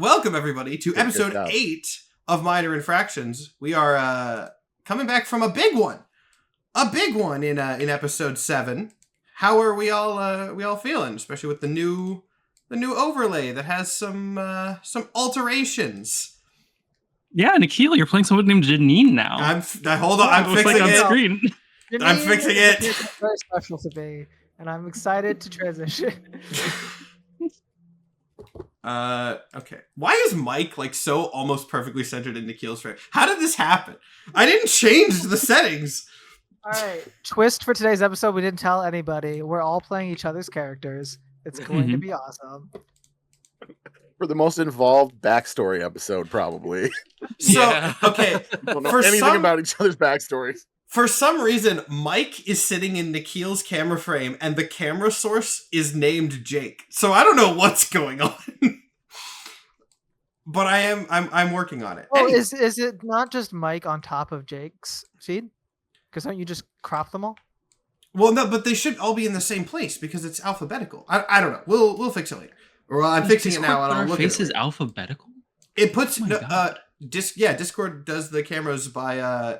Welcome, everybody, to episode stuff. 8 of Minor Infractions. We are coming back from a big one in episode 7. How are we all feeling, especially with the new overlay that has some alterations? Yeah, Nikhil, you're playing someone named Janine now. Hold on, I'm fixing it. Screen. I'm fixing it. It's very special to me, and I'm excited to transition. Okay. Why is Mike like so almost perfectly centered in Nikhil's frame? How did this happen? I didn't change the settings. All right, twist for today's episode. We didn't tell anybody. We're all playing each other's characters. It's going to be awesome. For the most involved backstory episode, probably. So, okay. Don't know anything about each other's backstories. For some reason, Mike is sitting in Nikhil's camera frame, and the camera source is named Jake. So I don't know what's going on, but I'm working on it. Oh, Anyway. is it not just Mike on top of Jake's feed? Because don't you just crop them all? Well, no, but they should all be in the same place because it's alphabetical. I don't know. We'll fix it later. Or I'm fixing it now, and I'll look at it. Face is alphabetical. It puts Discord does the cameras by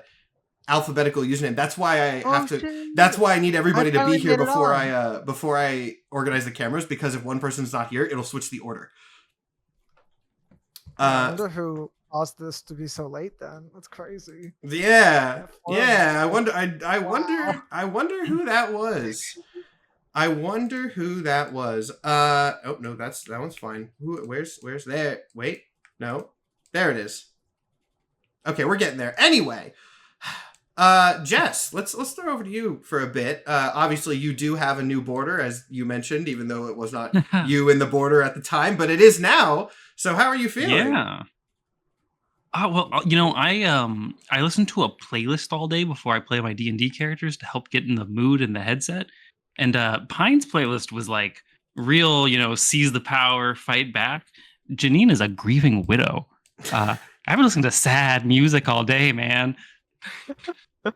alphabetical username. That's why I have to. Shit. That's why I need everybody to be here get it before I organize the cameras, because if one person's not here, it'll switch the order. I wonder who caused this to be so late. Then that's crazy. Yeah. I wonder. Wow. I wonder who that was. I wonder who that was. Oh no, that one's fine. Where's there? Wait, no, there it is. Okay, we're getting there. Anyway. Jess, let's throw over to you for a bit. Obviously, you do have a new border, as you mentioned, even though it was not you in the border at the time, but it is now. So, how are you feeling? Yeah. Well, I listen to a playlist all day before I play my D&D characters to help get in the mood and the headset. And Pine's playlist was like real, seize the power, fight back. Janine is a grieving widow. I've been listening to sad music all day, man. But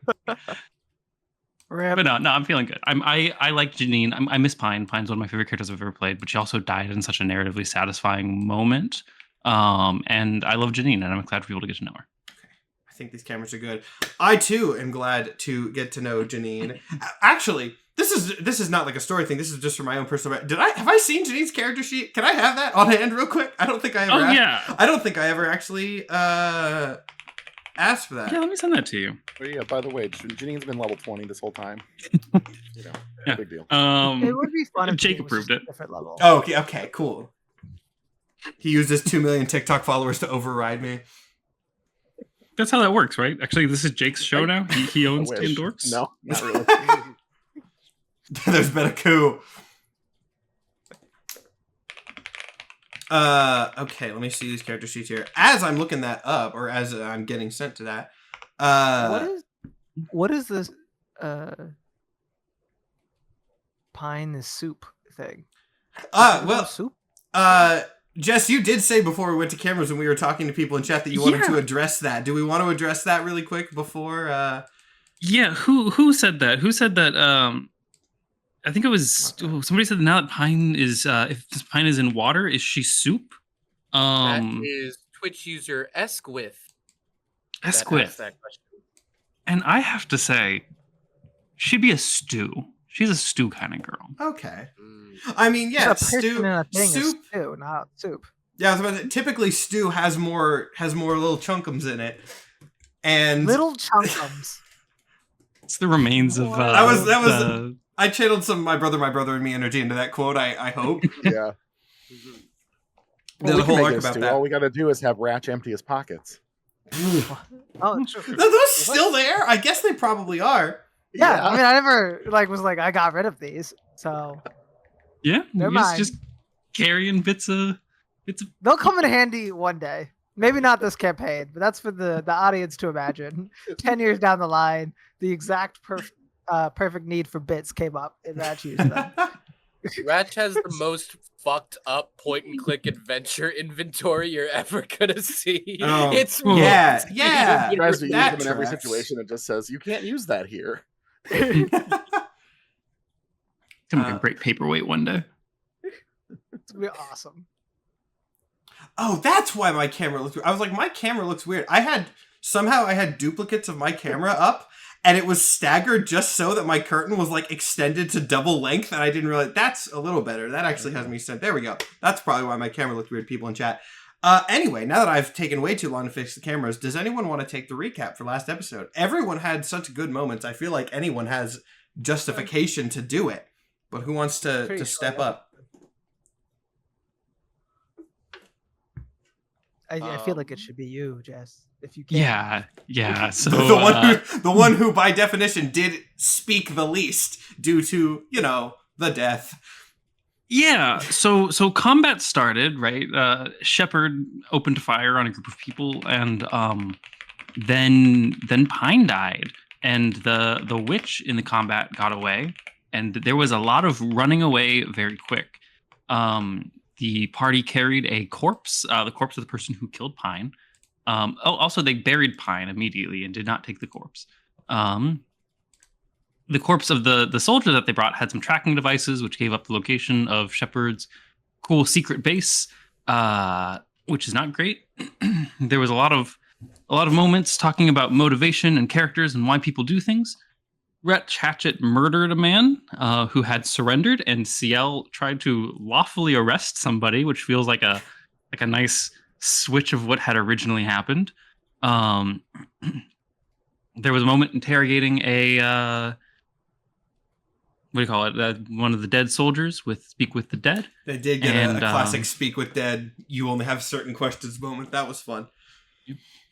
no, I'm feeling good. I like Janine. I miss Pine. Pine's one of my favorite characters I've ever played, but she also died in such a narratively satisfying moment. And I love Janine, and I'm glad for people to get to know her. I think these cameras are good. I too am glad to get to know Janine. Actually, this is not like a story thing. This is just for my own personal. Have I seen Janine's character sheet? Can I have that on hand real quick? I don't think I ever. I don't think I ever actually asked for that. Yeah, let me send that to you. Oh, yeah, by the way, Janine's been level 20 this whole time. Yeah. Big deal. It would be fun if Jake Jake was approved just it. a different level. Oh, okay, cool. He used his 2 million TikTok followers to override me. That's how that works, right? Actually, this is Jake's show now. He owns D&Dorks. No, not really. There's been a coup. Okay, let me see these character sheets here. As I'm looking that up, or as I'm getting sent to that. What is this Pine is soup thing? Soup? Jess, you did say before we went to cameras when we were talking to people in chat that you wanted to address that. Do we want to address that really quick before? Yeah, who said that? Who said that? I think it was somebody said that now that Pine is if this Pine is in water, is she soup? That is Twitch user Esquith. Esquith. And I have to say, she'd be a stew. She's a stew kind of girl. Okay. I mean, yeah, stew, soup, not soup. Yeah, I was about to, typically stew has more little chunkums in it, and little chunkums. It's the remains of. I channeled some my brother and me energy into that quote. I hope. Yeah. There's a whole arc about that. All we got to do is have Ratch empty his pockets. Oh, sure. Are those still there? I guess they probably are. Yeah, I mean, I never was I got rid of these, so yeah, just carrying bits of. They'll come in handy one day. Maybe not this campaign, but that's for the audience to imagine. 10 years down the line, the exact perfect need for bits came up, and Ratch used them. Ratch has the most fucked up point and click adventure inventory you're ever gonna see. Oh, it's yeah. You guys use them in every tracks. situation. It just says you can't use that here. It's gonna be a great paperweight one day. It's gonna be awesome. Oh, that's why my camera looks weird. I was like, my camera looks weird. I had duplicates of my camera up, and it was staggered just so that my curtain was like extended to double length, and I didn't realize. That's a little better. That actually has me sent. There we go. That's probably why my camera looked weird, people in chat. Anyway, now that I've taken way too long to fix the cameras, does anyone want to take the recap for last episode? Everyone had such good moments. I feel like anyone has justification to do it. But who wants to step up? I feel like it should be you, Jess, if you can. Yeah. So the one who by definition did speak the least due to, the death. Yeah, so combat started, right? Shepard opened fire on a group of people, and then Pine died, and the witch in the combat got away, and there was a lot of running away very quick. The party carried a corpse, the corpse of the person who killed Pine. Also, they buried Pine immediately and did not take the corpse. The corpse of the soldier that they brought had some tracking devices, which gave up the location of Shepard's cool secret base, which is not great. There was a lot of moments talking about motivation and characters and why people do things. Rhett Hatchett murdered a man who had surrendered, and CL tried to lawfully arrest somebody, which feels like a nice switch of what had originally happened. There was a moment interrogating a what do you call it? One of the dead soldiers with Speak with the Dead. They did get a classic Speak with Dead. You only have certain questions moment. That was fun.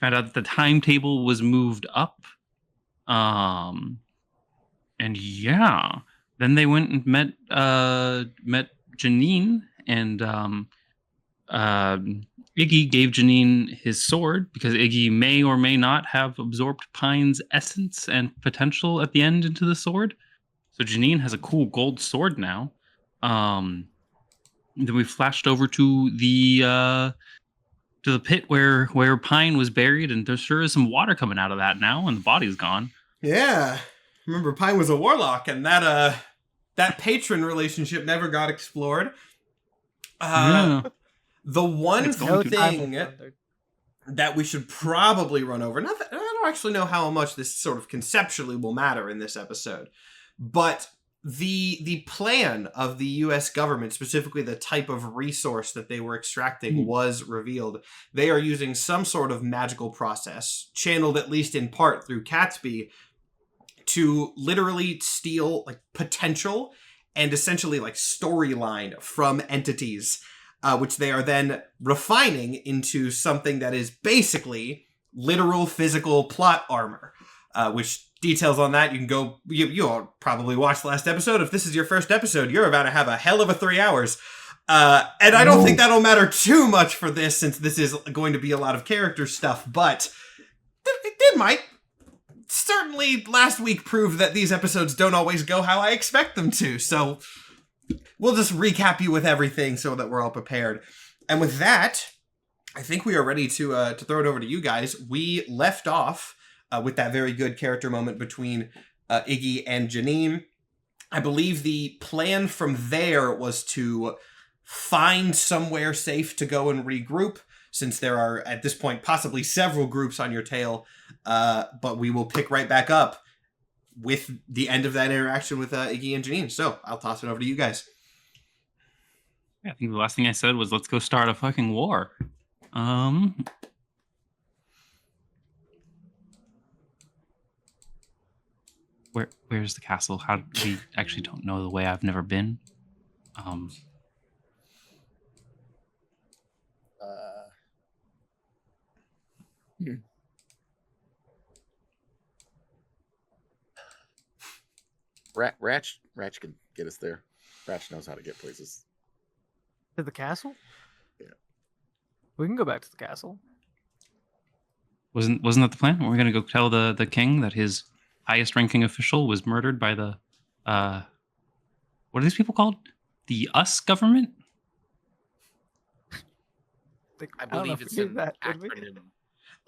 Found out that the timetable was moved up. And yeah, then they went and met Janine, and Iggy gave Janine his sword because Iggy may or may not have absorbed Pine's essence and potential at the end into the sword. So Janine has a cool gold sword now. Then we flashed over to the pit where Pine was buried, and there sure is some water coming out of that now, and the body's gone. Yeah. Remember, Pine was a warlock, and that patron relationship never got explored. The one thing that we should probably run over, not that, I don't actually know how much this sort of conceptually will matter in this episode, but the plan of the U.S. government, specifically the type of resource that they were extracting, was revealed. They are using some sort of magical process, channeled at least in part through Catsby, to literally steal like potential and essentially like storyline from entities, which they are then refining into something that is basically literal physical plot armor, which details on that you can go, you all probably watched the last episode. If this is your first episode, you're about to have a hell of a 3 hours. And I don't think that'll matter too much for this, since this is going to be a lot of character stuff, but it might. Certainly last week proved that these episodes don't always go how I expect them to, so we'll just recap you with everything so that we're all prepared. And with that, I think we are ready to throw it over to you guys. We left off with that very good character moment between Iggy and Janine. I believe the plan from there was to find somewhere safe to go and regroup, since there are, at this point, possibly several groups on your tail. But we will pick right back up with the end of that interaction with Iggy and Janine. So I'll toss it over to you guys. Yeah, I think the last thing I said was, let's go start a fucking war. Where's the castle? We actually don't know the way. I've never been. Ratch can get us there. Ratch knows how to get places. To the castle? Yeah. We can go back to the castle. Wasn't that the plan? We're gonna go tell the king that his highest ranking official was murdered by the what are these people called? The US government? I believe it's an acronym.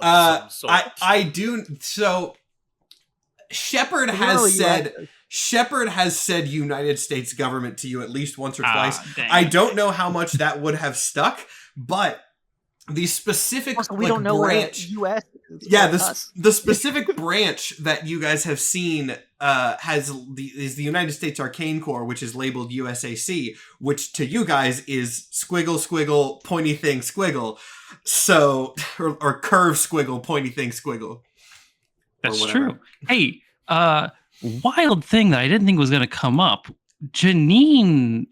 I do. So Shepard has said United States government to you at least once or twice. Dang. I don't know how much that would have stuck, but the specific Also, we don't know branch. where U.S. is. Yeah, or us. the specific branch that you guys have seen is the United States Arcane Corps, which is labeled USAC, which to you guys is squiggle squiggle pointy thing squiggle, so or curve squiggle pointy thing squiggle. That's true. Hey, wild thing that I didn't think was going to come up. Janine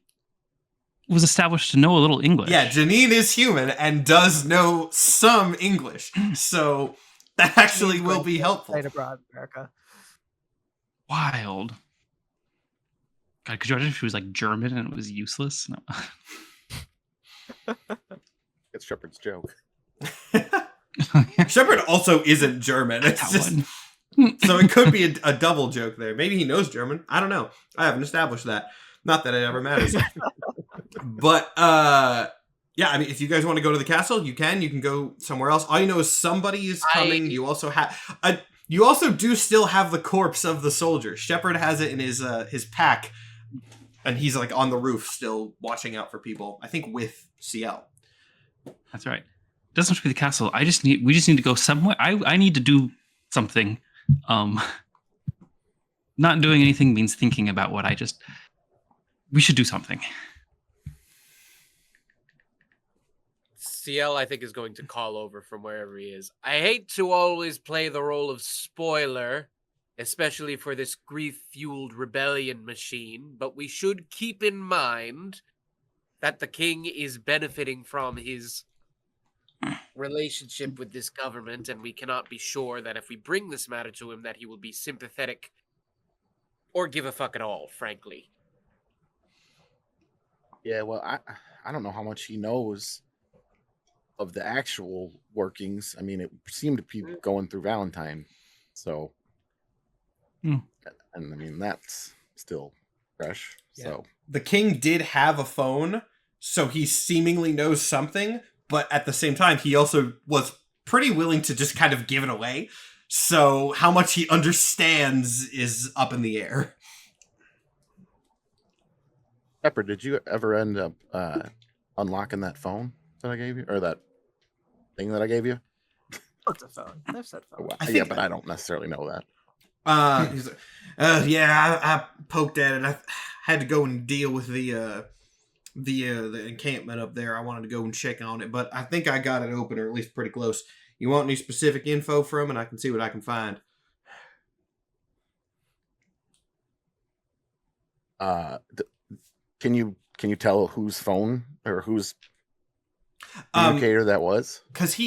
was established to know a little English. Yeah, Janine is human and does know some English, so that actually will be helpful. Right abroad, America. Wild. God, could you imagine if she was like German and it was useless? No. It's Shepard's joke. Shepard also isn't German. It's That just, one. so it could be a double joke there. Maybe he knows German. I don't know. I haven't established that. Not that it ever matters. But yeah, I mean, if you guys want to go to the castle, you can. You can go somewhere else. All you know is somebody is coming. You also have. You also do still have the corpse of the soldier. Shepard has it in his pack, and he's like on the roof still watching out for people. I think with CL. That's right. Doesn't have to be the castle. We just need to go somewhere. I need to do something. Not doing anything means thinking about what we should do something. CL, I think, is going to call over from wherever he is. I hate to always play the role of spoiler, especially for this grief-fueled rebellion machine, but we should keep in mind that the king is benefiting from his relationship with this government, and we cannot be sure that if we bring this matter to him that he will be sympathetic or give a fuck at all, frankly. Yeah, well, I don't know how much he knows of the actual workings. I mean, it seemed to be going through Valentine, so and I mean that's still fresh. Yeah. So The king did have a phone, so he seemingly knows something, but at the same time, he also was pretty willing to just kind of give it away. So how much he understands is up in the air. Pepper, did you ever end up unlocking that phone that I gave you, or that thing that I gave you? Oh, it's a phone. I've said phone. Well, I yeah, think- but I don't necessarily know that. He's like, yeah, I poked at it. I had to go and deal with the encampment up there. I wanted to go and check on it, but I think I got it open, or at least pretty close. You want any specific info from it? I can see what I can find. Can you tell whose phone or whose communicator that was? Because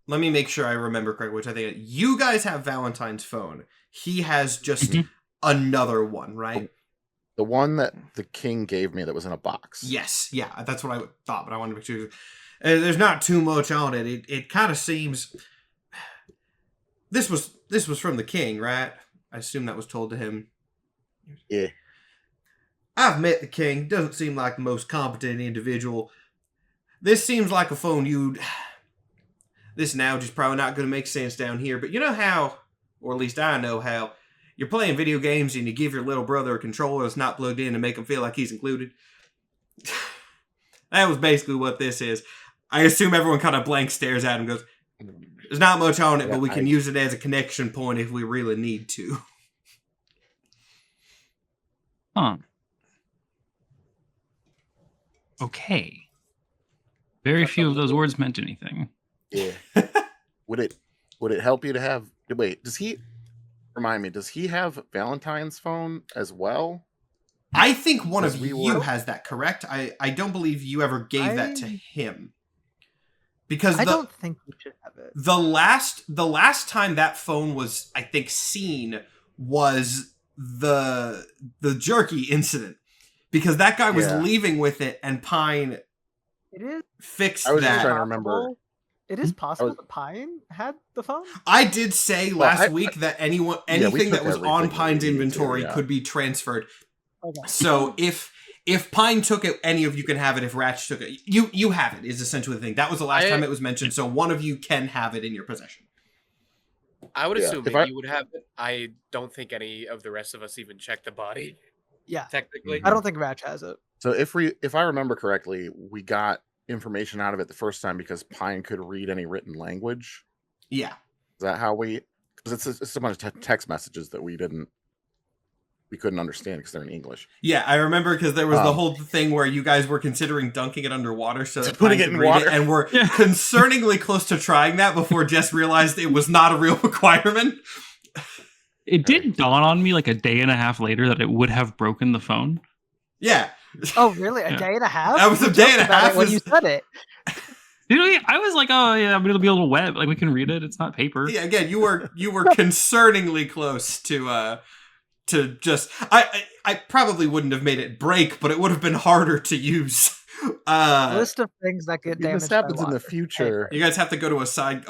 let me make sure I remember correctly, which I think you guys have Valentine's phone. He has just another one, right? The one that the king gave me that was in a box. Yes, yeah, that's what I thought, but I wanted to make sure. There's not too much on it. It kind of seems. This was from the king, right? I assume that was told to him. Yeah. I've met the king. Doesn't seem like the most competent individual. This seems like a phone you'd. This analogy's probably not going to make sense down here, but you know how, or at least I know how, you're playing video games and you give your little brother a controller that's not plugged in to make him feel like he's included. That was basically what this is. I assume everyone kind of blank stares at him and goes, there's not much on it, but we can use it as a connection point if we really need to. Huh. Okay. Very few of those words meant anything. Yeah. Would it help you to have? Wait, does he? Remind me. Does he have Valentine's phone as well? I think one of We you were- has that, correct? I don't believe you ever gave that to him. Because I don't think we should have it. the last time that phone was, I think, seen was the jerky incident. Because that guy was Yeah. leaving with it and Pine It is. fixed I was just that. trying to remember. It is possible was- that Pine had the phone. I did say Well, last I- week that we anything that took was everything on that Pine's we needed to, inventory yeah. could be transferred. Okay. So if Pine took it, any of you can have it. If Ratch took it, you have it, is essentially the thing. That was the last time it was mentioned, so one of you can have it in your possession. I would Yeah, assume if that I- you would have it. I don't think any of the rest of us even checked the body, Yeah. technically. I don't think Ratch has it. So if I remember correctly, we got information out of it the first time because Pine could read any written language. Yeah. Is that how we? Because it's a bunch of text messages that we couldn't understand because they're in English. Yeah, I remember because there was the whole thing where you guys were considering dunking it underwater so that Putting Pine it could in read water. it, and were concerningly close to trying that before Jess realized it was not a real requirement. It did dawn on me like a day and a half later that it would have broken the phone. Yeah. Oh, really? A Yeah. day and a half? That was You a day joked and a about half it when is- you said it. I was like, oh yeah, but it'll be a little wet. Like we can read it. It's not paper. Yeah, again, you were concerningly close to just I probably wouldn't have made it break, but it would have been harder to use. List of things that get I mean, damaged. this happens by in the water. future. You guys have to go to a side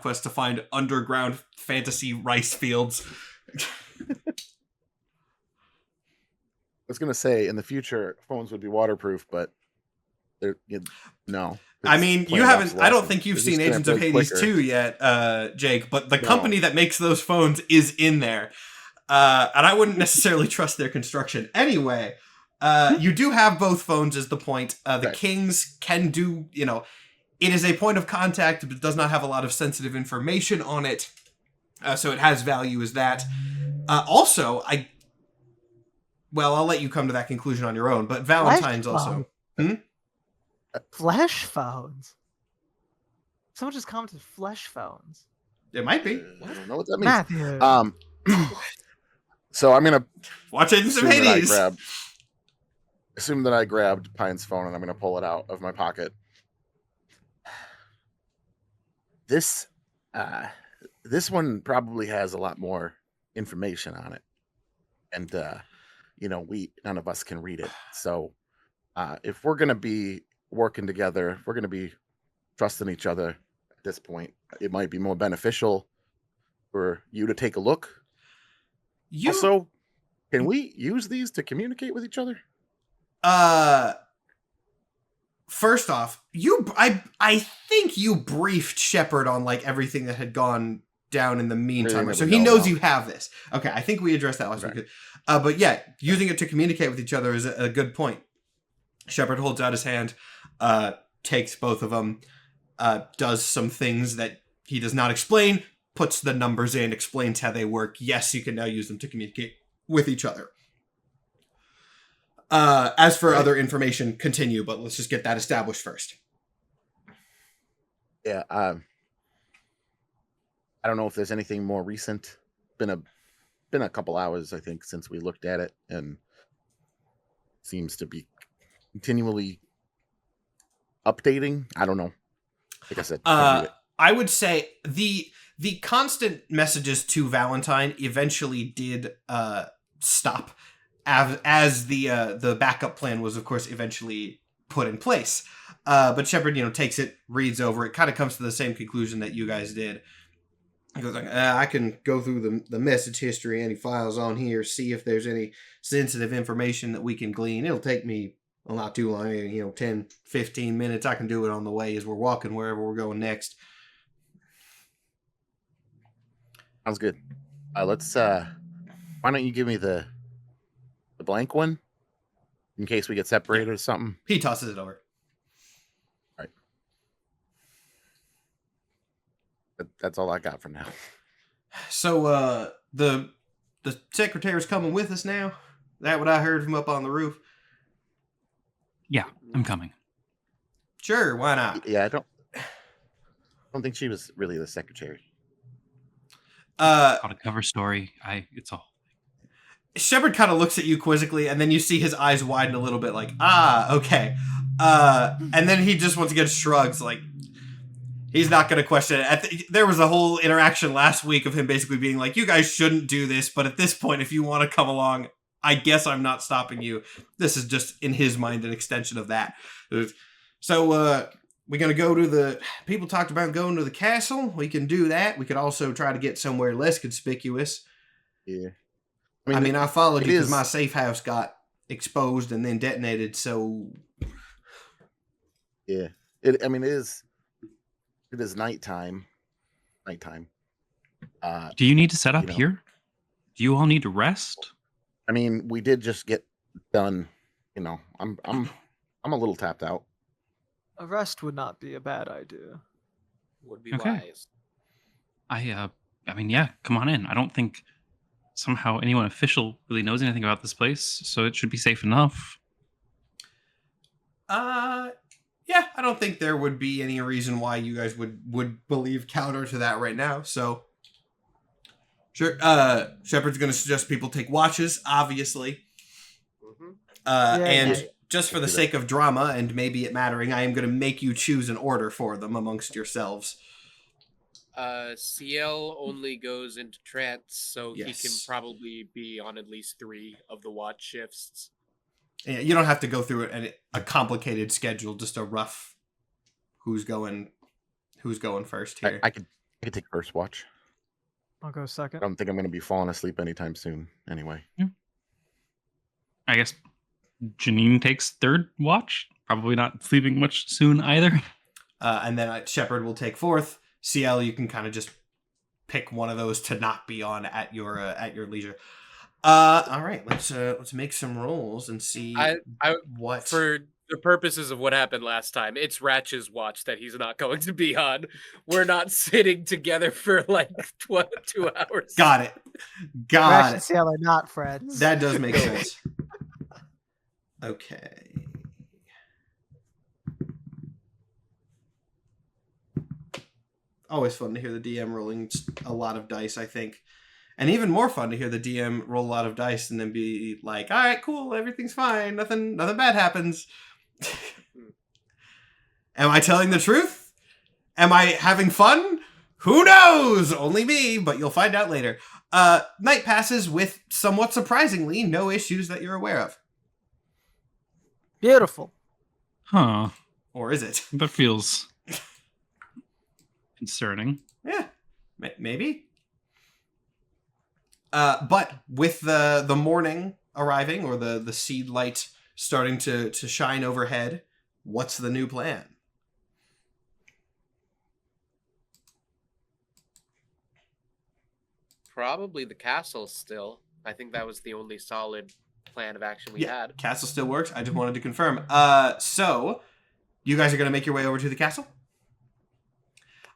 quest to find underground fantasy rice fields. I was gonna say in the future phones would be waterproof, but no. I mean, you planned haven't. I don't obsolescence. think you've They're seen just gonna Agents of break Hades quicker. 2 yet, Jake. But the No. company that makes those phones is in there, and I wouldn't necessarily trust their construction. Anyway, you do have both phones. Is the point? The Right. Kings can do. It is a point of contact, but does not have a lot of sensitive information on it, so it has value as that. Also, I'll let you come to that conclusion on your own. But Valentine's also. Flesh phones. Someone just commented flesh phones. It might be. I don't know what that means. Matthew. So I'm gonna Watch Agents of assume that Hades. assume that I grabbed Pine's phone and I'm gonna pull it out of my pocket. This one probably has a lot more information on it, and none of us can read it. So if we're gonna be working together, if we're gonna be trusting each other at this point, it might be more beneficial for you to take a look. Also, can we use these to communicate with each other? First off, I think you briefed Shepard on like everything that had gone down in the meantime, so he knows you have this. Okay, I think we addressed that last week. But yeah, using it to communicate with each other is a good point. Shepard holds out his hand, takes both of them, does some things that he does not explain, puts the numbers in, explains how they work. Yes, you can now use them to communicate with each other. As for other information, continue, but let's just get that established first. Yeah, I don't know if there's anything more recent. Been a couple hours, I think, since we looked at it, and seems to be continually updating. I don't know. Like I said, I would say the constant messages to Valentine eventually did stop as the backup plan was, of course, eventually put in place. But Shepard, takes it, reads over it, kind of comes to the same conclusion that you guys did. He goes like, I can go through the message history, any files on here, see if there's any sensitive information that we can glean. It'll take me not too long, 10, 15 minutes. I can do it on the way as we're walking wherever we're going next. Sounds good. Let's. Why don't you give me the blank one in case we get separated or something? He tosses it over. All right. That's all I got for now. So the secretary's coming with us now. That what I heard from up on the roof. Yeah, I'm coming. Sure, why not? Yeah, I don't think she was really the secretary. Called a cover story. It's all. Shepard kind of looks at you quizzically, and then you see his eyes widen a little bit, like, okay. And then he just once again shrugs, like, he's not going to question it. There was a whole interaction last week of him basically being like, you guys shouldn't do this, but at this point, if you want to come along, I guess I'm not stopping you. This is just, in his mind, an extension of that. So, we're going to go to people talked about going to the castle. We can do that. We could also try to get somewhere less conspicuous. Yeah. I mean, I followed you because is- my safe house got exposed and then detonated, so... Yeah. It is nighttime. Do you need to set up you know. here? Do you all need to rest? I mean, we did just get done. I'm a little tapped out. A rest would not be a bad idea. Would be Okay. wise. I mean, yeah, come on in. I don't think somehow anyone official really knows anything about this place, so it should be safe enough. Yeah, I don't think there would be any reason why you guys would believe counter to that right now. So, sure. Shepard's going to suggest people take watches, obviously. Mm-hmm. And yeah. just for the sake of drama and maybe it mattering, I am going to make you choose an order for them amongst yourselves. CL only goes into trance, so he can Yes. probably be on at least 3 of the watch shifts. Yeah, you don't have to go through a complicated schedule, just a rough who's going first here. I could take first watch. I'll go I second. don't think I'm going to be falling asleep anytime soon. Anyway. I guess Janine takes third watch. Probably not sleeping much soon either. And then Shepard will take fourth. CL, you can kind of just pick one of those to not be on at your leisure. All right, let's make some rolls and see what. For the purposes of what happened last time, it's Ratch's watch that he's not going to be on. We're not sitting together for like 2 hours. Got it. Rash and CL are not friends. That does make sense. Okay. Always fun to hear the DM rolling a lot of dice, I think. And even more fun to hear the DM roll a lot of dice and then be like, all right, cool, everything's fine. Nothing bad happens. Am I telling the truth? Am I having fun? Who knows? Only me, but you'll find out later. Night passes with, somewhat surprisingly, no issues that you're aware of. Beautiful. Huh. Or is it? That feels concerning. Yeah, maybe. But with the morning arriving, or the seed light starting to shine overhead, what's the new plan? Probably the castle still. I think that was the only solid plan of action we had. Castle still works. I just wanted to confirm. So you guys are going to make your way over to the castle?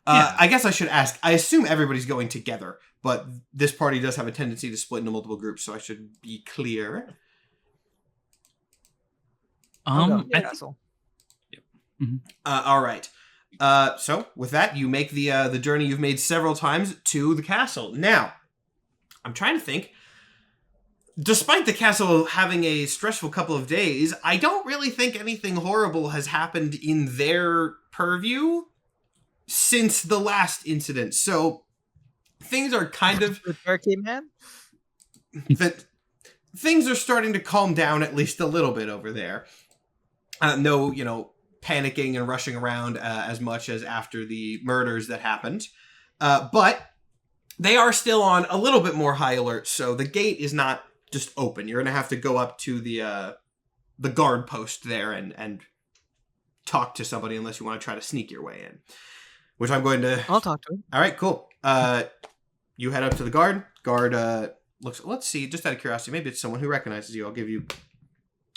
Yeah. I guess I should ask. I assume everybody's going together, but this party does have a tendency to split into multiple groups, so I should be clear. I'll go to the I castle. All right. So with that, you make the journey you've made several times to the castle. Now, I'm trying to think. Despite the castle having a stressful couple of days, I don't really think anything horrible has happened in their purview since the last incident. So things are kind of The turkey man? that things are starting to calm down at least a little bit over there. No, panicking and rushing around as much as after the murders that happened. But they are still on a little bit more high alert, so the gate is not just open. You're going to have to go up to the guard post there and talk to somebody unless you want to try to sneak your way in. Which I'm going to... I'll talk to him. All right, cool. You head up to the guard. Guard looks... Let's see, just out of curiosity, maybe it's someone who recognizes you. I'll give you...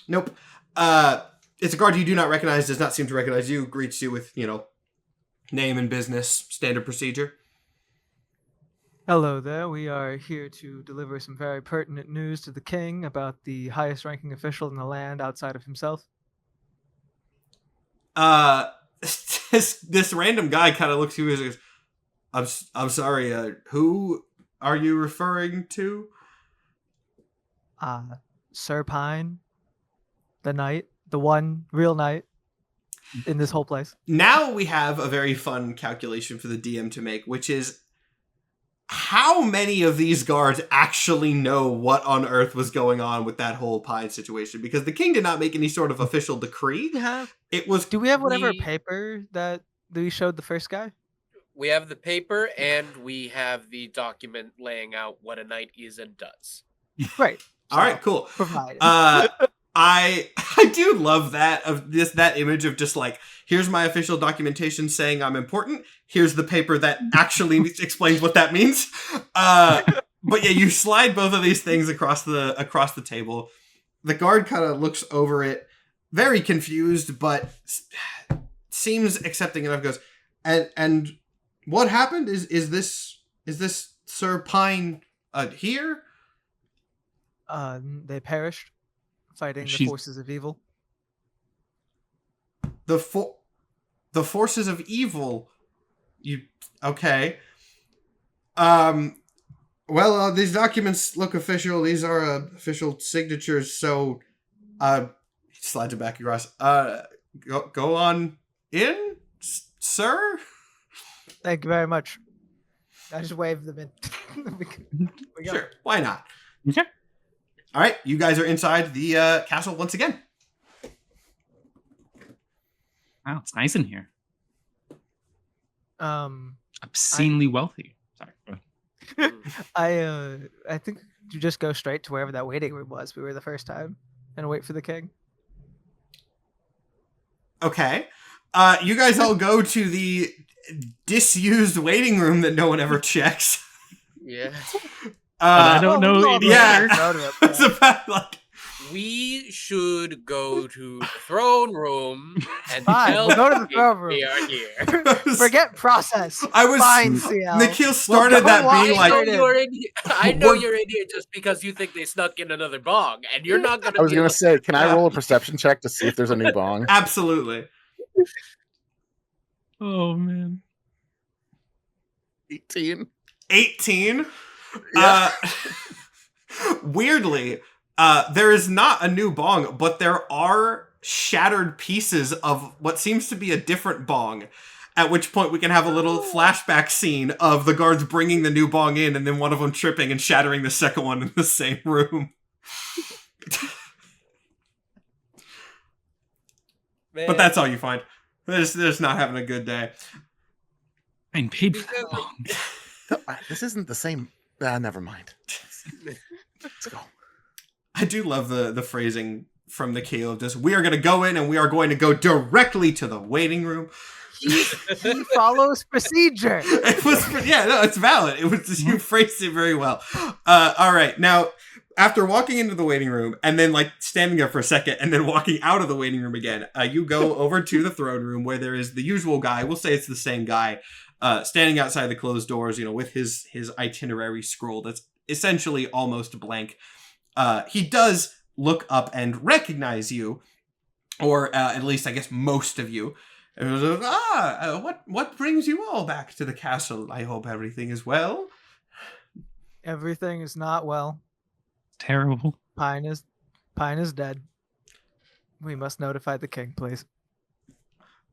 Nope. It's a guard you do not recognize, does not seem to recognize you, greets you with, name and business, standard procedure. Hello there. We are here to deliver some very pertinent news to the king about the highest ranking official in the land outside of himself. This random guy kind of looks at you and goes, I'm sorry, who are you referring to? Sir Pine, the knight, the one real knight in this whole place. Now we have a very fun calculation for the DM to make, which is how many of these guards actually know what on earth was going on with that whole Pine situation? Because the king did not make any sort of official decree. It was... Do we have whatever paper that we showed the first guy? We have the paper and we have the document laying out what a knight is and does. Right. All right, cool. Provided. I do love that image of just like, here's my official documentation saying I'm important. Here's the paper that actually explains what that means. But yeah, you slide both of these things across the table. The guard kind of looks over it, very confused, but seems accepting enough. Goes, and what happened? Is this Sir Pine here? They perished fighting the She's- forces of evil. The forces of evil. You okay? Well, these documents look official. These are official signatures. So, slides it back across. Go on in, sir. Thank you very much. I just waved them in. We go. Sure, why not? Okay. All right, you guys are inside the castle once again. Wow, it's nice in here. Obscenely wealthy. Sorry. I think you just go straight to wherever that waiting room was. We were the first time, and wait for the king. Okay. You guys all go to the disused waiting room that no one ever checks. Yeah. I don't know we all any yeah. go to it, It's about like We should go to the throne room and Fine, tell we'll go to the the king throne room. we are here. Forget process. I was Fine, CL. Nikhil started go that walk being I know like straight in. you're in here. I know We're- you're in here just because you think they snuck in another bong, and you're not gonna. I was be gonna able- say, can I roll a perception check to see if there's a new bong? absolutely. Oh man. 18. 18. Yeah. Weirdly, there is not a new bong, but there are shattered pieces of what seems to be a different bong. At which point we can have a little flashback scene of the guards bringing the new bong in and then one of them tripping and shattering the second one in the same room. Man, But that's all you find. They're just not having a good day. I paid for Because, that like, long. This isn't the same. Never mind. Let's go. I do love the phrasing from the Kale of just, we are going to go in and we are going to go directly to the waiting room. He follows procedure. It was, yeah, no, it's valid. It was, you phrased it very well. All right. Now, after walking into the waiting room and then like standing there for a second and then walking out of the waiting room again, you go over to the throne room where there is the usual guy. We'll say it's the same guy, standing outside the closed doors, you know, with his itinerary scroll that's essentially almost blank. He does look up and recognize you, or at least I guess most of you. And he goes, what brings you all back to the castle? I hope everything is well. Everything is not well. Terrible. Pine is dead. We must notify the king, please.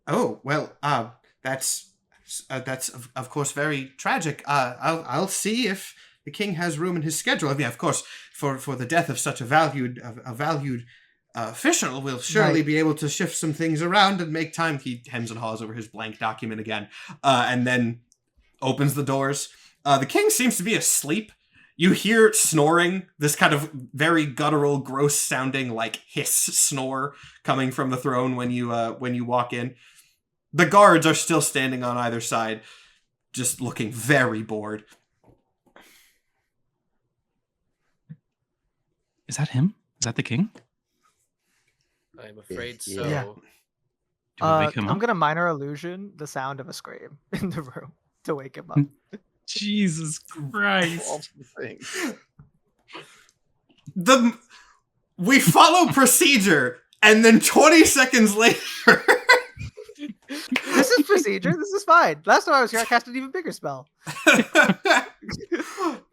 Oh well, that's of course very tragic. I'll see if the king has room in his schedule. I mean, of course, for the death of such a valued official, we'll surely Right. be able to shift some things around and make time. He hems and haws over his blank document again, and then opens the doors. The king seems to be asleep. You hear snoring, this kind of very guttural, gross-sounding, like hiss snore coming from the throne when you walk in. The guards are still standing on either side, just looking very bored. Is that him? Is that the king? I'm afraid Yeah. so. Yeah. Do we wake him I'm up? gonna minor illusion the sound of a scream in the room to wake him up. Jesus Christ. All the things. We follow procedure, and then 20 seconds later, This is procedure. This is fine. Last time I was here, I cast an even bigger spell. the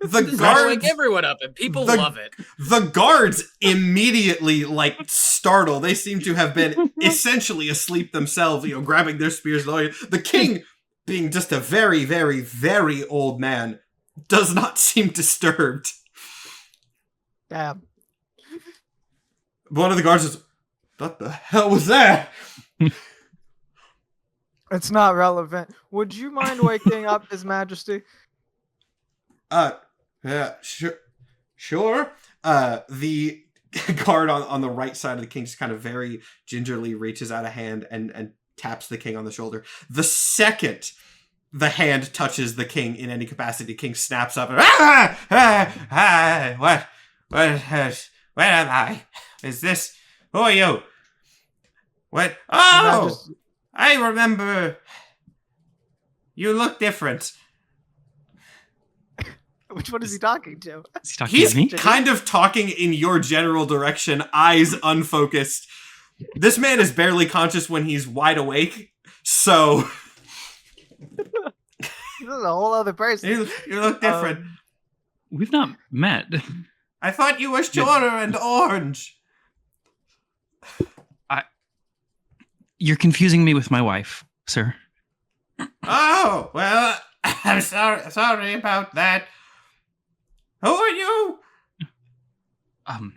This is guards, wake everyone up, and people the- love it. the guards immediately like startle. They seem to have been essentially asleep themselves, you know, grabbing their spears. The king, being just a very, very, very old man, does not seem disturbed. Damn. One of the guards is, what the hell was that? It's not relevant. Would you mind waking up His Majesty? Yeah, sure. The guard on the right side of the king just kind of very gingerly reaches out a hand and taps the king on the shoulder. The second the hand touches the king in any capacity, the king snaps up and what where am I? Is this, who are you? What? Oh, I remember. You look different. Which one is he talking to? Is he talking He's to me? kind of talking in your general direction, eyes unfocused. This man is barely conscious when he's wide awake, so This is a whole other person. you look different. We've not met. I thought you were shorter and orange. You're confusing me with my wife, sir. Oh, well, I'm sorry about that. Who are you?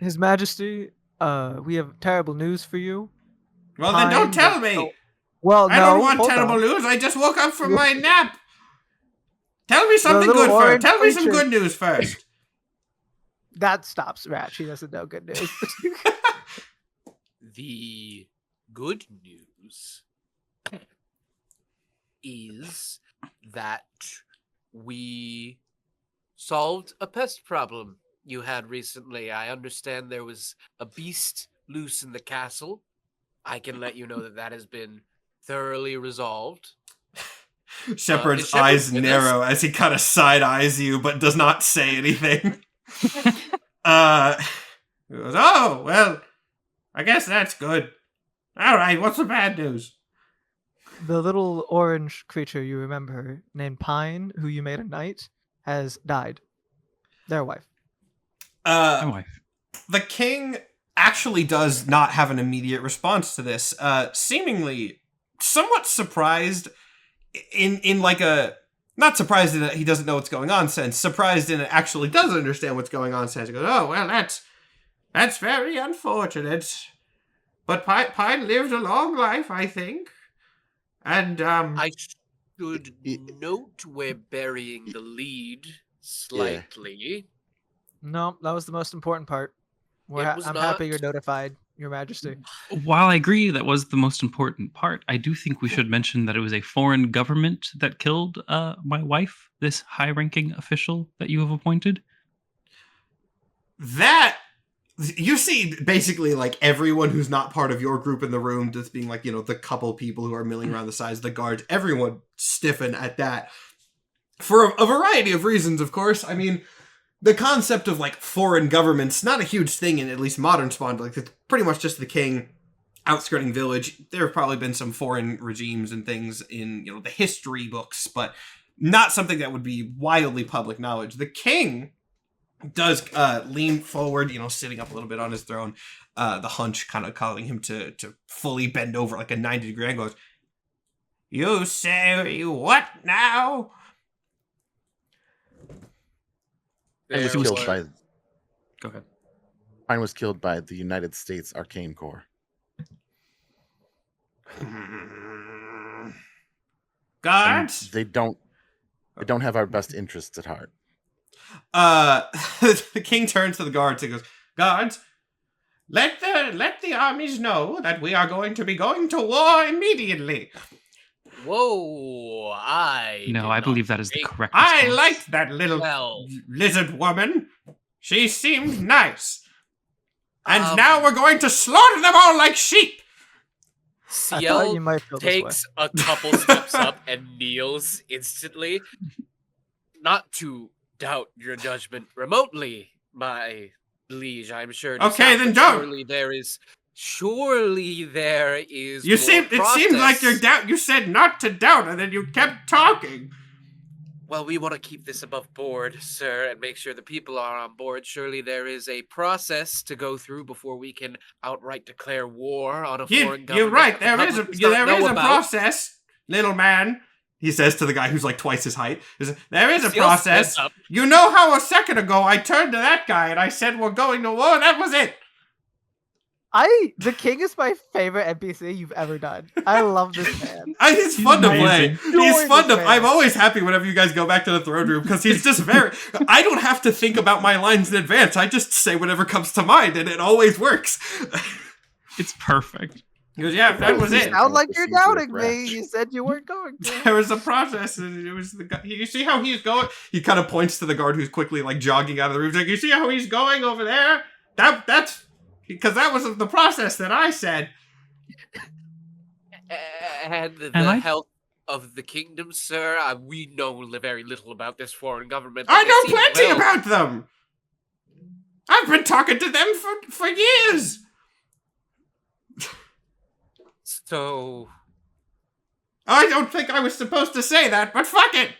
His Majesty, we have terrible news for you. Well, then don't Pine, tell there's me. no- Well, I no, don't want hold terrible on. news. I just woke up from my nap. Tell me something little good first. orange Tell me some creature. good news first. That stops Ratch. He doesn't know good news. The good news is that we solved a pest problem you had recently. I understand there was a beast loose in the castle. I can let you know that that has been thoroughly resolved. Shepard's is Shepard eyes with us? narrow as he kind of side eyes you, but does not say anything. He goes, oh, well, I guess that's good. All right, what's the bad news? The little orange creature you remember, named Pine, who you made a knight, has died. Their wife. My wife. The king actually does not have an immediate response to this. Seemingly somewhat surprised in like a not surprised in that he doesn't know what's going on sense, surprised in it actually does understand what's going on sense. He goes, oh, well, that's very unfortunate. But Pine lived a long life, I think. And, I should note we're burying the lead slightly. No, that was the most important part. I'm happy you're notified, Your Majesty. While I agree that was the most important part, I do think we should mention that it was a foreign government that killed my wife, this high-ranking official that you have appointed. that you see basically like everyone who's not part of your group in the room just being like, the couple people who are milling around the sides of the guards, everyone stiffen at that for a variety of reasons, of course. I mean, the concept of like foreign governments, not a huge thing in at least modern Spawn. Like it's pretty much just the king outskirting village. There have probably been some foreign regimes and things in the history books, but not something that would be wildly public knowledge. The king does lean forward, sitting up a little bit on his throne, the hunch kind of causing him to fully bend over like a 90-degree angle. Goes, you say what now? Pine was There killed were- by Go ahead. Pine was killed by the United States Arcane Corps. Guards? And they don't have our best interests at heart. The king turns to the guards and goes, guards, let the armies know that we are going to be going to war immediately. Whoa, I believe that is the think- correct I response. liked that little Well, lizard woman. She seemed nice. And Um, now we're going to slaughter them all like sheep. I thought Ciel you might feel this way. takes a couple steps up and kneels instantly. Not to doubt your judgment remotely, my liege, I'm sure. to Okay, sound, then but don't. Surely there is. You more it seems like you're process. you said not to doubt, and then you kept talking. Well, we want to keep this above board, sir, and make sure the people are on board. Surely there is a process to go through before we can outright declare war on a foreign government. You're right. that the There is public does not know a about. process, little man. He says to the guy who's like twice his height. There is a Ciel process. stands up. You know how a second ago I turned to that guy and I said we're going to war? That was it. The king is my favorite NPC you've ever done. I love this man. It's fun to play. amazing. He's fun to. Join the I'm band. always happy whenever you guys go back to the throne room because he's just very. I don't have to think about my lines in advance. I just say whatever comes to mind, and it always works. It's perfect. He goes, yeah, that was You it. sound like you're Seems like doubting me. Ratch. You said you weren't going to. There was a process, and it was the guy. You see how he's going? He kind of points to the guard who's quickly like jogging out of the room. He's like, you see how he's going over there? That's because that was the process that I said. And the And I- health of the kingdom, sir. We know very little about this foreign government. but I they know seem plenty well- about them. I've been talking to them for years. So, I don't think I was supposed to say that, but fuck it.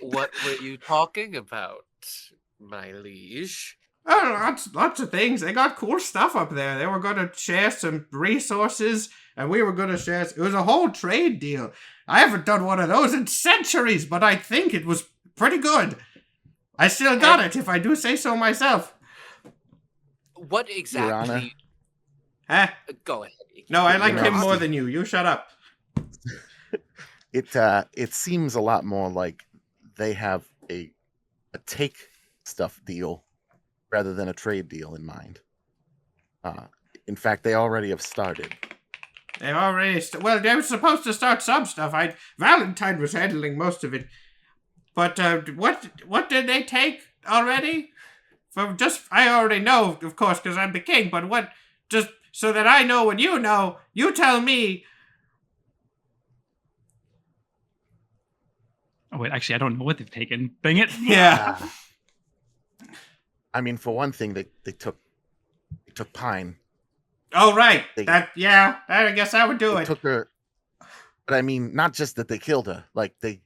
what were you talking about, my liege? Oh, lots of things. They got cool stuff up there. They were going to share some resources, and we were going to share. It was a whole trade deal. I haven't done one of those in centuries, but I think it was pretty good. I still got it, if I do say so myself. What Honor. exactly? Huh? Go ahead. No, I like Your him more Honesty. than you. You shut up. It seems a lot more like they have a take stuff deal rather than a trade deal in mind. In fact, they already have started. They already. Well, they were supposed to start some stuff. Valentine was handling most of it. But what did they take already? I already know, of course, because I'm the king. But what? Just so that I know when you know, you tell me. Oh wait, actually, I don't know what they've taken. Dang it! Yeah. I mean, for one thing, they took Pine. Oh right. They- I guess I would do They it. took her, but I mean, not just that they killed her. Like they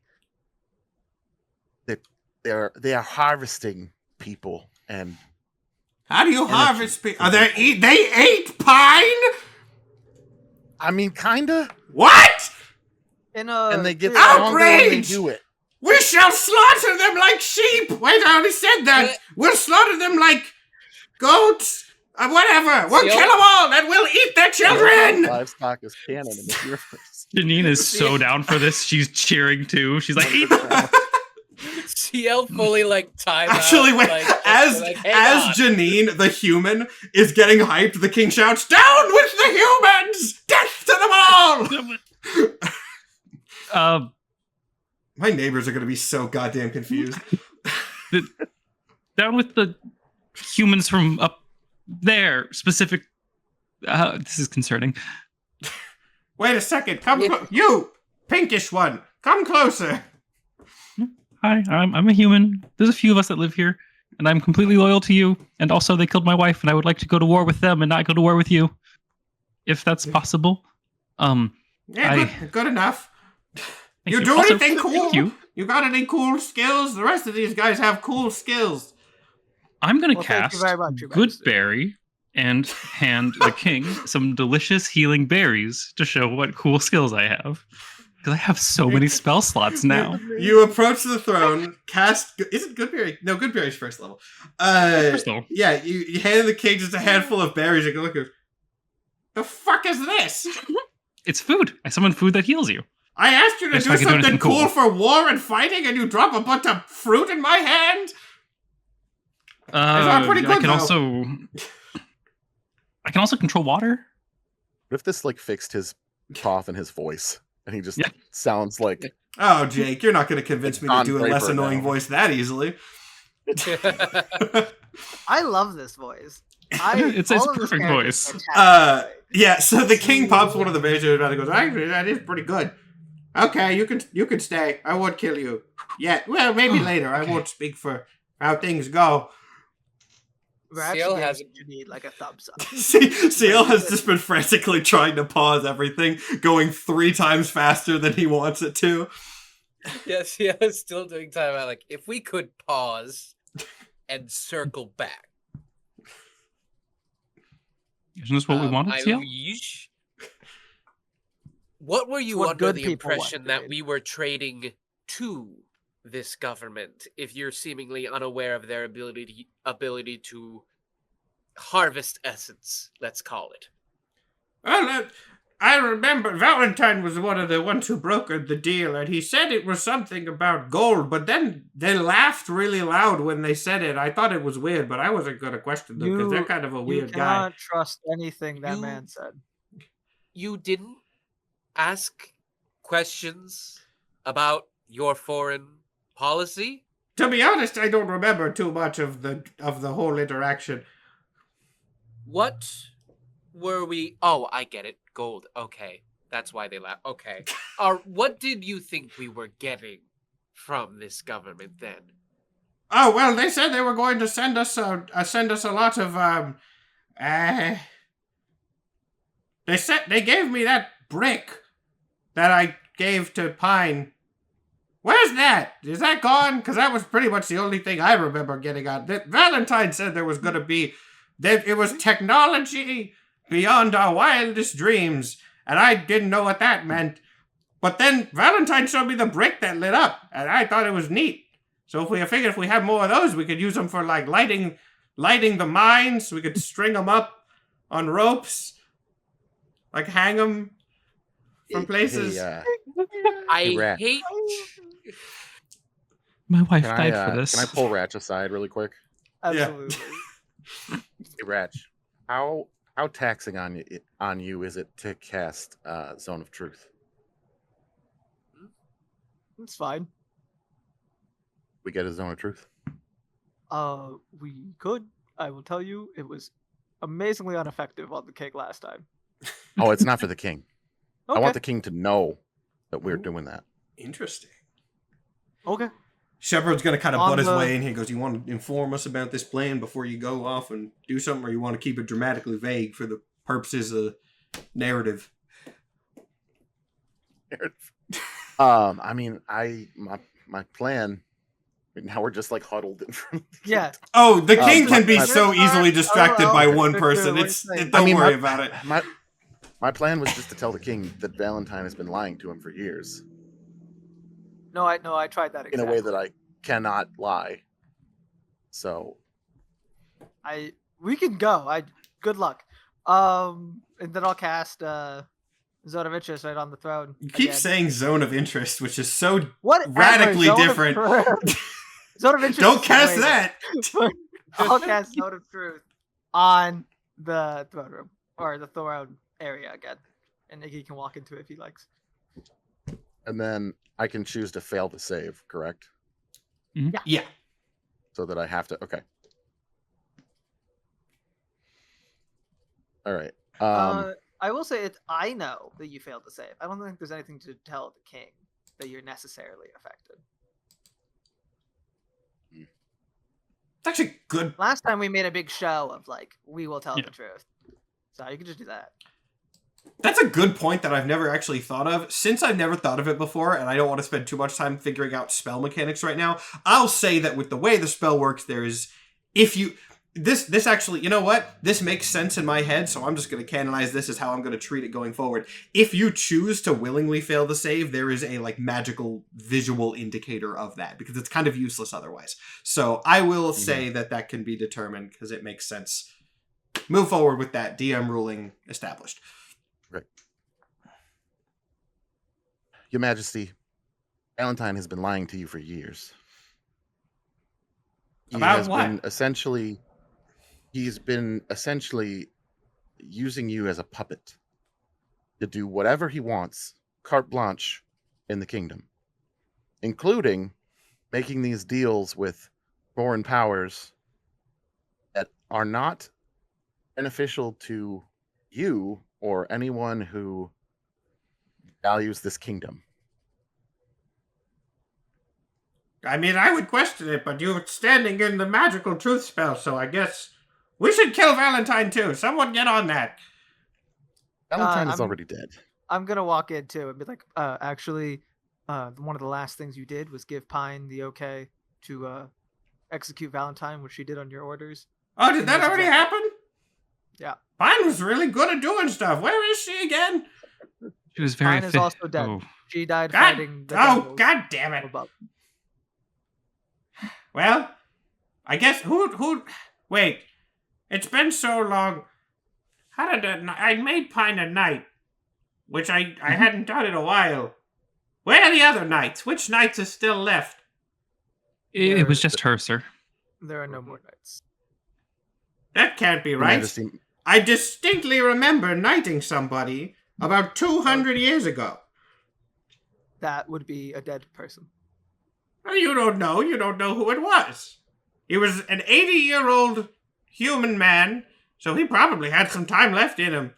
are harvesting people, and How do you Energy. harvest people? Are they ate pine? I mean, kinda. What? And they get theory- stronger when they Outrage! do it. We shall slaughter them like sheep. Wait, I already said that. We'll slaughter them like goats. Whatever. We'll See, kill them all and we'll eat their children. Livestock is canon in the universe. Janine is so down for this. She's cheering too. She's like, "Eat CL fully like time Actually, out, wait. like, As like, hang on. Janine, the human, is getting hyped, the king shouts, "Down with the humans! Death to them all!" My neighbors are going to be so goddamn confused. down with the humans from up there." Specific. This is concerning. Wait a second. Come, Yeah. you pinkish one. Come closer. Hi, I'm a human. There's a few of us that live here, and I'm completely loyal to you. And also, they killed my wife, and I would like to go to war with them and not go to war with you, if that's possible. Yeah, good enough. Thank You do Also, anything cool? Thank you. You got any cool skills? The rest of these guys have cool skills. I'm gonna Well, thank you cast very much, Your Majesty. Goodberry and hand the king some delicious healing berries to show what cool skills I have. Because I have so many spell slots now. You approach the throne, cast. Is it Goodberry? No, Goodberry's first level. First level. Yeah, you hand the king just a handful of berries and go look at. The fuck is this? It's food. I summon food that heals you. I asked you to Yes, do I can do something anything cool cool. for war and fighting, and you drop a bunch of fruit in my hand. not pretty I good, can though. I can also control water. What if this like fixed his cough and his voice, and he just Yeah. sounds like Oh, Jake, you're not going to convince me to Don do a less Draper annoying now. voice that easily. I love this voice. It's all a of this perfect character is voice. fantastic. Yeah, so the king pops one of the berries and goes, "Actually, that is pretty good. Okay, you can stay. I won't kill you. Yeah, well, maybe later. I won't speak for how things go." We're actually CL giving has- you need like a thumbs up. CL has just been frantically trying to pause everything, going 3 times faster than he wants it to. Yes, yeah, it's still doing time out. Like, if we could pause and circle back. Isn't this what we wanted to see? Yeesh. What were you what under good the people want, impression that dude. we were trading to this government? If you're seemingly unaware of their ability to harvest essence, let's call it. Well, I remember Valentine was one of the ones who brokered the deal, and he said it was something about gold, but then they laughed really loud when they said it. I thought it was weird, but I wasn't going to question them because they're kind of a You weird guy. cannot trust anything that You- man said. You didn't ask questions about your foreign policy? To be honest, I don't remember too much of the whole interaction. What were we? Oh, I get it. Gold. Okay, that's why they laugh. Okay. What did you think we were getting from this government then? Oh well, they said they were going to send us a lot of they gave me that brick that I gave to Pine. Where's that? Is that gone? Because that was pretty much the only thing I remember getting on. Valentine said there was going to be that it was technology beyond our wildest dreams, and I didn't know what that meant. But then Valentine showed me the brick that lit up, and I thought it was neat. So I figured if we had more of those, we could use them for like lighting the mines. We could string them up on ropes, like hang them from places. Hey, Rat. hate. My wife Can died I, for this. Can I pull Ratch aside really quick? Absolutely. Hey, Ratch, how taxing on you is it to cast Zone of Truth? It's fine. We get a Zone of Truth. We could. I will tell you, it was amazingly ineffective on the king last time. Oh, it's not for the king. Okay. I want the king to know that we're doing that. Interesting. Okay. Shepard's gonna kind of On butt his the- way in. He goes, "You want to inform us about this plan before you go off and do something, or you want to keep it dramatically vague for the purposes of narrative?" I mean, my plan. Now we're just like huddled in front of the Yeah. Oh, the king but- can be but- so easily distracted by one Good, person. good, It's what are you saying? don't worry my, about it. My plan was just to tell the king that Valentine has been lying to him for years No, I tried that in exactly. a way that I cannot lie. So We can go. Good luck. And then I'll cast Zone of Interest right on the throne. You keep again. saying zone of interest, which is so Whatever, radically Zone of different. Truth. Zone of Interest. Don't is cast way that. better. I'll cast Zone of Truth on the throne room or the throne area again, and he can walk into it if he likes. and then I can choose to fail the save, correct? Yeah. So that I have to. Okay. All right. I will say I know that you failed to save. I don't think there's anything to tell the king that you're necessarily affected. It's actually good. Last time we made a big show of like we will tell Yeah. the truth, so you can just do that. That's a good point that I've never actually thought of. Since I've never thought of it before, and I don't want to spend too much time figuring out spell mechanics right now, I'll say that with the way the spell works, there is, if you, this actually, you know what? This makes sense in my head, so I'm just going to canonize this as how I'm going to treat it going forward. If you choose to willingly fail the save, there is a like magical visual indicator of that, because it's kind of useless otherwise. So I will say that can be determined, because it makes sense. Move forward with that DM ruling established. Your Majesty, Valentine has been lying to you for years. About what? He's been essentially using you as a puppet to do whatever he wants, carte blanche, in the kingdom, including making these deals with foreign powers that are not beneficial to you or anyone who values this kingdom. I mean, I would question it, but you're standing in the magical truth spell, so I guess we should kill Valentine too. Someone get on that. Valentine is I'm- already dead. I'm gonna walk in too and be like, actually, one of the last things you did was give Pine the okay to execute Valentine, which she did on your orders. Oh, did that already happen? Yeah. Pine was really good at doing stuff. Where is she again? She was very Pine is also dead. Oh. She died God, fighting the oh, devils god damn it. above. Well, I guess who? Wait, it's been so long. How did I made Pine a knight, which I hadn't done in a while. Where are the other knights? Which knights is still left? It was just her, sir. There are no more knights. That can't be Your right. Majesty, I distinctly remember knighting somebody about 200 years ago. That would be a dead person. Well, you don't know. You don't know who it was. He was an 80-year-old human man So he probably had some time left in him.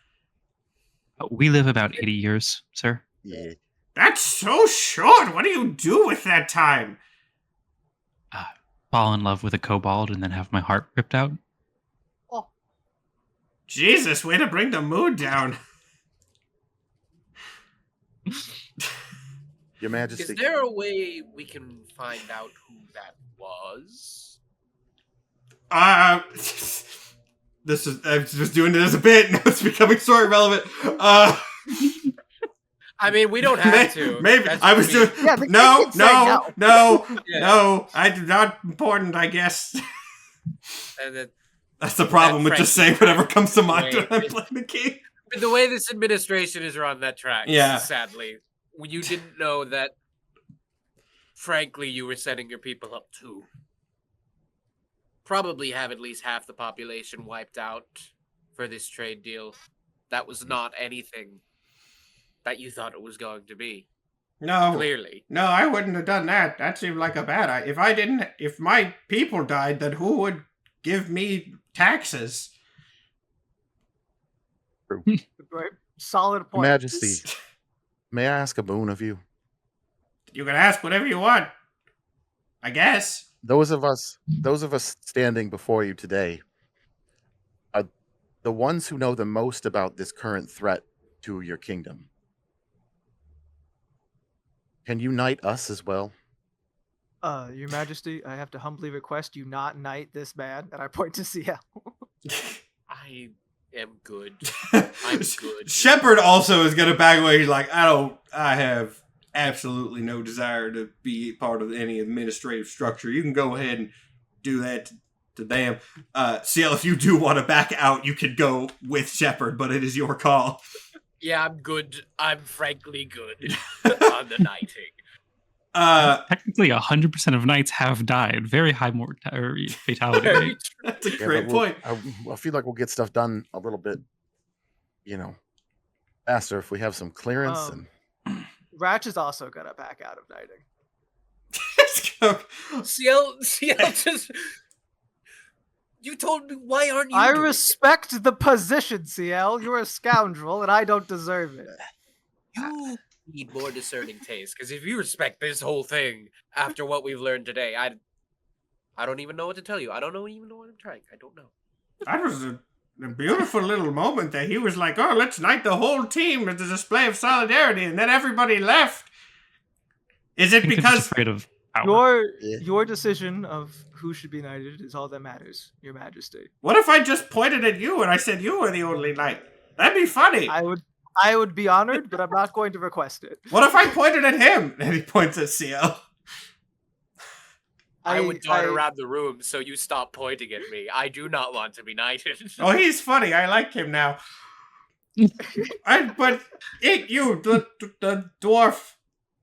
We live about 80 years, sir. Yeah. That's so short. What do you do with that time? Fall in love with a kobold and then have my heart ripped out. Oh, Jesus, way to bring the mood down. Your Majesty. Is there a way we can find out who that was? This is I'm just doing it as a bit. Now it's becoming story relevant. I mean, we don't have to. Maybe That's I was me. doing. Yeah, the No, kid said no. Yeah. No. Not important. I guess And then, that's the problem with just saying whatever comes to mind when I'm Wait. playing the game. the way this administration is run, that tracks. Yeah. Sadly, you didn't know that. Frankly, you were setting your people up too. Probably have at least half the population wiped out for this trade deal. That was not anything that you thought it was going to be. No, Clearly. no, I wouldn't have done that. That seemed like a bad idea. If my people died, then who would give me taxes? right. Solid Your point. Majesty, may I ask a boon of you? You can ask whatever you want. I guess. Those of us standing before you today are the ones who know the most about this current threat to your kingdom. Can you knight us as well? Your Majesty, I have to humbly request you not knight this man, and I point to CL. I am good. I'm good. Shepard also is gonna back away. He's like, I have absolutely no desire to be part of any administrative structure. You can go ahead and do that to them. CL, if you do want to back out, you can go with Shepard, but it is your call. Yeah, I'm good. I'm frankly good on the knighting. Technically, 100% of knights have died. Very high fatality Very rate. true. That's a Yeah, great but we'll- point. I feel like we'll get stuff done a little bit, faster if we have some clearance. Um, Ratch is also gonna back out of knighting. Let's go. CL just. You told me, why aren't you? I doing it? respect the position, CL. You're a scoundrel, and I don't deserve it. You need more discerning taste, because if you respect this whole thing after what we've learned today, I don't even know what to tell you. I don't even know what I'm trying. I don't know. That was a beautiful little moment that he was like, oh, let's knight the whole team as a display of solidarity, and then everybody left. Is I it think they're just because... afraid of power. Your decision of who should be knighted is all that matters, Your Majesty. What if I just pointed at you and I said you were the only knight? That'd be funny. I would be honored, but I'm not going to request it. What if I pointed at him? And he points at CL. I would dart around the room, so you stop pointing at me. I do not want to be knighted. Oh, he's funny. I like him now. But the dwarf.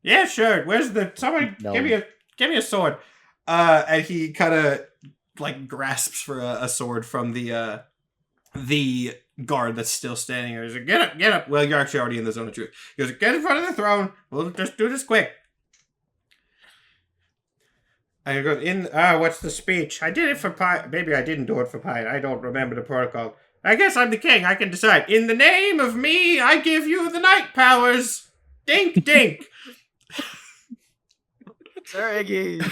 Yeah, sure. Where's the somebody? No. Give me a sword. And he kind of like grasps for a sword from the guard that's still standing there. He's like, get up. Well, you're actually already in the zone of truth. He goes, get in front of the throne. We'll just do this quick. And he goes, what's the speech? I did it for Pine. Maybe I didn't do it for Pine. I don't remember the protocol. I guess I'm the king. I can decide. In the name of me, I give you the night powers. Dink, dink. Sir Iggy.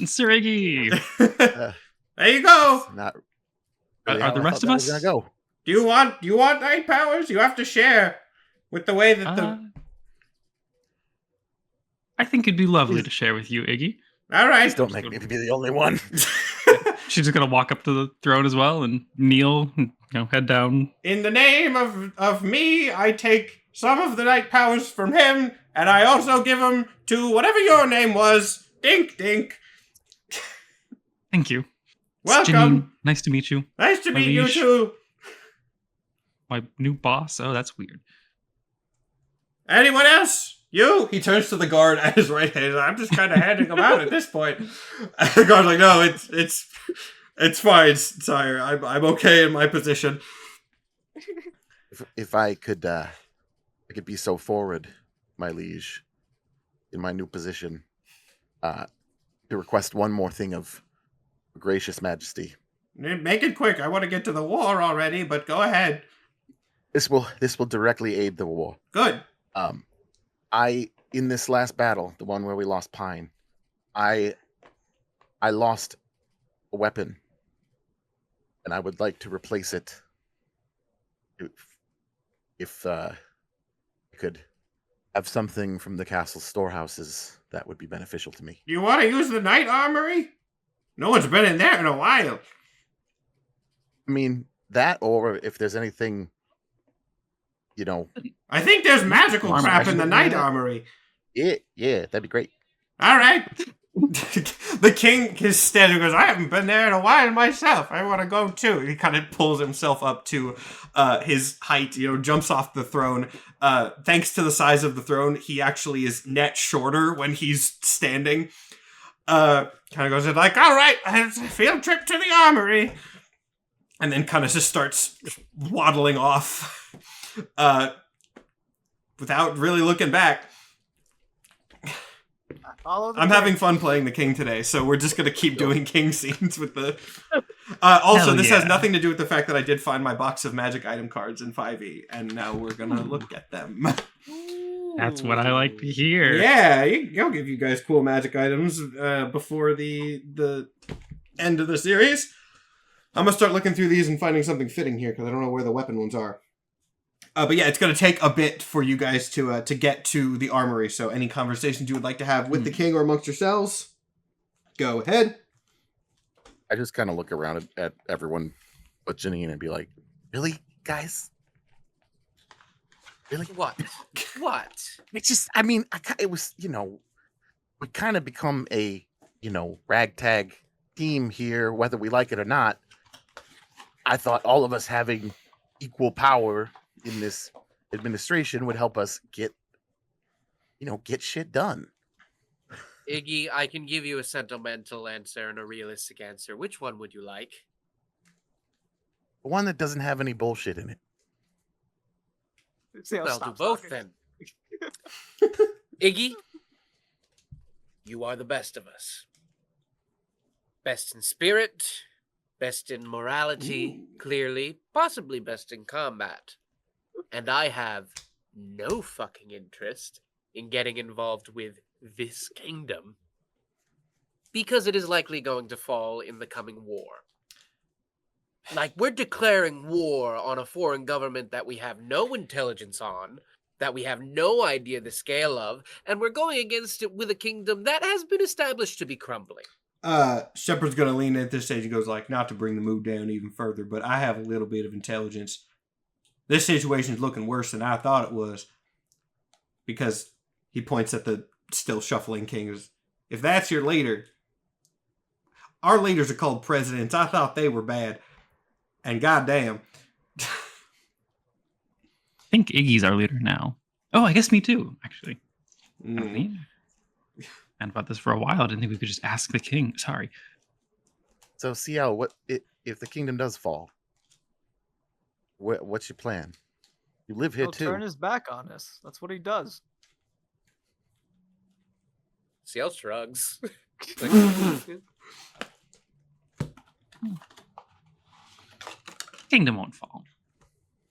Sir Iggy! There you go. Not. Are how the I rest thought of that was us? gonna go. Do you want night powers? You have to share with the way that I think it'd be lovely to share with you, Iggy. All right. Please don't make me be the only one. She's just gonna walk up to the throne as well and kneel, and, head down. In the name of me, I take some of the night powers from him, and I also give them to whatever your name was. Dink, dink. Thank you. It's Welcome. Janine. Nice to meet you. Nice to meet you Alish. too. My new boss. Oh, that's weird. Anyone else? You? He turns to the guard at his right hand. I'm just kind of handing him out at this point. And the guard's like, no, it's fine, sire. I'm okay in my position. If I could be so forward, my liege, in my new position, to request one more thing of gracious majesty. Make it quick. I want to get to the war already, but go ahead. This will directly aid the war. Good. In this last battle, the one where we lost Pine, I lost a weapon, and I would like to replace it. If I could have something from the castle storehouses, that would be beneficial to me. You want to use the night armory? No one's been in there in a while. I mean, that, or if there's anything, I think there's magical Armor, crap in the night yeah. armory. Yeah, that'd be great. All right. The king is standing and goes, I haven't been there in a while myself. I want to go too. He kind of pulls himself up to his height, jumps off the throne. Thanks to the size of the throne, he actually is net shorter when he's standing. Kind of goes like, all right, field trip to the armory. And then kind of just starts waddling off without really looking back. I'm having fun playing the king today, so we're just going to keep doing king scenes with the... also, Hell this yeah. has nothing to do with the fact that I did find my box of magic item cards in 5e, and now we're going to look at them. That's what I like to hear. Yeah, I'll give you guys cool magic items before the end of the series. I'm going to start looking through these and finding something fitting here, because I don't know where the weapon ones are. But yeah, it's going to take a bit for you guys to get to the armory. So any conversations you would like to have with the king or amongst yourselves, go ahead. I just kind of look around at everyone but Janine and be like, really, guys? Really? What? What? It's just, I mean, it was, we kind of become a, ragtag team here, whether we like it or not. I thought all of us having equal power in this administration would help us get shit done. Iggy, I can give you a sentimental answer and a realistic answer. Which one would you like? The one that doesn't have any bullshit in it. Well, do both then. Iggy, you are the best of us. Best in spirit, best in morality, clearly, possibly best in combat. And I have no fucking interest in getting involved with this kingdom because it is likely going to fall in the coming war. Like, we're declaring war on a foreign government that we have no intelligence on, that we have no idea the scale of, and we're going against it with a kingdom that has been established to be crumbling. Shepard's going to lean in at this stage and goes like, not to bring the mood down even further, but I have a little bit of intelligence. This situation's looking worse than I thought it was. Because he points at the still shuffling king. If that's your leader, our leaders are called presidents. I thought they were bad. And goddamn. I think Iggy's our leader now. Oh, I guess me too, actually. I mean, and about this for a while. I didn't think we could just ask the king. Sorry. So, CL, if the kingdom does fall? What's your plan? You live here He'll too. turn his back on us. That's what he does. CL shrugs. Kingdom won't fall.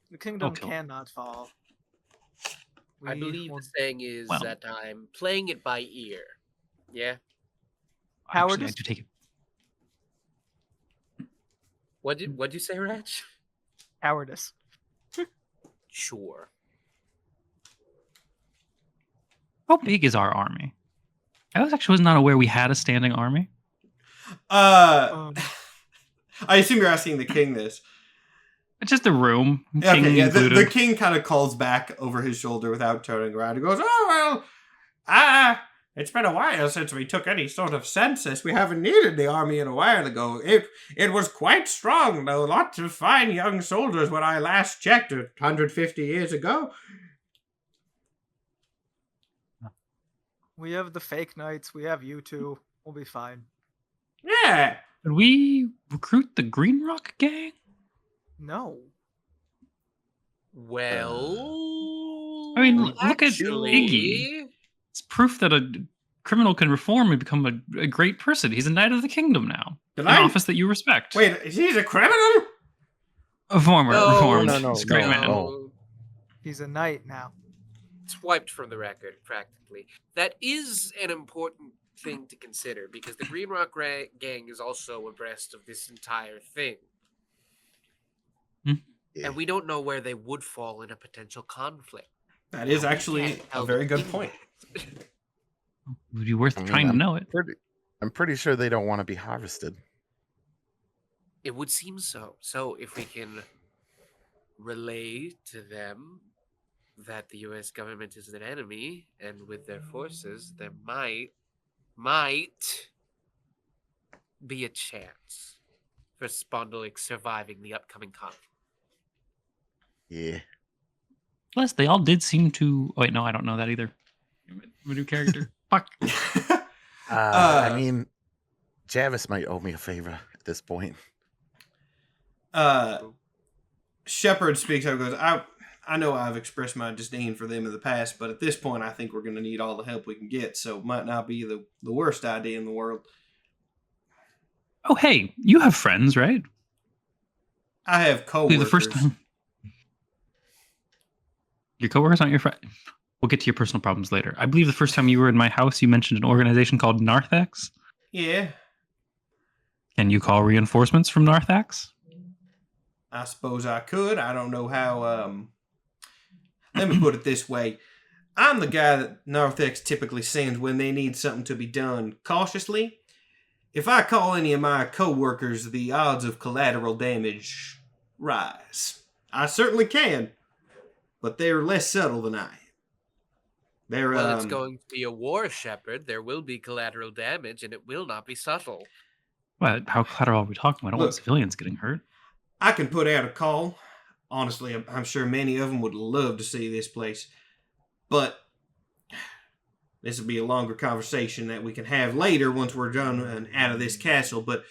The kingdom Okay. cannot fall. I believe the saying is Well. that I'm playing it by ear. Yeah? Actually, I Cowardice? do take it. What'd you say, Reg? Cowardice. Sure. How big is our army? I was not aware we had a standing army. I assume you're asking the king this. It's just a room. Okay, King yeah, the included. king kind of calls back over his shoulder without turning around. He goes, oh, well, it's been a while since we took any sort of census. We haven't needed the army in a while ago. It was quite strong, though. Lots of fine young soldiers when I last checked 150 years ago. We have the fake knights. We have you two. We'll be fine. Yeah. Did we recruit the Green Rock gang? No. Well, I mean, look at actually, Iggy. It's proof that a criminal can reform and become a great person. He's a knight of the kingdom now. Did An I? office that you respect. Wait, he's a criminal? A former, No, reformed. no, He's a great no, man. no. He's a knight now. It's wiped from the record, practically. That is an important thing to consider, because the Green Rock Gang is also abreast of this entire thing. Yeah. And we don't know where they would fall in a potential conflict. That is Now, we actually can't a tell very the good king point. that. It would be worth I mean, trying to know it. I'm pretty sure they don't want to be harvested. It would seem so. So if we can relay to them that the U.S. government is an enemy, and with their forces, there might be a chance for Spondalik surviving the upcoming conflict. Yeah. Plus, they all did seem to. Oh, wait, no, I don't know that either. I'm a new character. Fuck. I mean, Javis might owe me a favor at this point. Shepard speaks up and goes, I know I've expressed my disdain for them in the past, but at this point I think we're going to need all the help we can get, so it might not be the worst idea in the world. Oh, hey, you have friends, right? I have coworkers. The first time. Your coworkers aren't your friend. We'll get to your personal problems later. I believe the first time you were in my house, you mentioned an organization called Narthex. Yeah, Can you call reinforcements from Narthex? I suppose I could. I don't know how, let me put it this way. I'm the guy that Narthex typically sends when they need something to be done cautiously. If I call any of my coworkers, the odds of collateral damage rise. I certainly can, but they're less subtle than I am. They're, Well, it's going to be a war, Shepard. There will be collateral damage, and it will not be subtle. What? How collateral are we talking? I don't want Look. civilians getting hurt. I can put out a call. Honestly, I'm sure many of them would love to see this place. But this will be a longer conversation that we can have later once we're done and out of this castle. But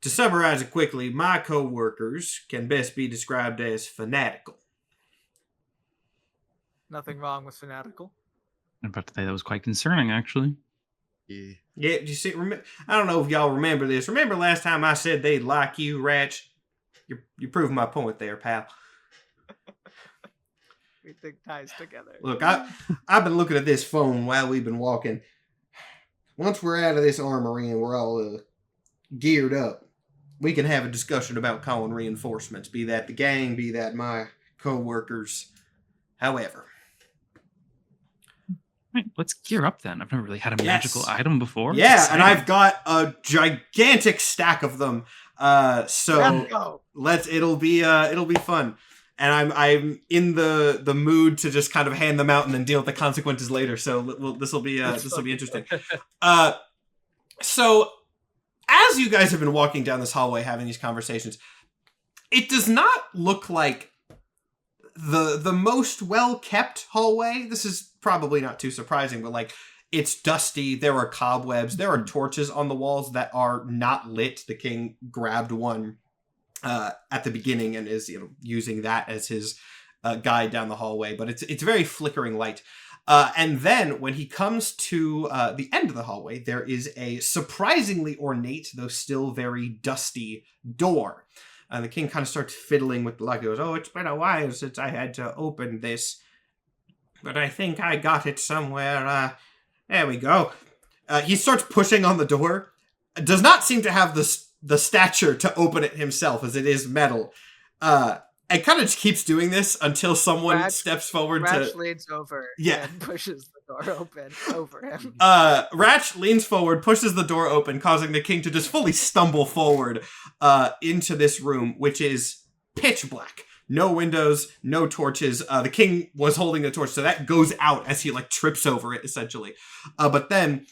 to summarize it quickly, my co-workers can best be described as fanatical. Nothing wrong with fanatical. I'm about to say that was quite concerning, actually. Yeah. Yeah, you see, I don't know if y'all remember this. Remember last time I said they'd like you, Ratch? You're proving my point there, pal. We think ties together. Look, I've been looking at this phone while we've been walking. Once we're out of this armory and we're all geared up, we can have a discussion about calling reinforcements. Be that the gang, be that my co-workers. However. Right, let's gear up then. I've never really had a magical item before. Yeah, Exciting. and I've got a gigantic stack of them. So it'll be fun. And I'm in the mood to just kind of hand them out and then deal with the consequences later. So this will be interesting. So as you guys have been walking down this hallway having these conversations, it does not look like the most well-kept hallway. This is probably not too surprising, but like it's dusty, there are cobwebs, there are torches on the walls that are not lit. The king grabbed one at the beginning and is using that as his guide down the hallway, but it's very flickering light. And then when he comes to the end of the hallway, there is a surprisingly ornate, though still very dusty door. And the king kind of starts fiddling with the lock. He goes, "Oh, it's been a while since I had to open this, but I think I got it somewhere. There we go." He starts pushing on the door. Does not seem to have the stature to open it himself, as it is metal. And kind of just keeps doing this until someone steps forward Ratch leans over and pushes the door open over him. Ratch leans forward, pushes the door open, causing the king to just fully stumble forward into this room, which is pitch black. No windows, no torches. The king was holding the torch, so that goes out as he trips over it, essentially. But then,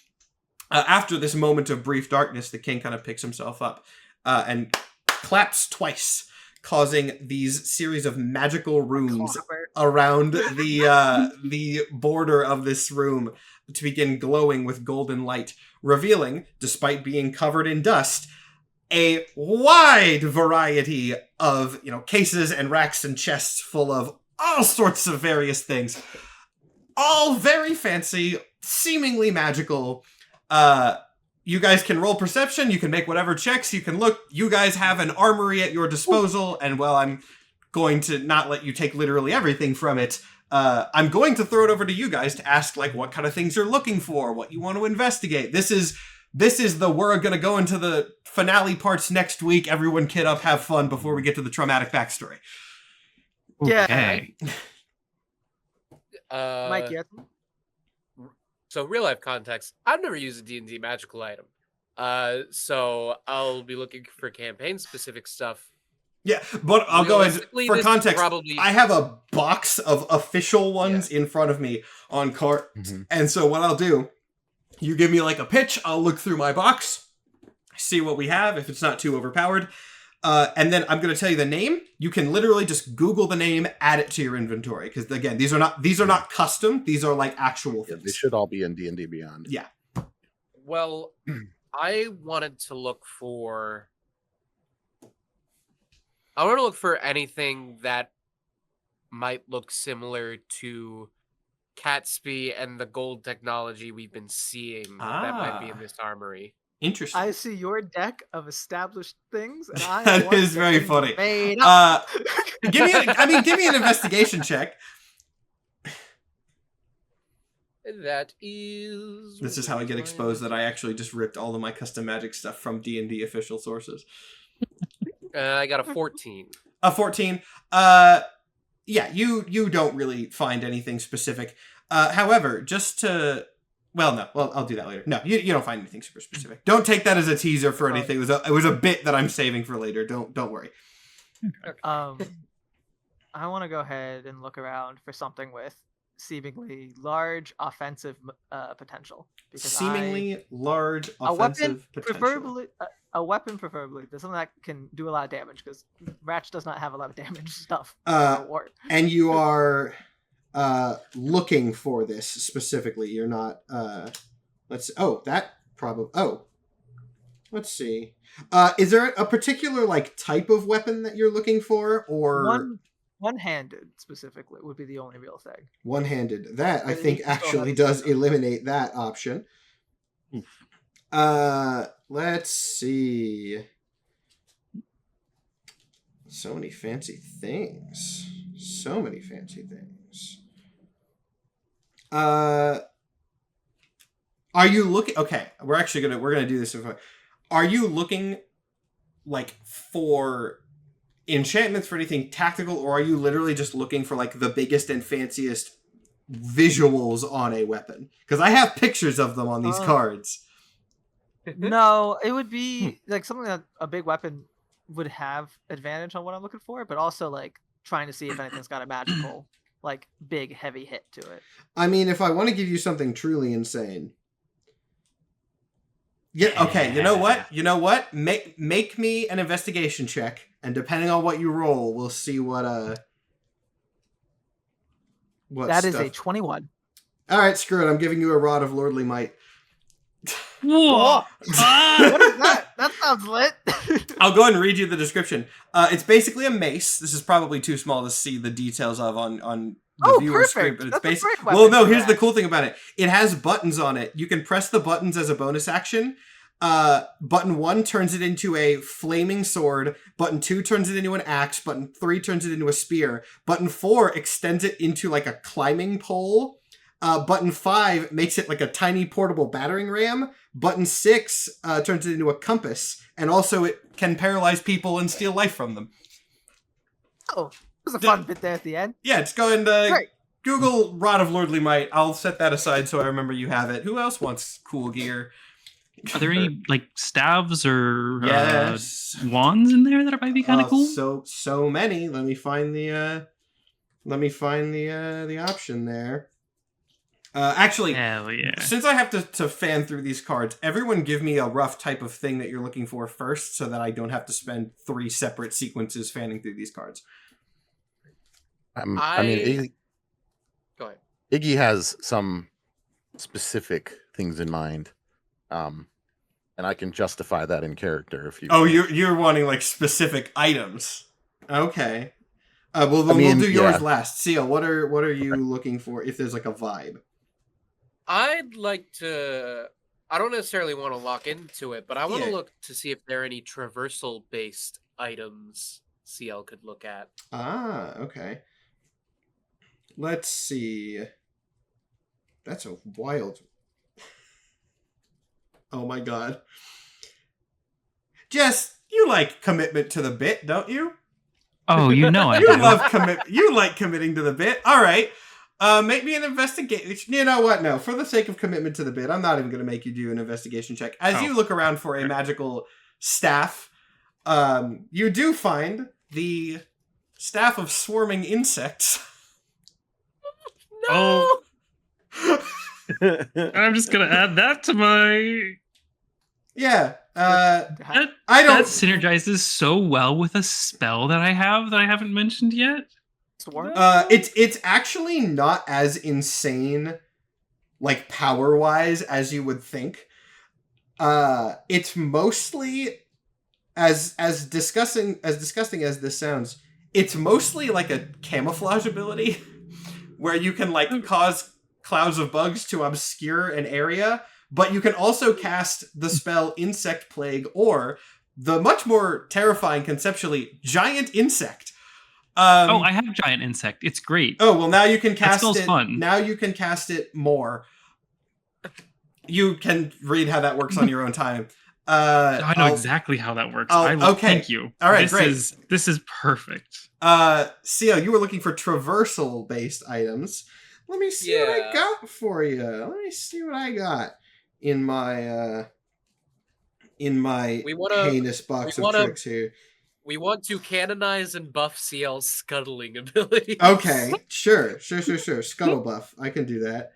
after this moment of brief darkness, the king kind of picks himself up and claps twice, causing these series of magical runes around the border of this room to begin glowing with golden light, revealing, despite being covered in dust, a wide variety of cases and racks and chests full of all sorts of various things, all very fancy, seemingly magical. you guys can roll perception. You can make whatever checks. You can look. You guys have an armory at your disposal. And while I'm going to not let you take literally everything from it, I'm going to throw it over to you guys to ask, like, what kind of things you're looking for, what you want to investigate. This is we're going to go into the finale parts next week. Everyone kid up, have fun before we get to the traumatic backstory. Yeah. Okay. Mike, yeah. So real life context, I've never used a D&D magical item. So I'll be looking for campaign specific stuff. Yeah, but I'll go into, Realistically, for this is context, probably- I have a box of official ones in front of me on cart. And so what I'll do, you give me like a pitch, I'll look through my box, see what we have, if it's not too overpowered. And then I'm going to tell you the name. You can literally just Google the name, add it to your inventory. Because again, these are not custom. These are like actual Yeah, things. they should all be in D&D Beyond. Yeah. Well, I wanted to look for anything that might look similar to Catsby and the gold technology we've been seeing that might be in this armory. Interesting. I see your deck of established things, and I That want is very things funny. made up. Give me an investigation check. That is. This is how I get exposed that I actually just ripped all of my custom magic stuff from D&D official sources. I got a 14. A 14. Yeah, you don't really find anything specific. However, just to... Well, no. Well, I'll do that later. No, you don't find anything super specific. Don't take that as a teaser for anything. It was a bit that I'm saving for later. Don't worry. I want to go ahead and look around for something with seemingly large offensive potential. Seemingly large a weapon, offensive potential. preferably a weapon, preferably. There's something that can do a lot of damage because Ratch does not have a lot of damage stuff. And you are looking for this specifically. You're not. Let's see. Is there a particular like type of weapon that you're looking for, or one-handed specifically would be the only real thing. One-handed. That I think You still actually have does to- eliminate that option. Let's see. So many fancy things. So many fancy things. Are you looking? Okay, we're gonna do this. Are you looking like for enchantments for anything tactical, or are you literally just looking for like the biggest and fanciest visuals on a weapon? Because I have pictures of them on these cards. No, it would be like something that a big weapon would have advantage on what I'm looking for, but also like trying to see if anything's got a magical, like big heavy hit to it. I mean, if I want to give you something truly insane. Yeah, okay, you know what? Make me an investigation check, and depending on what you roll, we'll see what That is stuff. a 21. Alright, screw it, I'm giving you a rod of lordly might. Whoa! What is that? That sounds lit. I'll go ahead and read you the description. It's basically a mace. This is probably too small to see the details of on the viewer screen, but it's That's a basically... great weapon Well, no, for here's the that. cool thing about it. It has buttons on it. You can press the buttons as a bonus action. Button 1 turns it into a flaming sword. Button 2 turns it into an axe. Button 3 turns it into a spear. Button 4 extends it into like a climbing pole. Button 5 makes it like a tiny portable battering ram. Button 6 turns it into a compass. And also it can paralyze people and steal life from them. Oh, there's a fun bit there at the end. Yeah, just go and Great. Google Rod of Lordly Might. I'll set that aside so I remember you have it. Who else wants cool gear? Are there any like staves or Yes. wands in there that might be kind of cool? So many. Let me find the option there. Actually, Hell yeah! since I have to fan through these cards, everyone give me a rough type of thing that you're looking for first, so that I don't have to spend 3 separate sequences fanning through these cards. I mean, Go ahead. Iggy has some specific things in mind, and I can justify that in character if you. Oh, you're wanting like specific items. Okay. We'll mean, do yours yeah. last. Seal, what are you looking for if there's like a vibe? I'd like to I don't necessarily want to lock into it, but I want to Yeah. look to see if there are any traversal-based items CL could look at. Ah, okay. Let's see. That's a wild. Oh my god. Jess, you like commitment to the bit, don't you? Oh, you know I You do. love you like committing to the bit. All right. Make me an investigation. You know what? No, for the sake of commitment to the bit, I'm not even going to make you do an investigation check. As you look around for a magical staff, you do find the staff of swarming insects. Oh, I'm just gonna add that to my. Yeah. That, I don't. that synergizes so well with a spell that I haven't mentioned yet. Swarm? It's actually not as insane, like power wise, as you would think. It's mostly as disgusting as this sounds. It's mostly like a camouflage ability, where you can like cause clouds of bugs to obscure an area, but you can also cast the spell Insect Plague or the much more terrifying conceptually Giant Insect. I have giant insect. It's great. Oh, well, now you can cast spell's it. fun. Now you can cast it more. You can read how that works on your own time. I know exactly how that works. Okay. Thank you. All right, great. This is perfect. Cio, you were looking for traversal-based items. Let me see what I Yeah. got for you. Let me see what I got in my We wanna- heinous box we of wanna- tricks here. We want to canonize and buff CL's scuttling ability. Okay, sure. Scuttle buff. I can do that.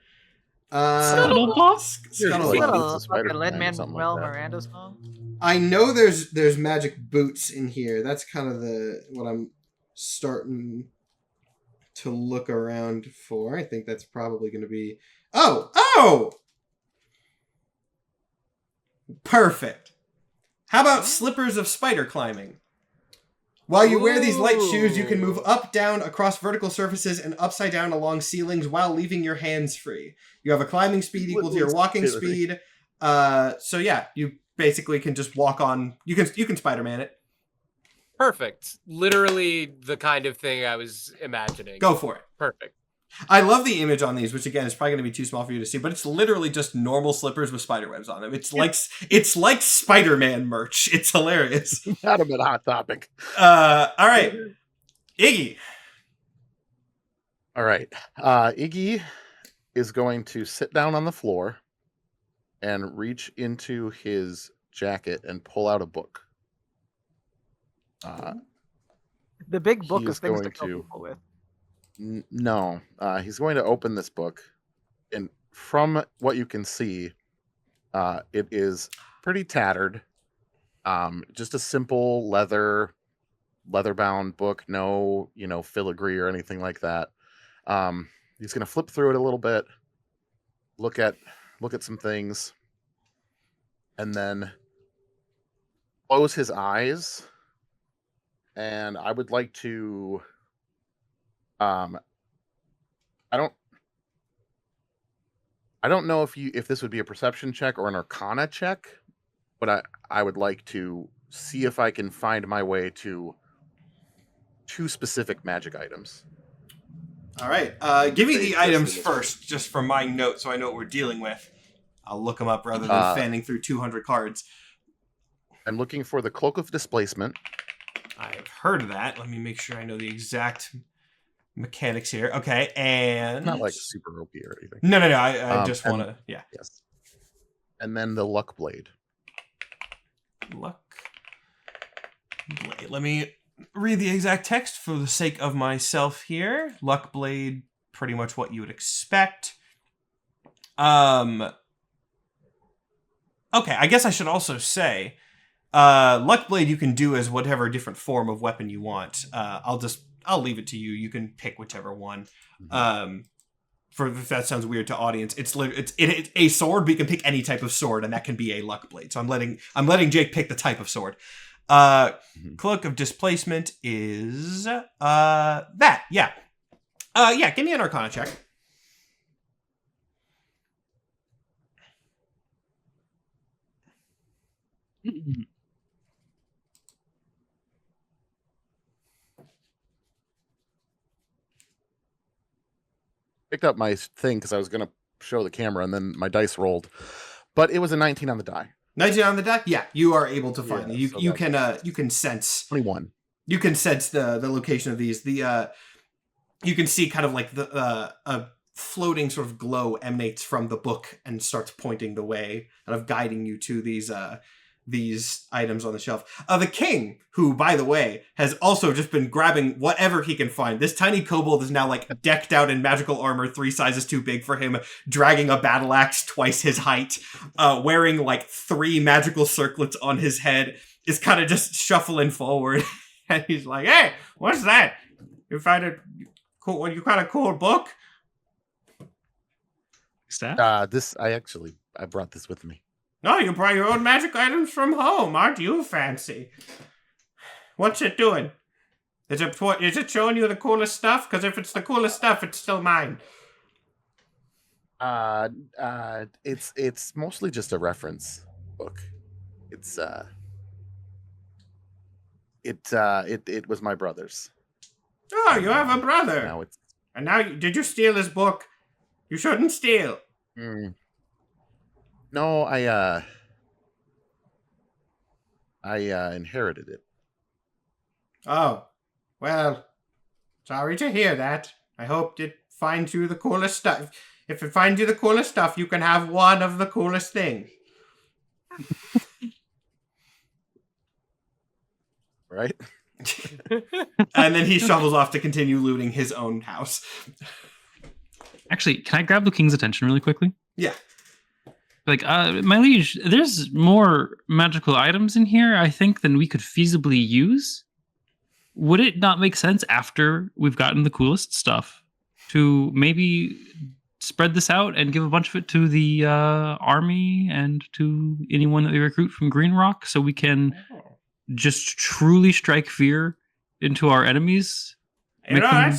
Scuttle buff? Scuttle Like, buff. it's a Little Spider-Man fucking or Lin-Manuel something like that. Miranda song. I know there's magic boots in here. That's kind of what I'm starting to look around for. I think that's probably going to be. Oh! Perfect. How about slippers of spider climbing? While you wear these light shoes, you can move up, down, across vertical surfaces, and upside down along ceilings while leaving your hands free. You have a climbing speed equal to your walking speed. So yeah, you basically can just walk on. You can Spider-Man it. Perfect. Literally the kind of thing I was imagining. Go for it. Perfect. I love the image on these, which again is probably going to be too small for you to see, but it's literally just normal slippers with spider webs on them. It's like Spider-Man merch. It's hilarious. Not a bit hot topic. All right, Iggy. All right. Iggy is going to sit down on the floor and reach into his jacket and pull out a book. The big book He is is things to going kill to- people with. No, he's going to open this book, and from what you can see, it is pretty tattered. Just a simple leather-bound book, no, filigree or anything like that. He's going to flip through it a little bit, look at some things, and then close his eyes. And I would like to. I don't know if this would be a perception check or an arcana check, but I would like to see if I can find my way to 2 specific magic items. All right, give me the items first, just for my note, so I know what we're dealing with. I'll look them up rather than fanning through 200 cards. I'm looking for the Cloak of Displacement. I've heard of that. Let me make sure I know the exact mechanics here. Okay, and Not like super OP or anything. No. I just want to. Yeah. Yes. And then the Luck Blade. Luck Blade. Let me read the exact text for the sake of myself here. Luck Blade, pretty much what you would expect. Okay, I guess I should also say, Luck Blade you can do as whatever different form of weapon you want. I'll leave it to you. You can pick whichever one. For if that sounds weird to audience, it's a sword, but you can pick any type of sword, and that can be a Luck Blade. So I'm letting Jake pick the type of sword. Cloak of Displacement is that. Yeah. Give me an Arcana check. Picked up my thing because I was going to show the camera, and then my dice rolled. But it was a 19 on the die. 19 on the die? Yeah, you are able to find it. so You can sense 21. You can sense the location of these. You can see kind of like a floating sort of glow emanates from the book and starts pointing the way, kind of guiding you to these items on the shelf. The king, who, by the way, has also just been grabbing whatever he can find. This tiny kobold is now like decked out in magical armor 3 sizes too big for him, dragging a battle axe twice his height, wearing like 3 magical circlets on his head, is kind of just shuffling forward. And he's like, "Hey, what's that? You find a cool? You got a cool book?" Staff? I brought this with me. No, you brought your own magic items from home. Aren't you fancy? What's it doing? Is it showing you the coolest stuff? Because if it's the coolest stuff, it's still mine. It's mostly just a reference book. It was my brother's. Oh, you have a brother. Now it's And now, did you steal his book? You shouldn't steal. No, I inherited it. Oh, well, sorry to hear that. I hope it finds you the coolest stuff. If it finds you the coolest stuff, you can have one of the coolest things. Right? And then he shuffles off to continue looting his own house. Actually, can I grab the king's attention really quickly? Yeah. Like, my liege, there's more magical items in here, I think, than we could feasibly use. Would it not make sense after we've gotten the coolest stuff to maybe spread this out and give a bunch of it to the army and to anyone that we recruit from Green Rock so we can just truly strike fear into our enemies? You know,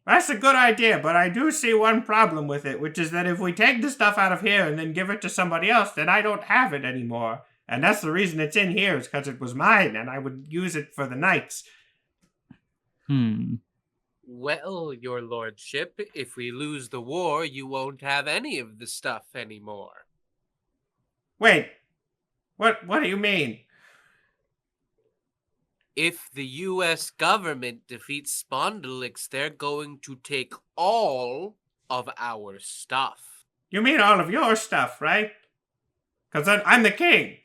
that's a good idea, but I do see one problem with it, which is that if we take the stuff out of here and then give it to somebody else, then I don't have it anymore. And that's the reason it's in here, is because it was mine, and I would use it for the knights. Well, your lordship, if we lose the war, you won't have any of the stuff anymore. Wait, what do you mean? If the U.S. government defeats Spondylix, they're going to take all of our stuff. You mean all of your stuff, right? Because I'm the king.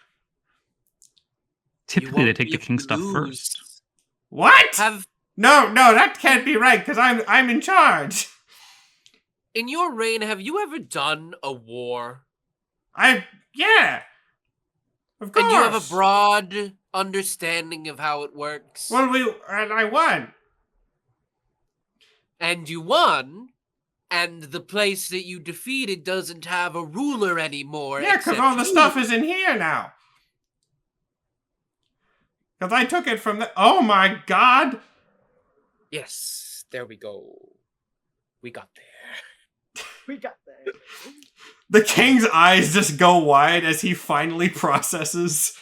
Typically, they take the king stuff first. What? No, that can't be right, because I'm in charge. In your reign, have you ever done a war? Yeah. Of course. And you have a broad understanding of how it works? Well, I won. And you won, and the place that you defeated doesn't have a ruler anymore. Yeah, because all the stuff is in here now. Because I took it from the... Oh my god! Yes, there we go. We got there. We got there. The king's eyes just go wide as he finally processes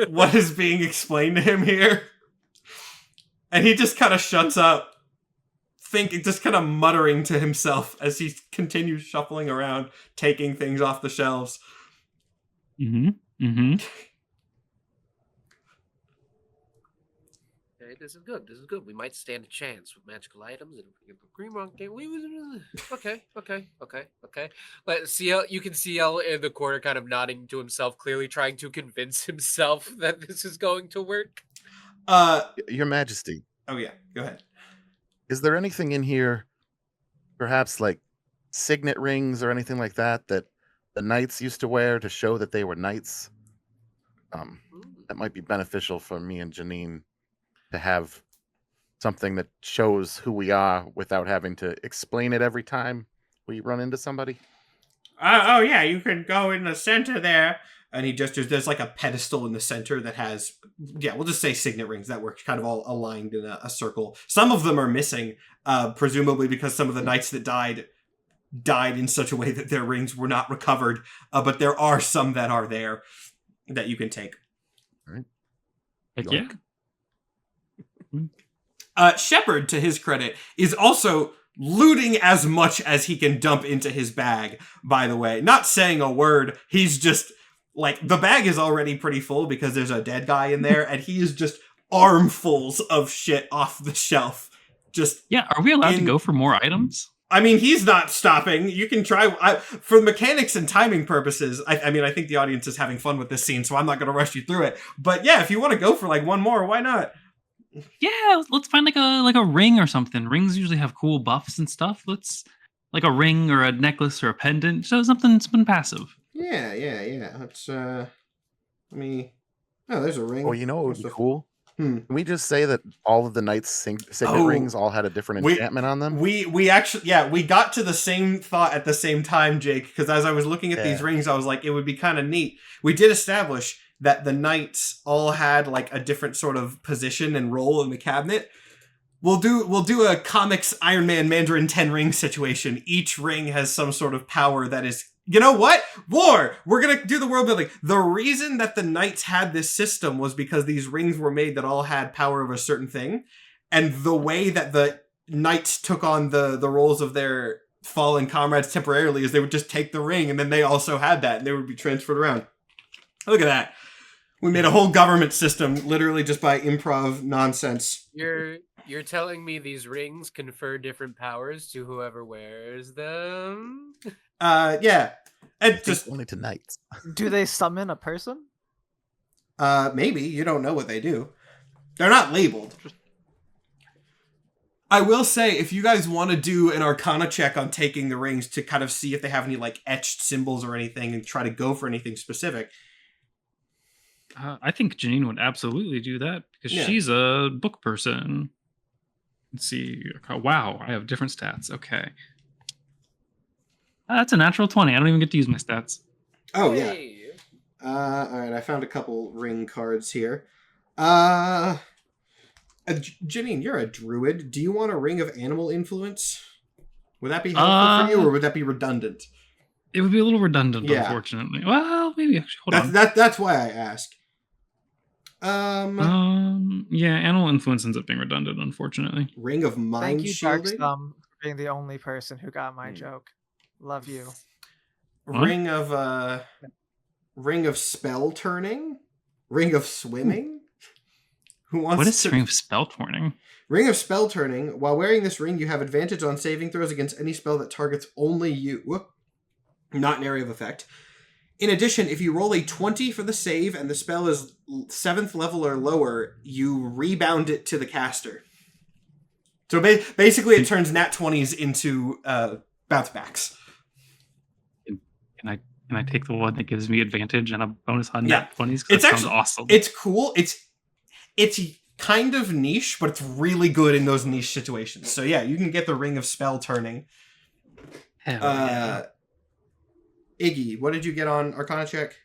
what is being explained to him here. And he just kind of shuts up, just kind of muttering to himself as he continues shuffling around, taking things off the shelves. Okay, this is good. We might stand a chance with magical items and Green Rock game. Okay. But you can see El in the corner kind of nodding to himself, clearly trying to convince himself that this is going to work. Your Majesty. Oh yeah, go ahead. Is there anything in here, perhaps like signet rings or anything like that the knights used to wear to show that they were knights? That might be beneficial for me and Janine to have something that shows who we are without having to explain it every time we run into somebody. Oh yeah, you can go in the center there. And he gestures, there's like a pedestal in the center that has, we'll just say signet rings that were kind of all aligned in a circle. Some of them are missing, presumably because some of the knights that died in such a way that their rings were not recovered. But there are some that are there. that you can take. Heck yeah. Shepard, to his credit, is also looting as much as he can dump into his bag, by the way. Not saying a word. He's just, like, the bag is already pretty full because there's a dead guy in there, and he is just armfuls of shit off the shelf. Just Yeah, are we allowed to go for more items? I mean, he's not stopping. You can try. For mechanics and timing purposes, I mean, I think the audience is having fun with this scene, so I'm not going to rush you through it. But yeah, if you want to go for like one more, why not? Yeah, let's find like a ring or something. Rings usually have cool buffs and stuff. Let's like a ring or a necklace or a pendant. So something passive. Yeah. Let's let me. Oh, there's a ring. Oh, you know what would be cool? Hmm. Can we just say that all of the Knights' signet rings all had a different enchantment on them? We actually, we got to the same thought at the same time, Jake, because as I was looking at these rings, I was like, it would be kind of neat. We did establish that the Knights all had like a different sort of position and role in the cabinet. We'll do a comics Iron Man Mandarin 10 ring situation. Each ring has some sort of power that is, you know what? War! We're gonna do the world building. The reason that the Knights had this system was because these rings were made that all had power of a certain thing. And the way that the Knights took on the roles of their fallen comrades temporarily is they would just take the ring and then they also had that and they would be transferred around. Look at that. We made a whole government system literally just by improv nonsense. You're telling me these rings confer different powers to whoever wears them? Yeah. And just only to Knights. Do they summon a person? maybe. You don't know what they do. They're not labeled. I will say, if you guys want to do an Arcana check on taking the rings to kind of see if they have any like etched symbols or anything and try to go for anything specific. I think Janine would absolutely do that because she's a book person. Let's see. Wow, I have different stats. Okay. That's a natural 20. I don't even get to use my stats. Oh, yeah. All right, I found a couple ring cards here. Janine, you're a druid. Do you want a ring of animal influence? Would that be helpful for you, or would that be redundant? It would be a little redundant, unfortunately. Well, maybe actually. Hold on. That's why I ask. Yeah, animal influence ends up being redundant, unfortunately. Ring of mind shielding. Thank you, Dark for being the only person who got my joke. Love you. Ring of spell turning. Ring of swimming. Who wants? What is ring of spell turning? Ring of spell turning. While wearing this ring, you have advantage on saving throws against any spell that targets only you, not an area of effect. In addition, if you roll a 20 for the save and the spell is 7th level or lower, you rebound it to the caster. So basically, it turns nat 20s into bounce backs. Can I take the one that gives me advantage and a bonus on nat 20s? It sounds awesome. It's cool. It's kind of niche, but it's really good in those niche situations. So yeah, you can get the Ring of Spell Turning. Hell yeah. Iggy, what did you get on Arcana check?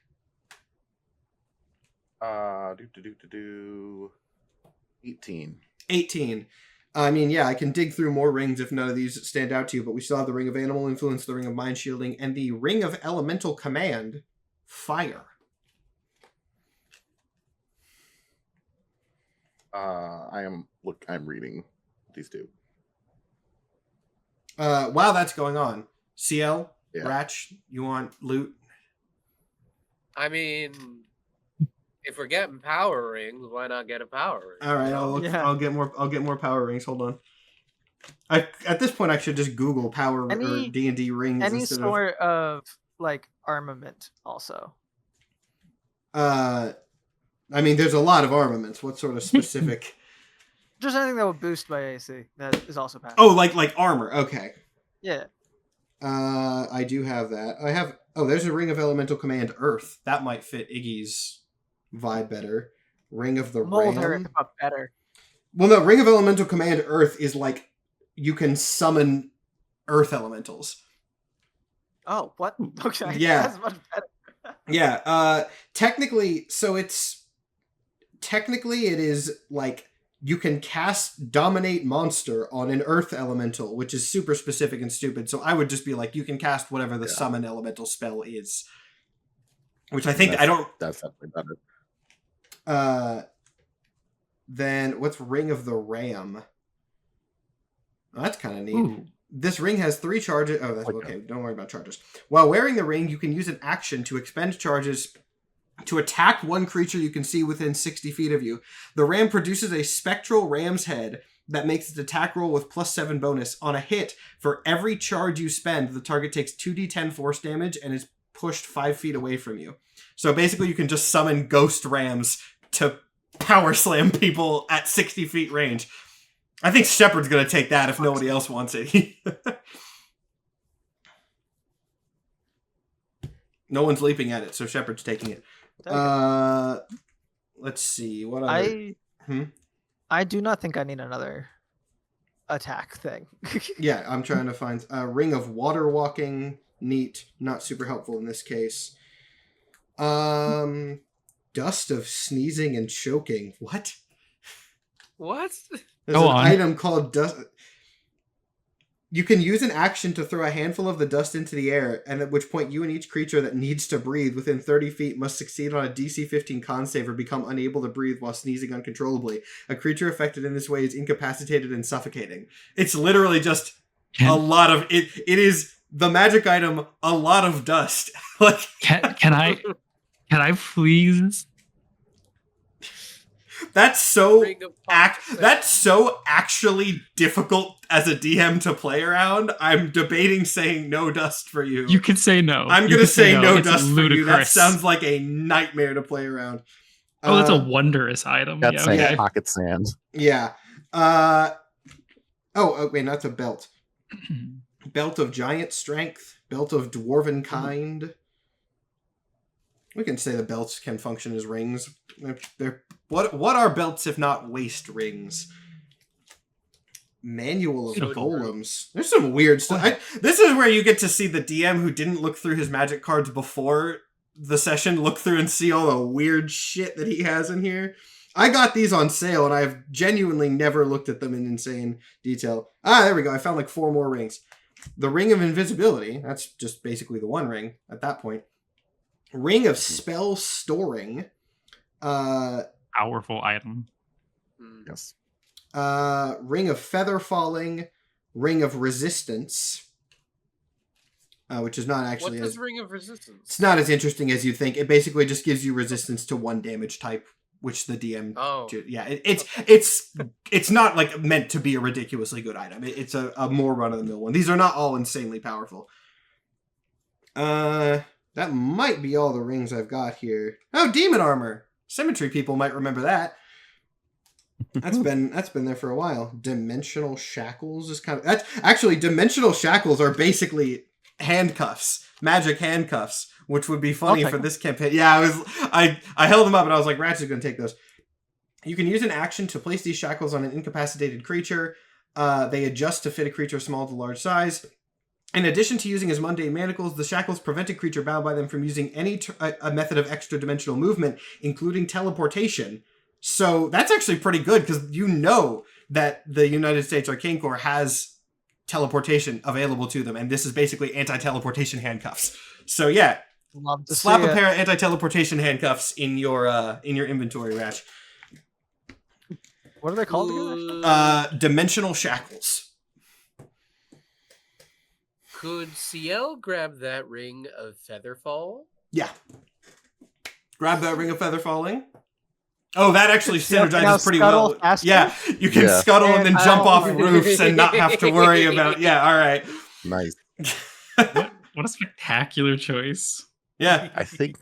18. 18. I mean, yeah, I can dig through more rings if none of these stand out to you, but we still have the Ring of Animal Influence, the Ring of Mind Shielding, and the Ring of Elemental Command, Fire. I'm reading these two. While that's going on, CL, Yeah. Ratch, you want loot? I mean, if we're getting power rings, why not get a power ring? All right, I'll get more power rings. Hold on. At this point, I should just Google power or D&D rings. Any sort of like armament, also. I mean, there's a lot of armaments. What sort of specific? Just anything that would boost my AC. That is also passive. Oh, like armor. Okay. Yeah. I do have that. I have. Oh, there's a Ring of Elemental Command Earth. That might fit Iggy's vibe better. Ring of the Ram. Better. Well, no, Ring of Elemental Command Earth is like you can summon Earth elementals. Oh, what? Okay. Yeah. That's much better. Yeah. Technically, it is like you can cast Dominate Monster on an Earth elemental, which is super specific and stupid. So I would just be like, you can cast whatever the summon elemental spell is. which I think I don't. That's definitely better. Then what's Ring of the Ram? Oh, that's kind of neat. Ooh. This ring has 3 charges. Oh, that's okay. Don't worry about charges. While wearing the ring, you can use an action to expend charges to attack one creature you can see within 60 feet of you. The ram produces a spectral ram's head that makes its attack roll with +7 bonus. On a hit, for every charge you spend, the target takes 2d10 force damage and is pushed 5 feet away from you. So basically, you can just summon ghost rams to power slam people at 60 feet range. I think Shepard's going to take that if nobody else wants it. No one's leaping at it, so Shepard's taking it. Let's see. What other... I do not think I need another attack thing. Yeah, I'm trying to find Ring of Water Walking. Neat. Not super helpful in this case. Dust of Sneezing and Choking. What? What? There's an item called Dust. You can use an action to throw a handful of the dust into the air, and at which point you and each creature that needs to breathe within 30 feet must succeed on a DC 15 con save or become unable to breathe while sneezing uncontrollably. A creature affected in this way is incapacitated and suffocating. It's literally just a lot of... It is the magic item, a lot of dust. Like, Can I please? That's so actually difficult as a DM to play around. I'm debating saying no dust for you. You can say no. I'm going to say no It's dust ludicrous. for you. That sounds like a nightmare to play around. Oh, it's a wondrous item. That's saying okay. pocket sand. Yeah. Wait, that's a belt. Belt of Giant Strength. Belt of Dwarven Kind. We can say the belts can function as rings. What are belts if not waist rings? Manual of Golems. There's some weird stuff. This is where you get to see the DM who didn't look through his magic cards before the session look through and see all the weird shit that he has in here. I got these on sale, and I've genuinely never looked at them in insane detail. There we go. I found like 4 more rings. The Ring of Invisibility. That's just basically the one ring at that point. Ring of Spell Storing. Powerful item. Yes. Ring of Feather Falling. Ring of Resistance. Which is not actually... What is Ring of Resistance? It's not as interesting as you think. It basically just gives you resistance to 1 damage type, which the DM... Oh. Yeah, it's not like meant to be a ridiculously good item. It's a more run-of-the-mill one. These are not all insanely powerful. That might be all the rings I've got here. Oh, Demon Armor! Symmetry people might remember that. That's been there for a while. Dimensional Shackles is kind of... That's actually, Dimensional Shackles are basically handcuffs. Magic handcuffs, which would be funny for this campaign. Yeah, I held them up and I was like, Ratchet's going to take those. You can use an action to place these shackles on an incapacitated creature. They adjust to fit a creature small to large size. In addition to using as mundane manacles, the shackles prevent a creature bound by them from using any a method of extra-dimensional movement, including teleportation. So that's actually pretty good, because you know that the United States Arcane Corps has teleportation available to them, and this is basically anti-teleportation handcuffs. So yeah, slap a pair of anti-teleportation handcuffs in your inventory, Ratch. What are they called again? Dimensional Shackles. Could CL grab that Ring of Featherfall? Yeah. Grab that Ring of Feather Falling. Oh, that actually synergizes pretty well. Faster? Yeah, you can scuttle and then jump off roofs and not have to worry about... Yeah, all right. Nice. What a spectacular choice. Yeah. I think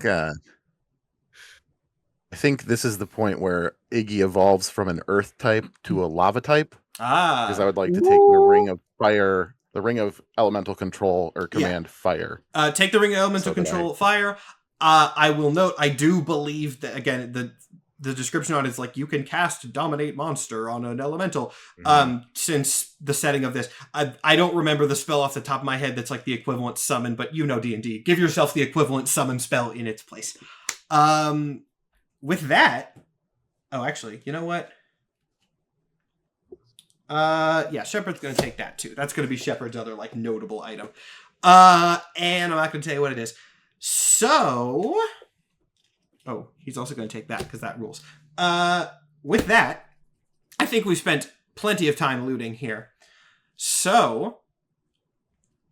this is the point where Iggy evolves from an earth type to a lava type. Because I would like to take the Ring of Fire... The Ring of Elemental Control or Command Fire. Take the Ring of Elemental Control Fire. I will note, I do believe that, again, the description on it is like, you can cast Dominate Monster on an Elemental. Since the setting of this, I don't remember the spell off the top of my head that's like the equivalent summon, but you know D&D. Give yourself the equivalent summon spell in its place. With that... Oh, actually, you know what? Yeah, Shepard's going to take that too. That's going to be Shepard's other, like, notable item. And I'm not going to tell you what it is. So, Oh, he's also going to take that because that rules. With that, I think we've spent plenty of time looting here. So,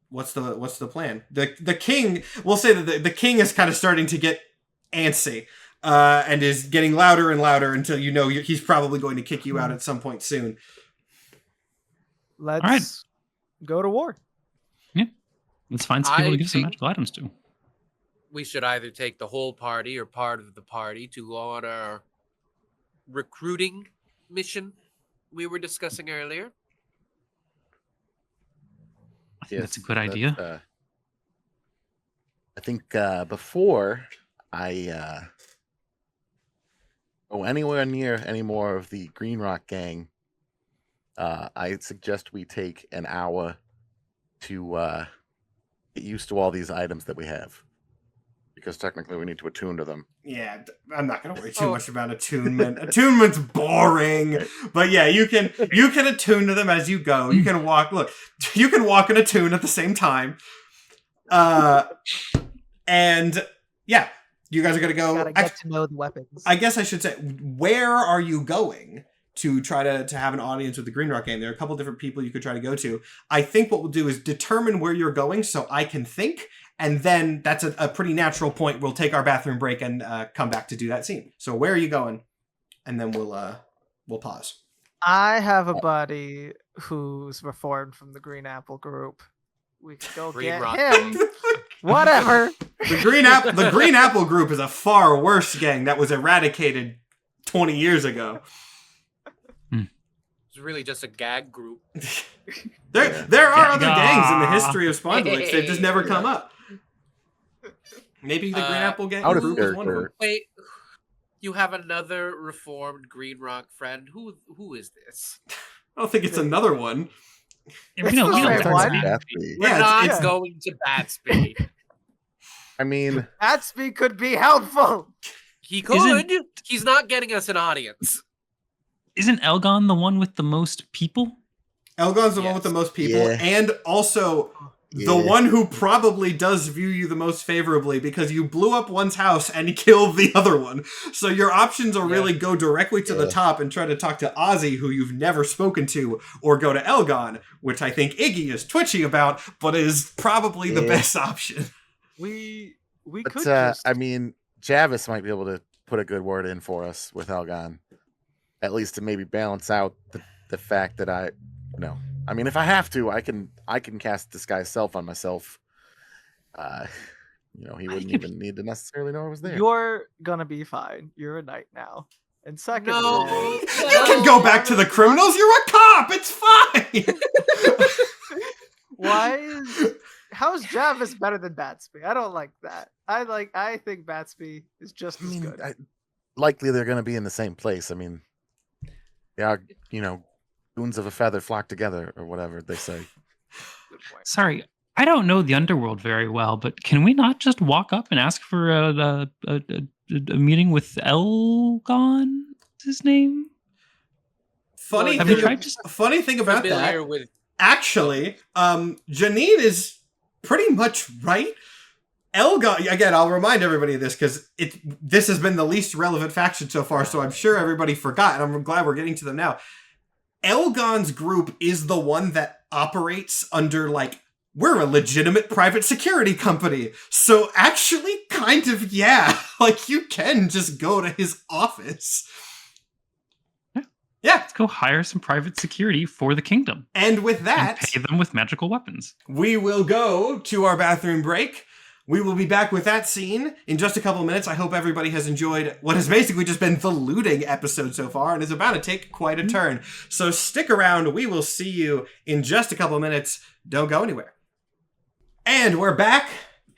what's the plan? The king, we'll say that the king is kind of starting to get antsy and is getting louder and louder until you know he's probably going to kick you out at some point soon. Let's go to war. Yeah. Let's find some people I to give some think- magical items to. We should either take the whole party or part of the party to go on our recruiting mission we were discussing earlier. I think that's a good idea. I think before I go anywhere near any more of the Green Rock gang, I suggest we take an hour to get used to all these items that we have. Because technically we need to attune to them. Yeah, I'm not going to worry too much about attunement. Attunement's boring. But yeah, you can attune to them as you go. You can walk. Look, you can walk and attune at the same time. And yeah, you guys are going to go. Gotta get to know the weapons. I guess I should say, where are you going to try to have an audience with the Green Rock game? There are a couple different people you could try to go to. I think what we'll do is determine where you're going so I can think. And then that's a pretty natural point. We'll take our bathroom break and come back to do that scene. So where are you going? And then we'll pause. I have a buddy who's reformed from the Green Apple group. We can go Green get Rock. him. Whatever. The Green Apple group is a far worse gang that was eradicated 20 years ago. It's really just a gag group. There are other gangs in the history of Spondylix. They've just never Hey. come up. Maybe the Green Apple gang out of group is one of them. character. Wait, you have another reformed Green Rock friend. Who is this? I don't think it's another one. We know the same that's one. Batsby. Batsby. We're Yeah, not it's- going to Batsby. I mean, Gatsby could be helpful. He could. He's not getting us an audience. Isn't Elgon the one with the most people? Elgon's the one with the Yes. most people, Yeah. and also the Yeah. one who probably does view you the most favorably because you blew up one's house and killed the other one. So your options are really go directly to the Yeah. top and try to talk to Ozzy, who you've never spoken to, or go to Elgon, which I think Iggy is twitchy about, but is probably the Yeah. best option. We but could just I mean, Javis might be able to put a good word in for us with Elgon, at least to maybe balance out the fact that I mean, if I have to, I can cast Disguise Self on myself. He wouldn't even need to necessarily know I was there. You're gonna be fine. You're a knight now. And secondly, No. You can go back to the criminals. You're a cop. It's fine. how's Javis better than Batsby? I don't like that. I think Batsby is just I as mean, good. likely they're going to be in the same place. I mean, yeah, goons of a feather flock together, or whatever they say. Good point. Sorry, I don't know the underworld very well, but can we not just walk up and ask for a meeting with Elgon? What's his name? Funny Have thing, you tried just? funny thing about that. Familiar with Actually, Janine is pretty much right. Elgon, again, I'll remind everybody of this because this has been the least relevant faction so far, so I'm sure everybody forgot, and I'm glad we're getting to them now. Elgon's group is the one that operates under, we're a legitimate private security company. So actually, kind of, yeah, you can just go to his office. Yeah. Let's go hire some private security for the kingdom And with and that, pay them with magical weapons. we will go to our bathroom break. We will be back with that scene in just a couple of minutes. I hope everybody has enjoyed what has basically just been the looting episode so far and is about to take quite a turn. So stick around. We will see you in just a couple of minutes. Don't go anywhere. And we're back.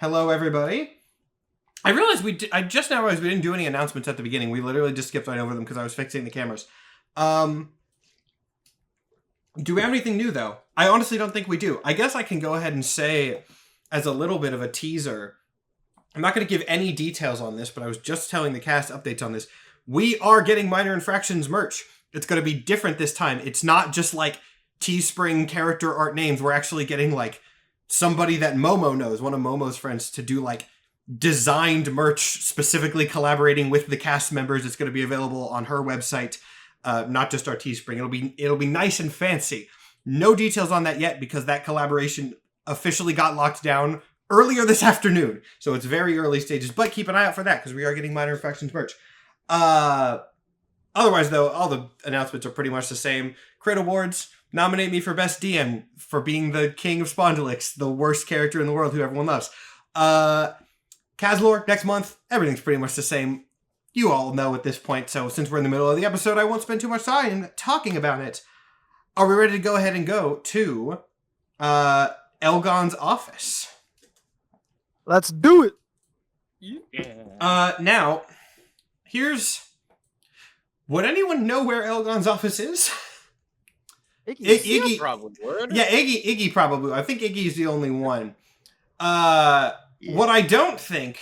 Hello, everybody. I realized I just now realized we didn't do any announcements at the beginning. We literally just skipped right over them because I was fixing the cameras. Do we have anything new, though? I honestly don't think we do. I guess I can go ahead and say, as a little bit of a teaser, I'm not going to give any details on this, but I was just telling the cast updates on this. We are getting Minor Infractions merch. It's going to be different this time. It's not just Teespring character art names. We're actually getting somebody that Momo knows, one of Momo's friends, to do designed merch specifically collaborating with the cast members. It's going to be available on her website, not just our Teespring. It'll be nice and fancy. No details on that yet because that collaboration officially got locked down earlier this afternoon. So it's very early stages, but keep an eye out for that because we are getting Minor Infractions merch. Otherwise, though, all the announcements are pretty much the same. Crit Awards, nominate me for Best DM for being the king of Spondylix, the worst character in the world who everyone loves. Kazlor, next month, everything's pretty much the same. You all know at this point, so since we're in the middle of the episode, I won't spend too much time talking about it. Are we ready to go ahead and go to Elgon's office? Let's do it. Now, here's... Would anyone know where Elgon's office is? Iggy probably would. Yeah, Iggy probably. I think Iggy's the only one. What I don't think...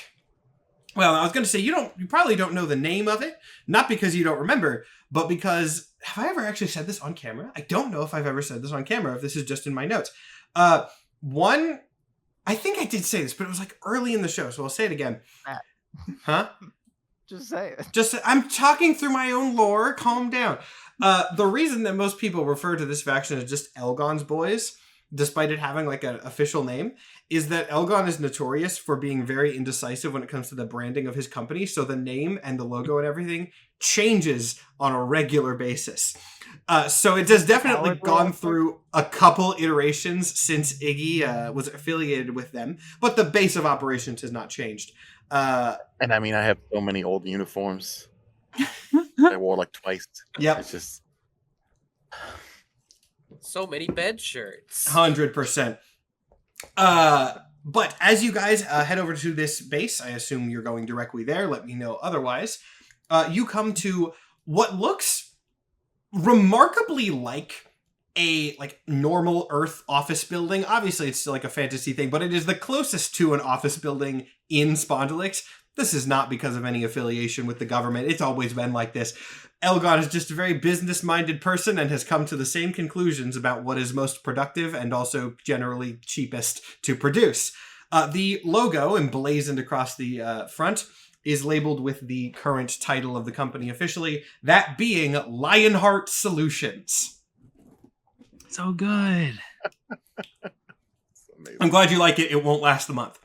Well, I was going to say, you probably don't know the name of it, not because you don't remember, but because... Have I ever actually said this on camera? I don't know if I've ever said this on camera, if this is just in my notes. One... I think I did say this, but it was like early in the show, so I'll say it again. Huh? Just say it. I'm talking through my own lore. Calm down. The reason that most people refer to this faction as just Elgon's Boys, despite it having like an official name, is that Elgon is notorious for being very indecisive when it comes to the branding of his company. So the name and the logo and everything changes on a regular basis. So it has definitely gone through a couple iterations since Iggy was affiliated with them, but the base of operations has not changed. And I mean, I have so many old uniforms. I wore like twice. Yep. It's just so many bed shirts. 100%. But as you guys head over to this base, I assume you're going directly there. Let me know otherwise. You come to what looks remarkably like a normal Earth office building. Obviously, it's still like a fantasy thing, but it is the closest to an office building in Spondylix. This is not because of any affiliation with the government. It's always been like this. Elgon is just a very business-minded person and has come to the same conclusions about what is most productive and also generally cheapest to produce. The logo emblazoned across the front is labeled with the current title of the company officially, that being Lionheart Solutions. So good. I'm glad you like it. It won't last the month.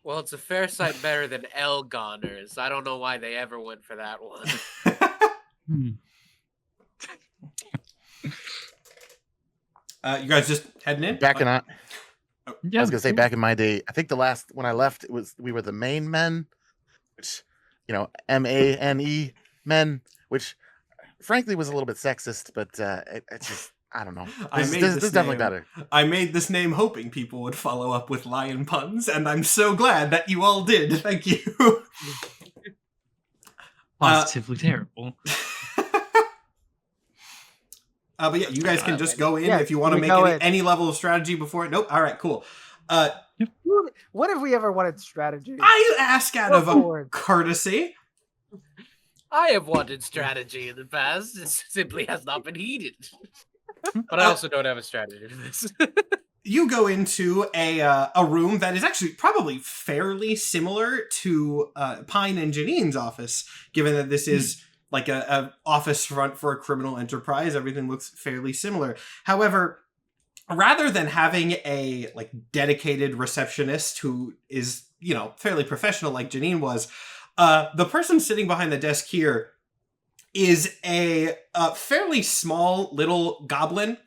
Well, it's a fair sight better than Elgoners. I don't know why they ever went for that one. You guys just heading in? back in I Yeah, was gonna say back in my day, I think the last when I left, we were the main men, which MANE men, which frankly was a little bit sexist, but it's just I don't know. This is definitely better. I made this name hoping people would follow up with lion puns, and I'm so glad that you all did. Thank you. Positively terrible. But yeah, you guys can just go in if you want to make any level of strategy before it. Nope. All right, cool. What if we ever wanted strategy? I ask out of a courtesy. I have wanted strategy in the past. It simply has not been heeded. But I also don't have a strategy for this. You go into a room that is actually probably fairly similar to Pine and Janine's office, given that this is like a office front for a criminal enterprise. Everything looks fairly similar. However, rather than having a dedicated receptionist who is, fairly professional like Janine was, the person sitting behind the desk here is a fairly small little goblin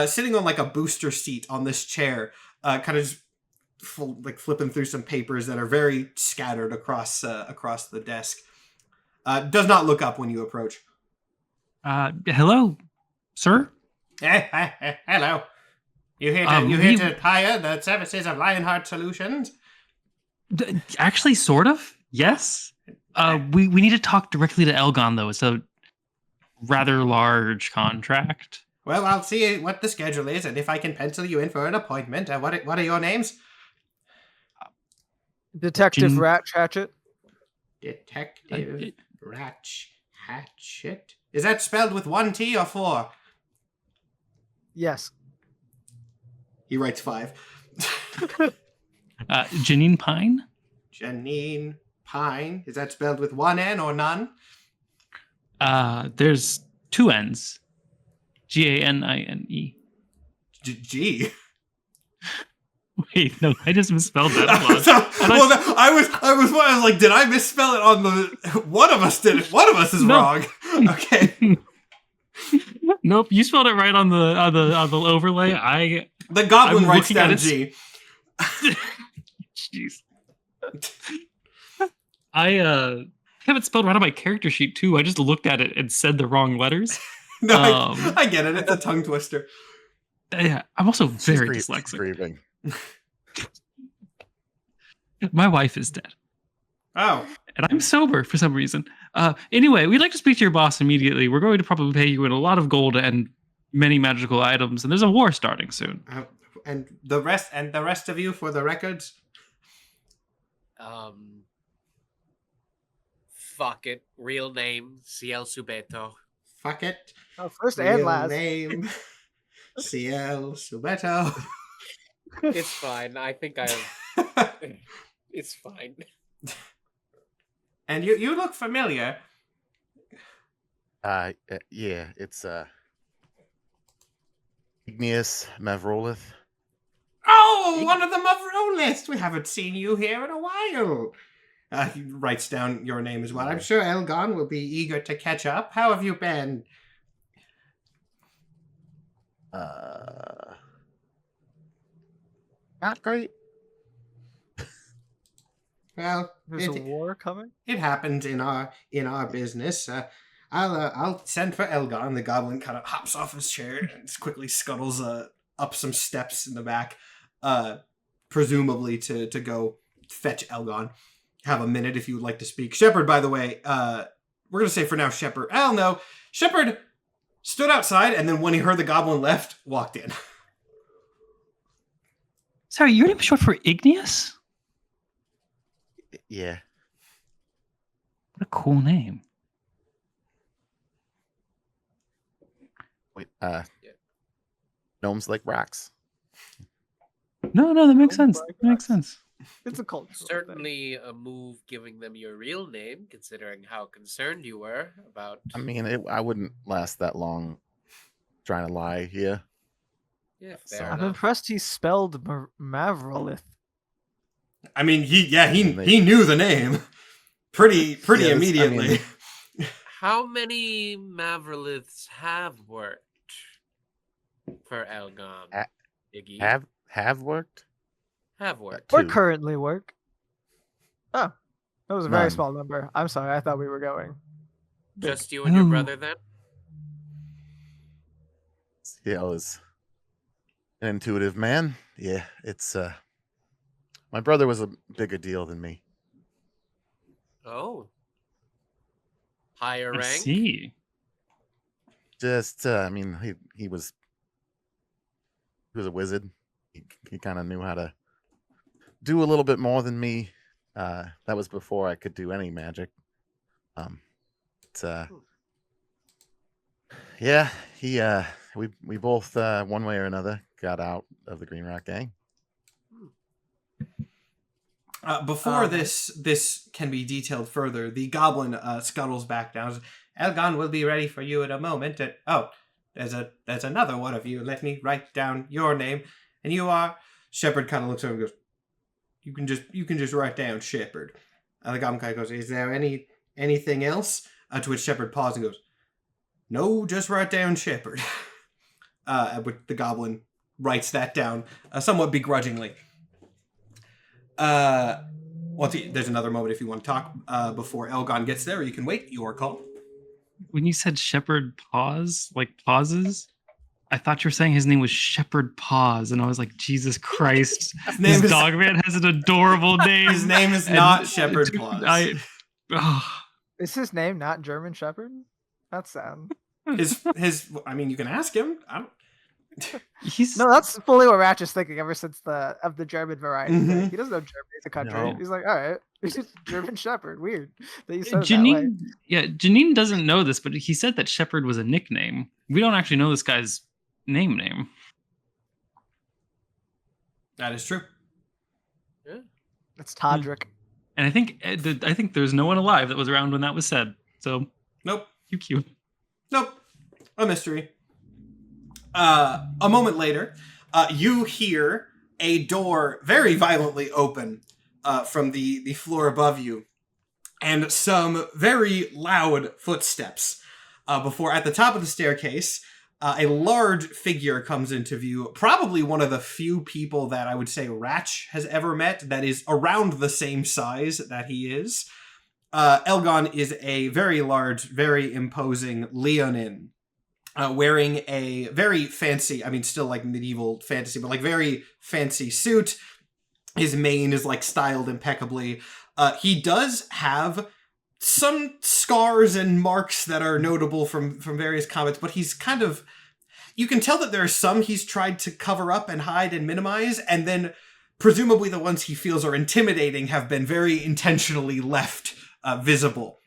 sitting on like a booster seat on this chair, kind of just flipping through some papers that are very scattered across the desk. Does not look up when you approach. Hello, sir? Hello. You here to hire the services of Lionheart Solutions? Actually, sort of. Yes. We need to talk directly to Elgon, though. It's a rather large contract. Well, I'll see what the schedule is, and if I can pencil you in for an appointment. What are your names? Detective Rat Hatchet. Detective Rat Hatchet. Is that spelled with 1 T or 4? Yes. He writes 5. Janine Pine. Janine Pine. Is that spelled with one N or none? There's 2 N's. Gane. G. Wait, no, I just misspelled that. Hold on. I was like, did I misspell it on the? One of us did it. One of us is No. wrong. Okay. Nope, you spelled it right on the overlay. The goblin I'm writes looking at down it. G. Jeez. I have it spelled right on my character sheet too. I just looked at it and said the wrong letters. No, I get it. It's a tongue twister. Yeah, I'm also very She's dyslexic. grieving. My wife is dead, Oh, and I'm sober for some reason. Anyway, we'd like to speak to your boss immediately. We're going to probably pay you in a lot of gold and many magical items, and there's a war starting soon. and the rest of you, for the records. Fuck it. Real name, CL Subeto. Fuck it. Oh, first and Real last. name. CL Subeto. It's fine. I think it's fine. And you look familiar. Yeah, it's Igneous Mavrolith. Oh, one of the Mavrone list. We haven't seen you here in a while. He writes down your name as well. I'm sure Elgon will be eager to catch up. How have you been? Not great. Well, There's a war coming. it happens in our business. I'll send for Elgon. The goblin kind of hops off his chair and quickly scuttles up some steps in the back, presumably to go fetch Elgon. Have a minute if you would like to speak. Shepard, by the way, we're gonna say for now Shepard. I don't know. Shepard stood outside and then when he heard the goblin left, walked in. Sorry, your name is short for Igneous? Yeah. What a cool name. Wait, gnomes like rocks. No, that makes Oh sense. my That makes God. sense. It's a culture. Certainly a move giving them your real name, considering how concerned you were about. I mean, I wouldn't last that long trying to lie here. Yeah, So- fair I'm enough. impressed he spelled Mavrolith. I mean, he knew the name pretty Yeah, this- I immediately. mean- How many Mavroliths have worked for Elgon? Ha- Iggy? Have worked? Have worked. Or Two. currently work. Oh, that was a very None. small number. I'm sorry. I thought we were going. Just you and your Oh. brother then? CL is an intuitive man. Yeah, it's my brother was a bigger deal than me. Oh. Higher I rank? see. Just I mean, he was a wizard. He kind of knew how to do a little bit more than me. That was before I could do any magic. Yeah, we both one way or another got out of the Green Rock Gang. Before this can be detailed further, the goblin scuttles back down. Elgon will be ready for you in a moment. There's another one of you. Let me write down your name. And you are. Shepard kind of looks over and goes, You can just write down Shepard. The goblin kind of goes, Is there anything else? To which Shepard pauses and goes, No, just write down Shepard. But the goblin writes that down somewhat begrudgingly. There's another moment if you want to talk before Elgon gets there, or you can wait. Your call. When you said Shepherd Paws, like pauses, I thought you were saying his name was Shepherd Paws, and I was like, Jesus Christ, name this is- dog man has an adorable name. His name is And- not Shepherd dude, Paws. Is his name not German Shepherd? That's sad. His. I mean, you can ask him. He's No, that's fully what Ratchet's thinking ever since the German variety. Mhm. thing. He doesn't know Germany's a country. No. He's like, all right, he's just German Shepherd. Weird that you said it that way. Janine. Yeah, Janine doesn't know this, but he said that Shepherd was a nickname. We don't actually know this guy's name. That is true. Yeah. It's Todrick. And I think there's no one alive that was around when that was said. So Nope. QQ. Nope. A mystery. A moment later, you hear a door very violently open from the floor above you, and some very loud footsteps. Before, at the top of the staircase, a large figure comes into view. Probably one of the few people that I would say Ratch has ever met that is around the same size that he is. Elgon is a very large, very imposing Leonin. Wearing a very fancy, I mean, still like medieval fantasy, but like very fancy suit. His mane is like styled impeccably. He does have some scars and marks that are notable from various combats, but he's kind of, you can tell that there are some he's tried to cover up and hide and minimize, and then presumably the ones he feels are intimidating have been very intentionally left visible.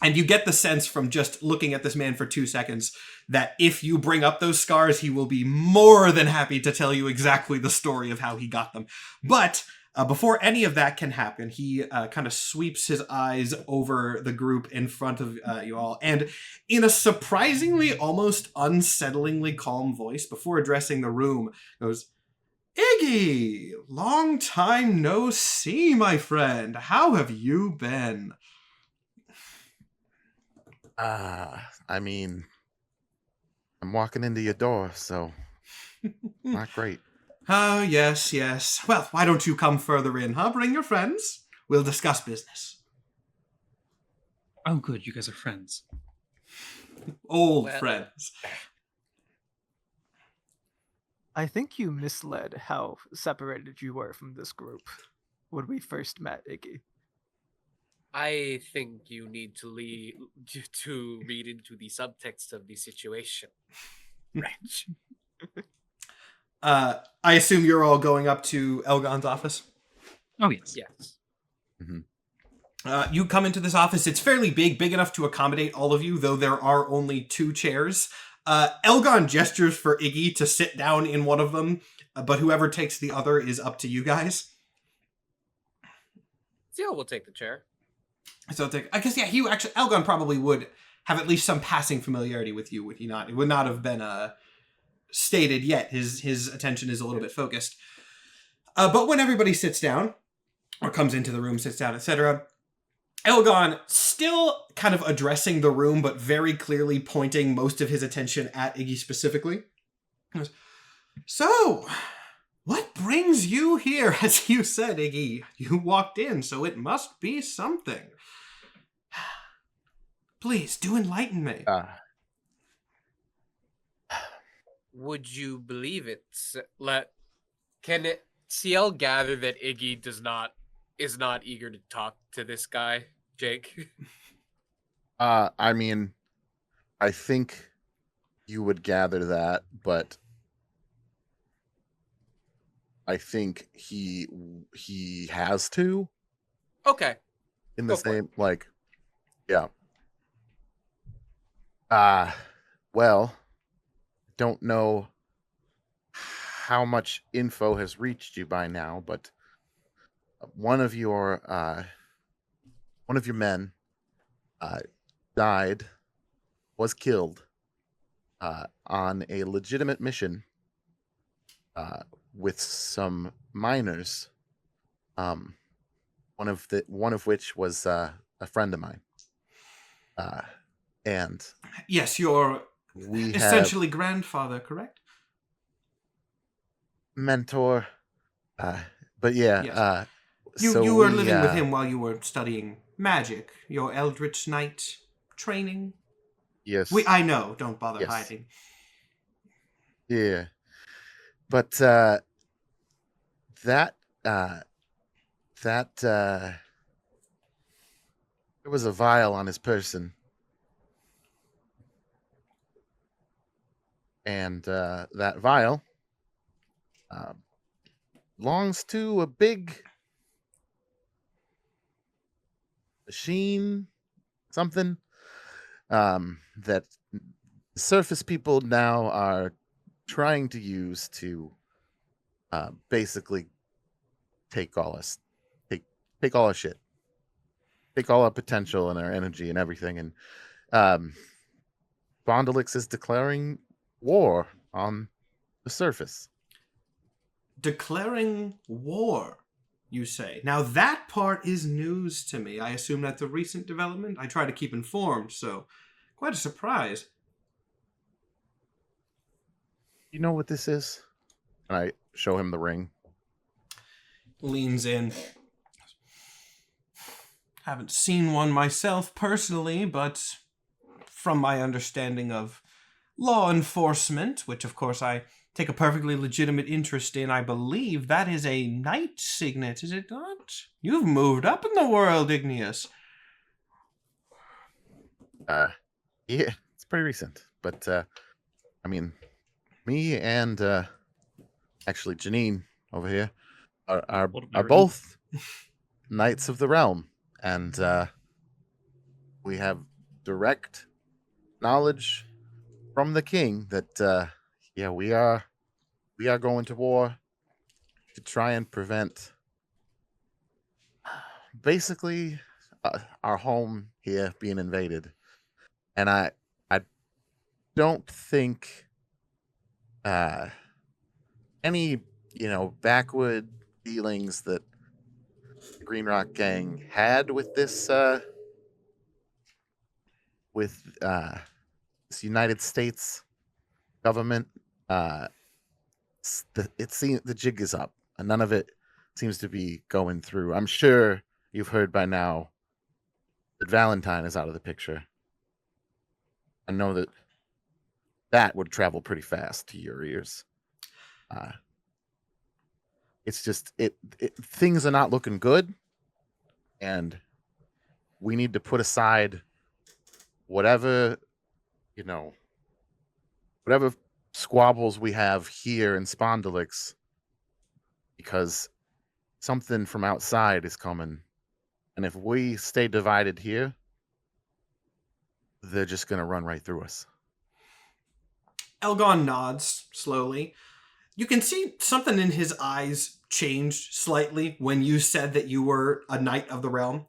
And you get the sense from just looking at this man for 2 seconds that if you bring up those scars, he will be more than happy to tell you exactly the story of how he got them. But before any of that can happen, he kind of sweeps his eyes over the group in front of you all, and in a surprisingly, almost unsettlingly calm voice, before addressing the room, goes, "Iggy, long time no see, my friend. How have you been?" I mean, I'm walking into your door, so not great. Oh, yes, yes. Well, why don't you come further in, huh? Bring your friends. We'll discuss business. Oh, good. You guys are friends. Old Well- friends. I think you misled how separated you were from this group when we first met, Iggy. I think you need to read into the subtext of the situation. Wretch. I assume you're all going up to Elgon's office? Oh, yes. Yes. You come into this office. It's fairly big enough to accommodate all of you, though there are only 2 chairs. Elgon gestures for Iggy to sit down in one of them, but whoever takes the other is up to you guys. Seal will take the chair. So I guess, yeah, Elgon probably would have at least some passing familiarity with you, would he not? It would not have been stated yet. His attention is a little bit focused. But when everybody sits down, or comes into the room, sits down, etc., Elgon, still kind of addressing the room, but very clearly pointing most of his attention at Iggy specifically, goes, "So, what brings you here? As you said, Iggy, you walked in, so it must be something. Please, do enlighten me." Would you believe it? Can it CL gather that Iggy is not eager to talk to this guy, Jake? I mean, I think you would gather that, but I think he has to. Okay. In the Go for it. same, like, yeah. Well, don't know how much info has reached you by now, but one of your men died, was killed on a legitimate mission with some miners. One of which was a friend of mine. And Yes, your we have essentially grandfather, correct? mentor. But yeah, Yes. so You were we, living with him while you were studying magic, your Eldritch Knight training. Yes. I know, don't bother Yes. hiding. Yeah. But there was a vial on his person. And that vial belongs to a big machine, something that surface people now are trying to use to basically take take all our shit, take all our potential and our energy and everything, and Bondalix is declaring war on the surface. Declaring war, you say? Now that part is news to me. I assume that's a recent development. I try to keep informed, so quite a surprise. You know what this is? And I show him the ring. Leans in. Haven't seen one myself personally, but from my understanding of law enforcement, which of course I take a perfectly legitimate interest in, I believe that is a knight signet, is it not? You've moved up in the world, Igneous. Yeah, it's pretty recent, but I mean, me and actually Janine over here are both knights of the realm, and we have direct knowledge from the king that we are going to war to try and prevent basically our home here being invaded. And I don't think any backward dealings that the Green Rock gang had with this this United States government, it seems the jig is up, and none of it seems to be going through. I'm sure you've heard by now that Valentine is out of the picture. I know that would travel pretty fast to your ears. It's just things are not looking good, and we need to put aside whatever squabbles we have here in Spondalix, because something from outside is coming, and if we stay divided here, they're just going to run right through us. Elgon nods slowly. You can see something in his eyes changed slightly when you said that you were a knight of the realm.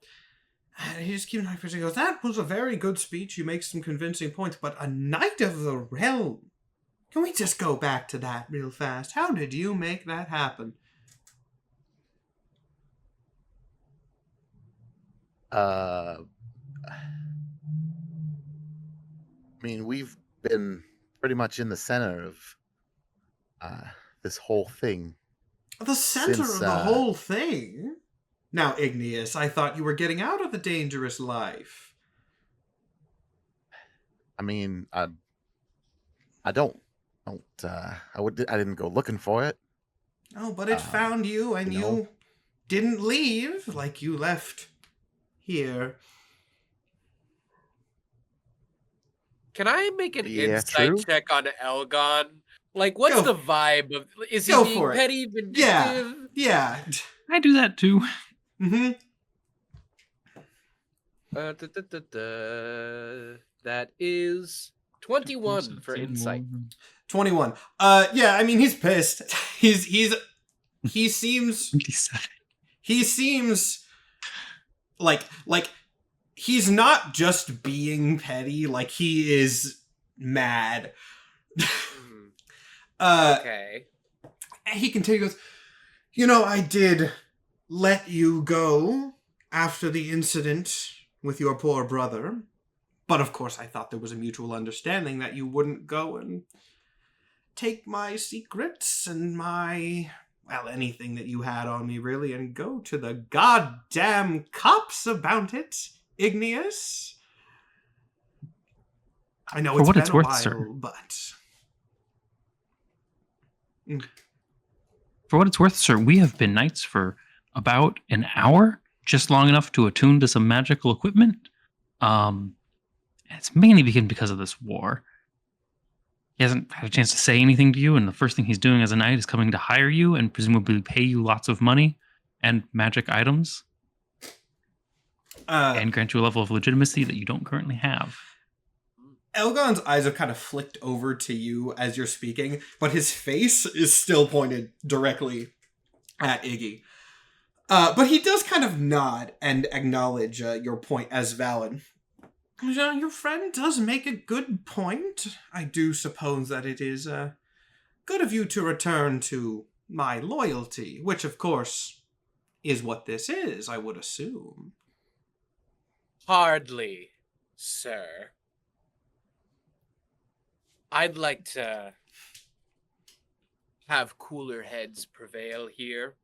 And he just keeps an eye for a second. He goes, that was a very good speech. You make some convincing points, but a knight of the realm? Can we just go back to that real fast? How did you make that happen? I mean, we've been pretty much in the center of this whole thing. The center of the whole thing? Now, Igneous, I thought you were getting out of the dangerous life. I mean, I didn't go looking for it. Oh, but it found you, and you didn't leave like you left here. Can I make an insight true. check on Elgon? Like, what's the vibe of? Is he Go being for it. petty, vindictive? Yeah. I do that too. Mm-hmm. That is 21 for insight. 21. Yeah, I mean, he's pissed. He seems 27. He seems like he's not just being petty, like he is mad. Okay. He continues, I did let you go after the incident with your poor brother, but of course I thought there was a mutual understanding that you wouldn't go and take my secrets and anything that you had on me, really, and go to the goddamn cops about it, Igneous. I know it's been a while, sir. but... For what it's worth, sir, we have been knights for about an hour, just long enough to attune to some magical equipment. It's mainly because of this war. He hasn't had a chance to say anything to you, and the first thing he's doing as a knight is coming to hire you and presumably pay you lots of money and magic items and grant you a level of legitimacy that you don't currently have. Elgon's eyes have kind of flicked over to you as you're speaking, but his face is still pointed directly at Iggy. But he does kind of nod and acknowledge your point as valid. Your friend does make a good point. I do suppose that it is good of you to return to my loyalty, which, of course, is what this is, I would assume. Hardly, sir. I'd like to have cooler heads prevail here.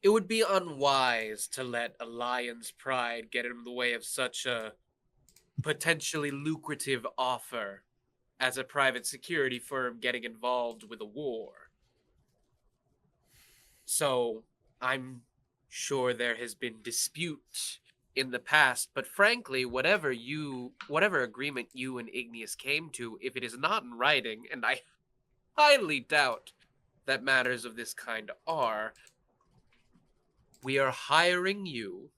It would be unwise to let a lion's pride get in the way of such a potentially lucrative offer as a private security firm getting involved with a war. So, I'm sure there has been dispute in the past, but frankly, whatever agreement you and Igneous came to, if it is not in writing, and I highly doubt that matters of this kind are, we are hiring you,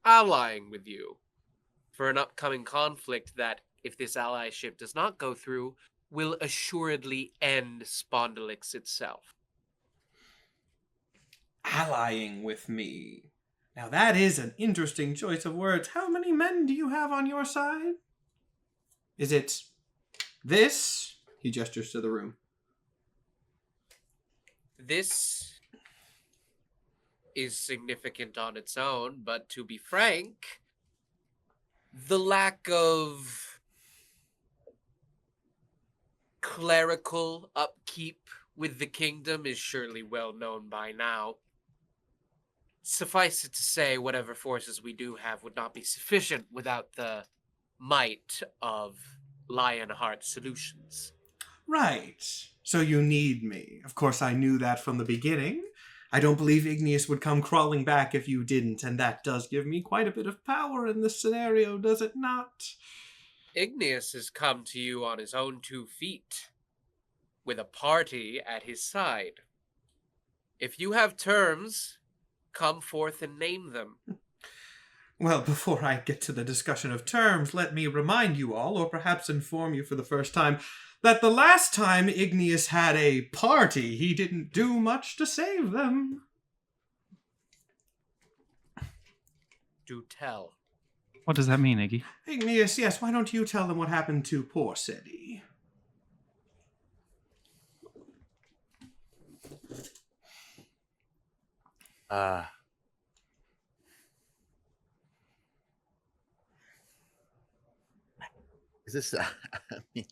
allying with you, for an upcoming conflict that, if this allyship does not go through, will assuredly end Spondylix itself. Allying with me. Now that is an interesting choice of words. How many men do you have on your side? Is it this? He gestures to the room. This is significant on its own, but to be frank, the lack of clerical upkeep with the kingdom is surely well known by now. Suffice it to say, whatever forces we do have would not be sufficient without the might of Lionheart Solutions. Right. So you need me. Of course, I knew that from the beginning. I don't believe Igneous would come crawling back if you didn't, and that does give me quite a bit of power in this scenario, does it not? Igneous has come to you on his own 2 feet, with a party at his side. If you have terms, come forth and name them. Well, before I get to the discussion of terms, let me remind you all, or perhaps inform you for the first time, that the last time Igneous had a party, he didn't do much to save them. Do tell. What does that mean, Iggy? Igneous, yes, why don't you tell them what happened to poor Seti? Is this? I mean,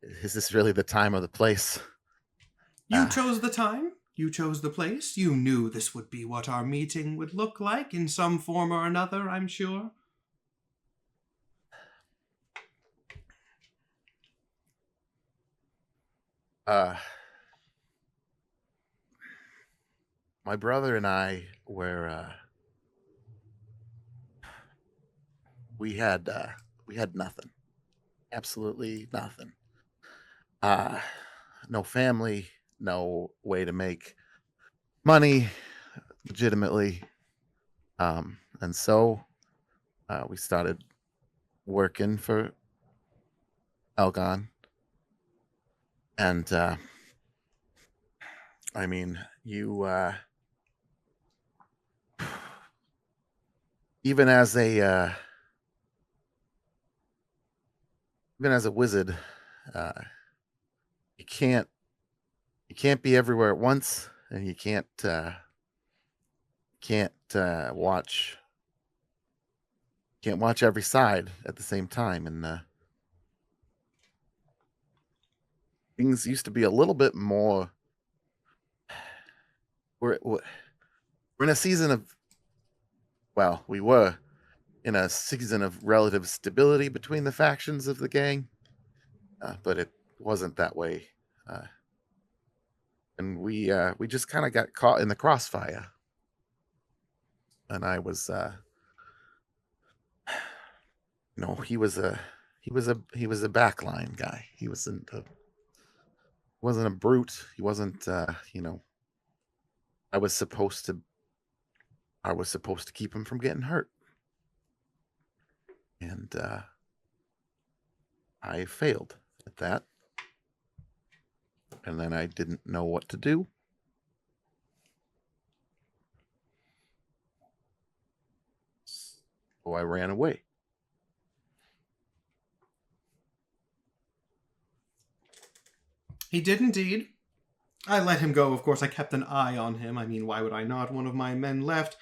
is this really the time or the place? You chose the time. You chose the place. You knew this would be what our meeting would look like in some form or another, I'm sure. My brother and I were we had nothing. Absolutely nothing. No family, no way to make money legitimately. And so we started working for Elgon. And I mean, you even as a wizard, you can't be everywhere at once, and you can't watch every side at the same time. And things used to be a little bit more. We're in a season of, well, we were in a season of relative stability between the factions of the gang, but it wasn't that way, and we just kind of got caught in the crossfire. And I was, he was a backline guy. He wasn't a brute. He wasn't, I was supposed to keep him from getting hurt. And I failed at that. And then I didn't know what to do. So I ran away. He did indeed. I let him go, of course. I kept an eye on him. I mean, why would I not? One of my men left.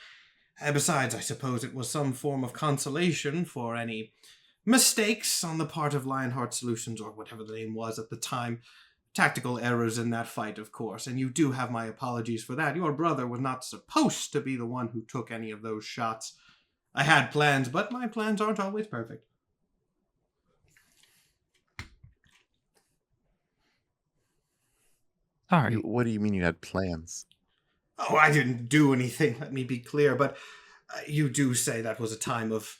Besides, I suppose it was some form of consolation for any mistakes on the part of Lionheart Solutions, or whatever the name was at the time. Tactical errors in that fight, of course, and you do have my apologies for that. Your brother was not supposed to be the one who took any of those shots. I had plans, but my plans aren't always perfect. Sorry. What do you mean you had plans? Oh, I didn't do anything, let me be clear, but you do say that was a time of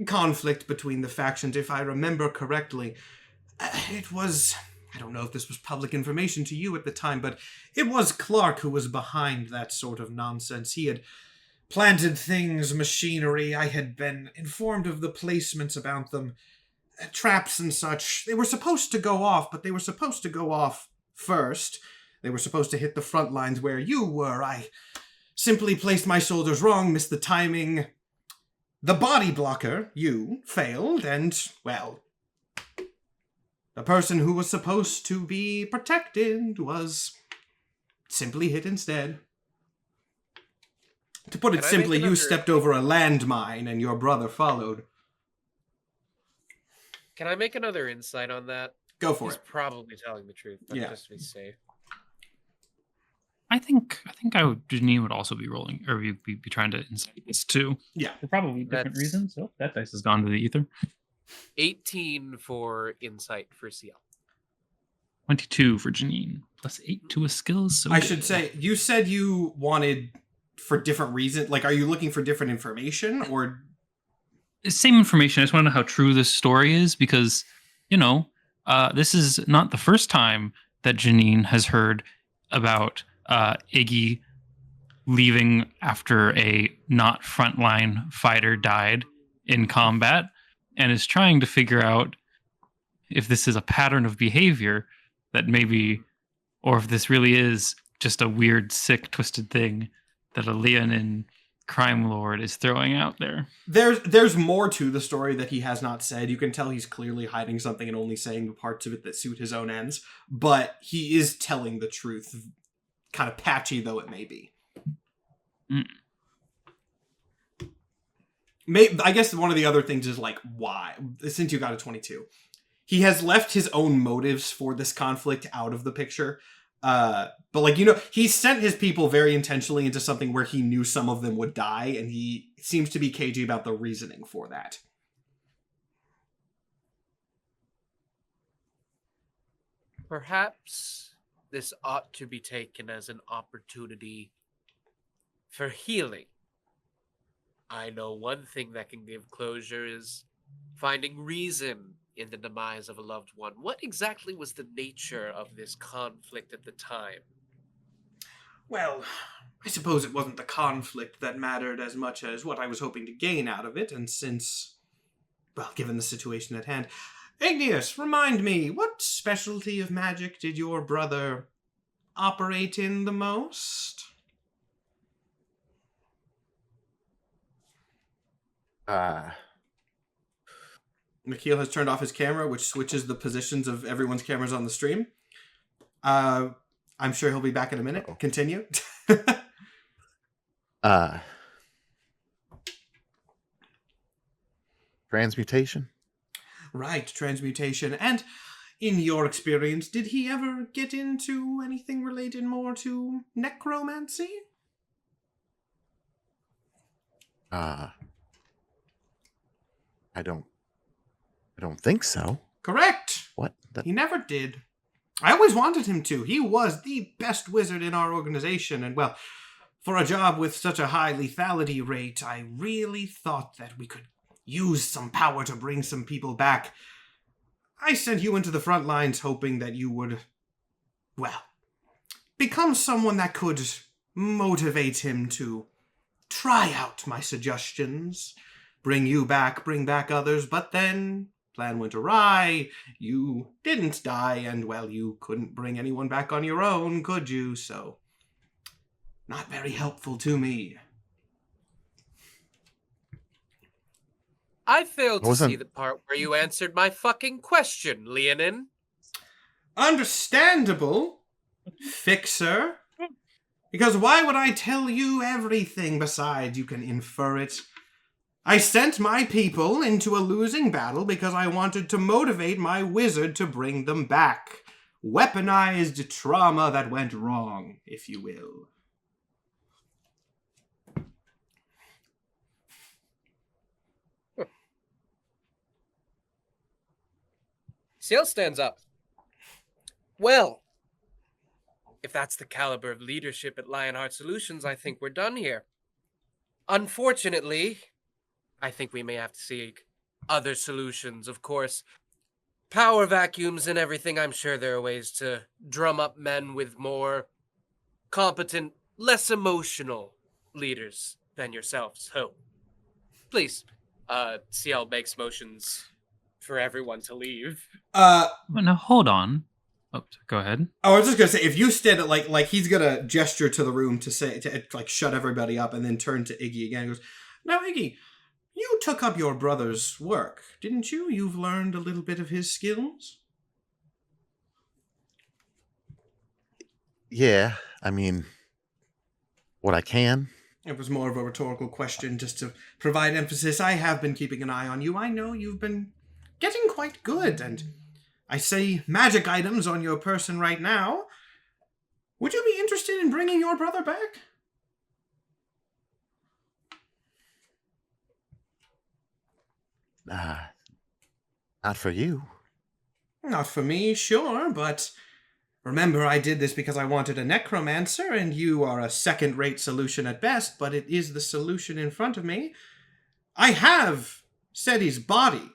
conflict between the factions, if I remember correctly. It was... I don't know if this was public information to you at the time, but it was Clark who was behind that sort of nonsense. He had planted things, machinery. I had been informed of the placements about them, traps and such. They were supposed to go off, but they were supposed to go off first. They were supposed to hit the front lines where you were. I simply placed my soldiers wrong, missed the timing. The body blocker, you, failed, and, well... the person who was supposed to be protected was simply hit instead. To put it simply, you stepped over a landmine and your brother followed. Can I make another insight on that? Go for He's it. probably telling the truth, but Yeah. just to be safe. I think Janine would also be rolling, or be trying to insight this too. Yeah. For probably different That's- reasons. Oh, that dice has gone to the ether. 18 for insight for CL. 22 for Janine, plus 8 to a skills. So I should say, you said you wanted for different reasons. Like, are you looking for different information, or... Same information. I just want to know how true this story is, because, this is not the first time that Janine has heard about Iggy leaving after a not frontline fighter died in combat, and is trying to figure out if this is a pattern of behavior that maybe, or if this really is just a weird, sick, twisted thing that a Leonin crime lord is throwing out there. There's more to the story that he has not said. You can tell he's clearly hiding something and only saying the parts of it that suit his own ends, but he is telling the truth, kind of patchy though it may be. Mm. I guess one of the other things is, like, why? Since you got a 22. He has left his own motives for this conflict out of the picture. But, like, he sent his people very intentionally into something where he knew some of them would die, and he seems to be cagey about the reasoning for that. Perhaps this ought to be taken as an opportunity for healing. I know one thing that can give closure is finding reason in the demise of a loved one. What exactly was the nature of this conflict at the time? Well, I suppose it wasn't the conflict that mattered as much as what I was hoping to gain out of it, and since, well, given the situation at hand... Igneous, remind me, what specialty of magic did your brother operate in the most? Nikhil has turned off his camera, which switches the positions of everyone's cameras on the stream. I'm sure he'll be back in a minute. Uh-oh. Continue. Transmutation? Right, transmutation. And in your experience, did he ever get into anything related more to necromancy? I don't think so. Correct. What? He never did. I always wanted him to. He was the best wizard in our organization, and, well, for a job with such a high lethality rate, I really thought that we could use some power to bring some people back. I sent you into the front lines hoping that you would, well, become someone that could motivate him to try out my suggestions, bring you back, bring back others, but then plan went awry, you didn't die, and, well, you couldn't bring anyone back on your own, could you? So, not very helpful to me. I failed to see Wasn't- the part where you answered my fucking question, Leonin. Understandable, Fixer. Because why would I tell you everything? Besides, you can infer it. I sent my people into a losing battle because I wanted to motivate my wizard to bring them back. Weaponized trauma that went wrong, if you will. Seal stands up. Well, if that's the caliber of leadership at Lionheart Solutions, I think we're done here. Unfortunately, I think we may have to seek other solutions. Of course, power vacuums and everything, I'm sure there are ways to drum up men with more competent, less emotional leaders than yourselves. So, please, CL makes motions for everyone to leave. Well, now hold on. Oh, go ahead. I was just gonna say, if you stand at like he's gonna gesture to the room to like shut everybody up, and then turn to Iggy again. He goes, "Now, Iggy, you took up your brother's work, didn't you? You've learned a little bit of his skills." Yeah, I mean, what I can. It was more of a rhetorical question, just to provide emphasis. I have been keeping an eye on you. I know you've been getting quite good, and I see magic items on your person right now. Would you be interested in bringing your brother back? Not for you. Not for me, sure, but remember, I did this because I wanted a necromancer, and you are a second-rate solution at best, but it is the solution in front of me. I have Seti's body.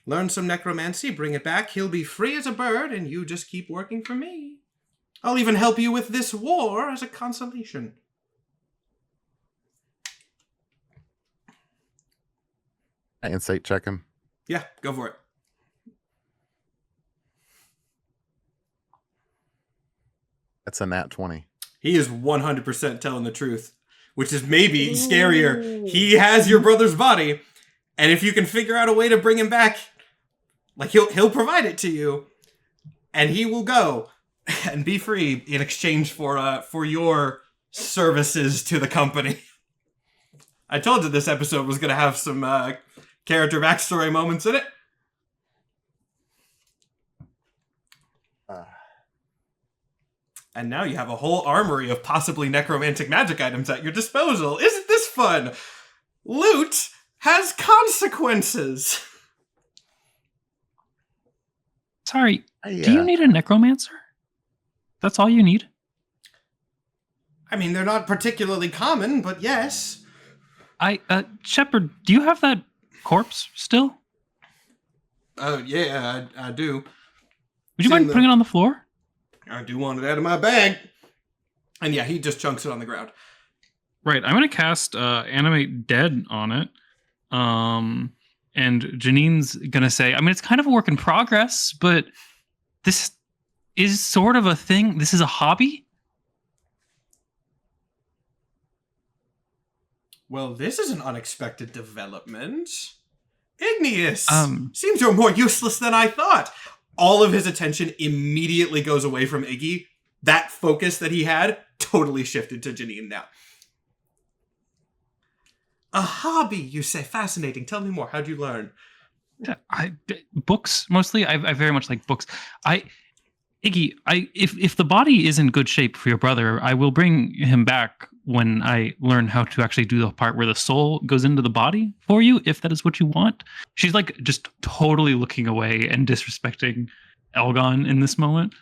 Learn some necromancy, bring it back, he'll be free as a bird, and you just keep working for me. I'll even help you with this war as a consolation. I insight check him. Yeah, go for it. That's a nat 20. He is 100% telling the truth, which is maybe scarier. He has your brother's body, and if you can figure out a way to bring him back, like he'll provide it to you, and he will go and be free in exchange for your services to the company. I told you this episode was going to have some character backstory moments in it. And now you have a whole armory of possibly necromantic magic items at your disposal. Isn't this fun? Loot has consequences. Sorry, do you need a necromancer? That's all you need? I mean, they're not particularly common, but yes. Shepard, do you have that corpse still? Yeah, I do. Would you mind putting it on the floor? I do want it out of my bag. And yeah, he just chunks it on the ground. Right, I'm going to cast Animate Dead on it. And Janine's going to say, I mean, it's kind of a work in progress, but this is sort of a thing. This is a hobby. Well, this is an unexpected development. Igneous! Seems you're more useless than I thought. All of his attention immediately goes away from Iggy. That focus that he had totally shifted to Janine now. A hobby, you say? Fascinating. Tell me more. How'd you learn? Books, mostly. I very much like books. Iggy, if the body is in good shape for your brother, I will bring him back when I learn how to actually do the part where the soul goes into the body for you, if that is what you want. She's like just totally looking away and disrespecting Elgon in this moment.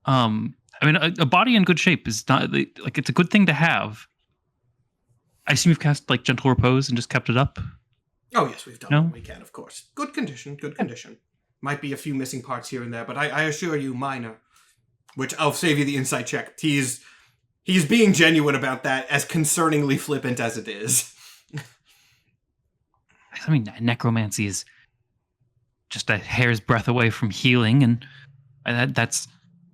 I mean, a body in good shape is not like it's a good thing to have. I assume you've cast like Gentle Repose and just kept it up. Oh yes, we've done what we can, of course. Good condition, good condition. Might be a few missing parts here and there, but I assure you, minor. Which I'll save you the insight check. He's being genuine about that, as concerningly flippant as it is. I mean, necromancy is just a hair's breadth away from healing, and that's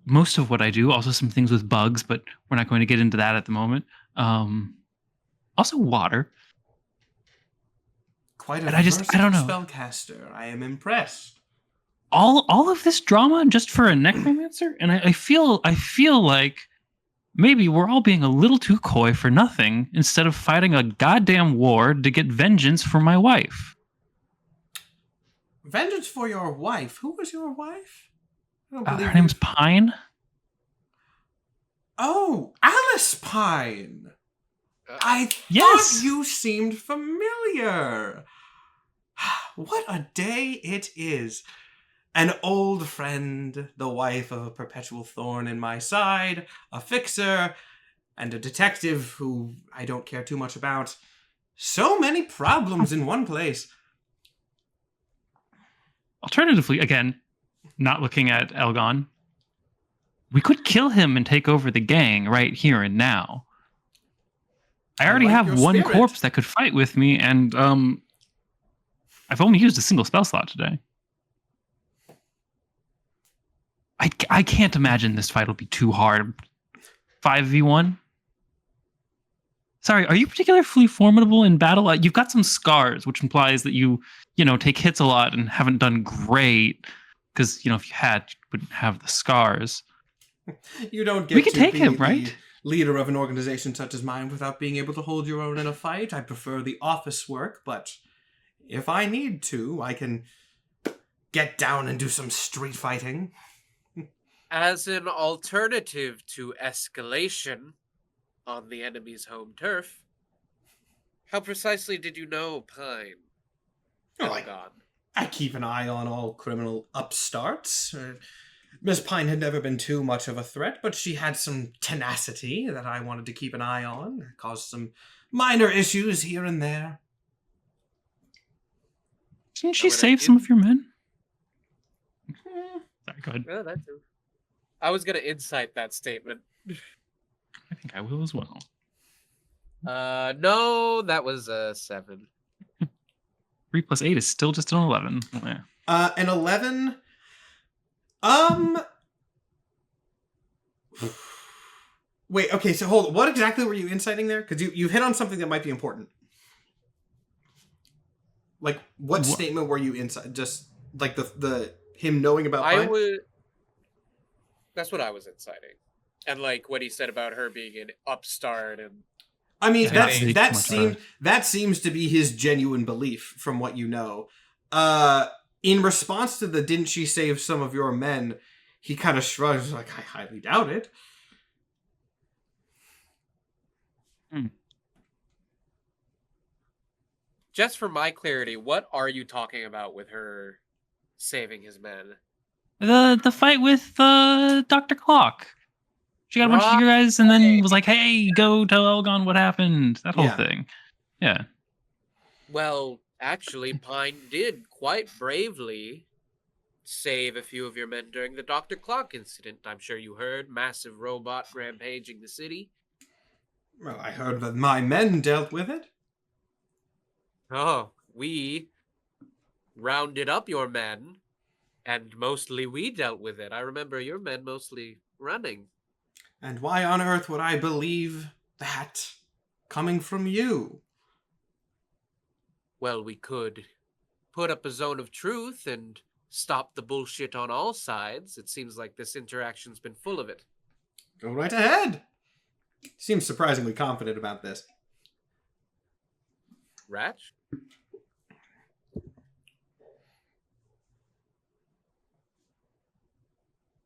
most of what I do. Also some things with bugs, but we're not going to get into that at the moment. Also water. Quite a And I don't know. spellcaster. I am impressed. All of this drama just for a necromancer, and I feel like maybe we're all being a little too coy for nothing instead of fighting a goddamn war to get vengeance for my wife. Vengeance for your wife? Who was your wife? I don't believe Her name's Pine. Oh, Alice Pine. I thought Yes. you seemed familiar. What a day it is. An old friend, the wife of a perpetual thorn in my side, a fixer, and a detective who I don't care too much about. So many problems in one place. Alternatively, again, not looking at Elgon, we could kill him and take over the gang right here and now. I already like have your one spirit. corpse that could fight with me, and I've only used a single spell slot today. I can't imagine this fight will be too hard. 5v1? Sorry, are you particularly formidable in battle? You've got some scars, which implies that you take hits a lot and haven't done great. Because, if you had, you wouldn't have the scars. You don't get We could to take be him, the right? leader of an organization such as mine without being able to hold your own in a fight. I prefer the office work, but if I need to, I can get down and do some street fighting. As an alternative to escalation on the enemy's home turf, how precisely did you know Pine? Oh, Elgon? I keep an eye on all criminal upstarts. Miss Pine had never been too much of a threat, but she had some tenacity that I wanted to keep an eye on. Caused some minor issues here and there. Didn't she save some of your men? Sorry, go ahead. Yeah, that too. I was gonna incite that statement. I think I will as well. No, that was a 7. 3 + 8 is still just an 11. Yeah. An 11. Wait, okay, so hold on. What exactly were you inciting there? Because you hit on something that might be important. Like, what statement were you inside? Just like the him knowing about Pine? That's what I was inciting. And like what he said about her being an upstart and I mean, Yeah, that seems to be his genuine belief from what you know. In response to the "didn't she save some of your men," he kind of shrugs like, "I highly doubt it." Just for my clarity, what are you talking about with her saving his men? The fight with Dr. Clock. She got a bunch of you guys and then was like, hey, go tell Elgon what happened. That whole thing. Yeah. Well, actually, Pine did quite bravely save a few of your men during the Dr. Clock incident. I'm sure you heard. Massive robot rampaging the city. Well, I heard that my men dealt with it. Oh, we rounded up your men, and mostly we dealt with it. I remember your men mostly running. And why on earth would I believe that coming from you? Well, we could put up a zone of truth and stop the bullshit on all sides. It seems like this interaction's been full of it. Go right ahead. Seems surprisingly confident about this. Ratch?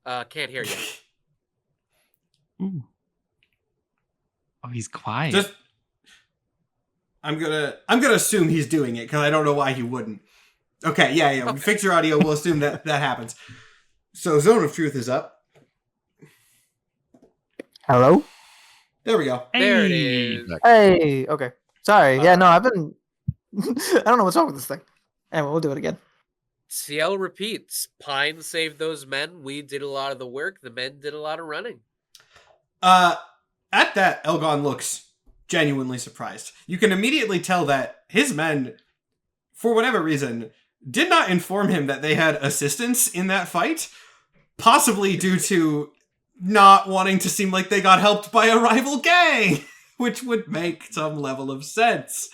Can't hear you. Ooh. Oh, he's quiet. Just, I'm gonna assume he's doing it because I don't know why he wouldn't. Okay, yeah. Okay. Fix your audio. We'll assume that happens. So, Zone of Truth is up. Hello? There we go. There it is. Hey, okay. Sorry. Yeah, no, I've been... I don't know what's wrong with this thing. Anyway, we'll do it again. CL repeats. Pine saved those men. We did a lot of the work. The men did a lot of running. At that, Elgon looks genuinely surprised. You can immediately tell that his men, for whatever reason, did not inform him that they had assistance in that fight, possibly due to not wanting to seem like they got helped by a rival gang, which would make some level of sense.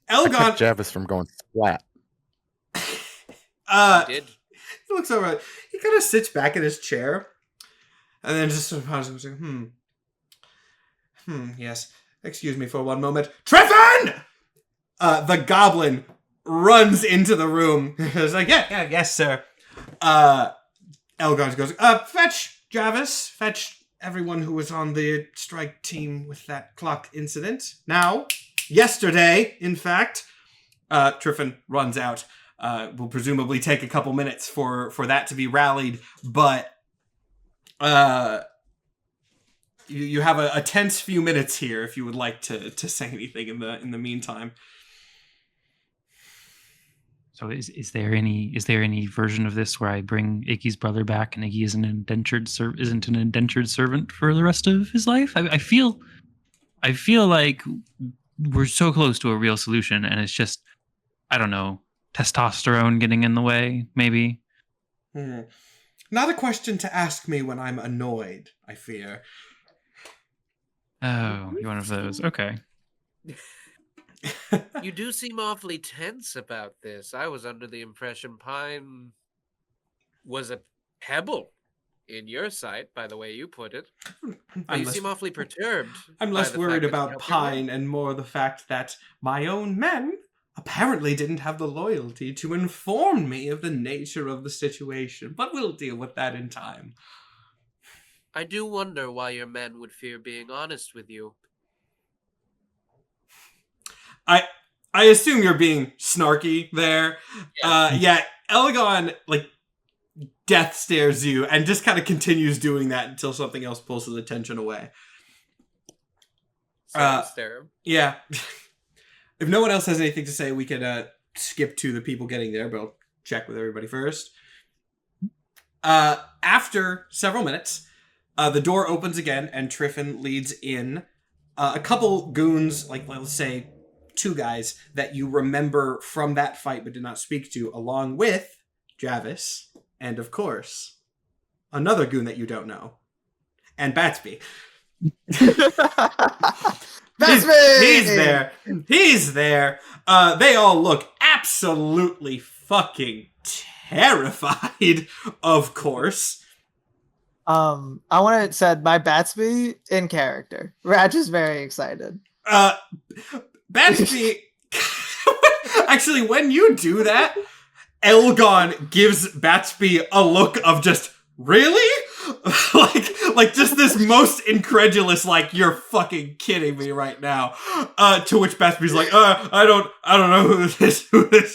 I kept Elgon, Javis from going splat. You did. he looks over. He kind of sits back in his chair, and then just sort of pauses and goes, yes. Excuse me for one moment. Triffin! The goblin runs into the room. He's like, yes, sir. Elgon goes, fetch Javis. Fetch everyone who was on the strike team with that clock incident. Now, yesterday, in fact, Triffin runs out. Will presumably take a couple minutes for that to be rallied, but you have a tense few minutes here if you would like to say anything in the meantime. So is there any version of this where I bring Iggy's brother back and Iggy isn't an indentured servant for the rest of his life? I feel like we're so close to a real solution, and it's just, I don't know, testosterone getting in the way, maybe. Not a question to ask me when I'm annoyed, I fear. Oh, you're one of those. Okay. You do seem awfully tense about this. I was under the impression Pine was a pebble in your sight, by the way you put it. You seem awfully perturbed. I'm less worried about Pine and more the fact that my own men apparently didn't have the loyalty to inform me of the nature of the situation, but we'll deal with that in time. I do wonder why your men would fear being honest with you. I assume you're being snarky there. Elgon, death stares you and just kind of continues doing that until something else pulls his attention away. Stare him. Yeah. If no one else has anything to say, we can skip to the people getting there, but I'll check with everybody first. After several minutes, the door opens again, and Triffin leads in a couple goons, let's say 2 guys that you remember from that fight but did not speak to, along with Javis, and of course, another goon that you don't know, and Batsby. He's there. They all look absolutely fucking terrified, of course. I want to said my Batsby in character. Raj is very excited. Batsby, actually, when you do that, Elgon gives Batsby a look of just, really? like just this most incredulous, you're fucking kidding me right now. To which Batsby's like, I don't know who this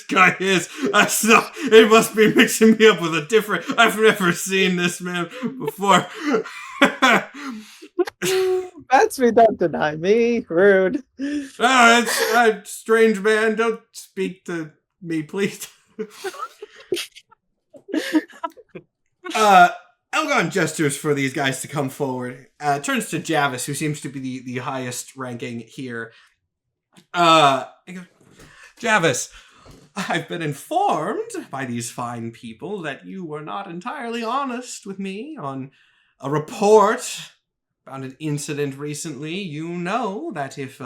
guy is. It must be mixing me up with a different, I've never seen this man before. Batsby, don't deny me. Rude. It's a strange man. Don't speak to me, please. Elgon gestures for these guys to come forward. Turns to Javis, who seems to be the highest ranking here. Javis, I've been informed by these fine people that you were not entirely honest with me on a report about an incident recently. You know that if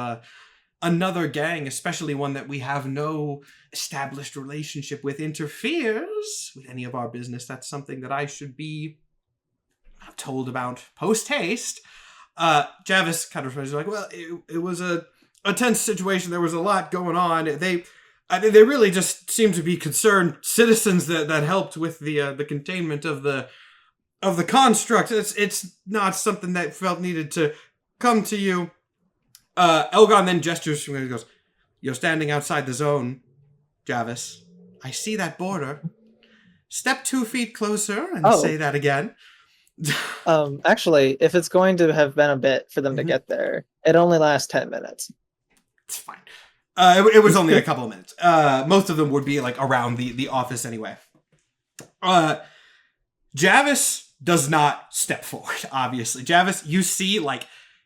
another gang, especially one that we have no established relationship with, interferes with any of our business, that's something that I should be told about post-haste. Javis kind of was like, well, it was a tense situation. There was a lot going on. They really just seemed to be concerned citizens that helped with the containment of the construct. It's not something that felt needed to come to you. Elgon then gestures and goes, you're standing outside the zone, Javis. I see that border. Step 2 feet closer and say that again. Actually, if it's going to have been a bit for them to get there, it only lasts 10 minutes. It's fine. It was only a couple of minutes. Most of them would be around the office anyway. Javis does not step forward, obviously. Javis, you see,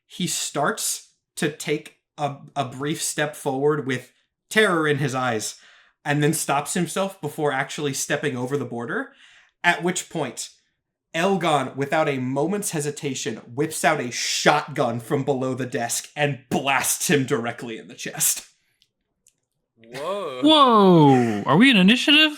he starts to take a brief step forward with terror in his eyes, and then stops himself before actually stepping over the border, at which point Elgon, without a moment's hesitation, whips out a shotgun from below the desk and blasts him directly in the chest. Whoa. Whoa! Are we in initiative?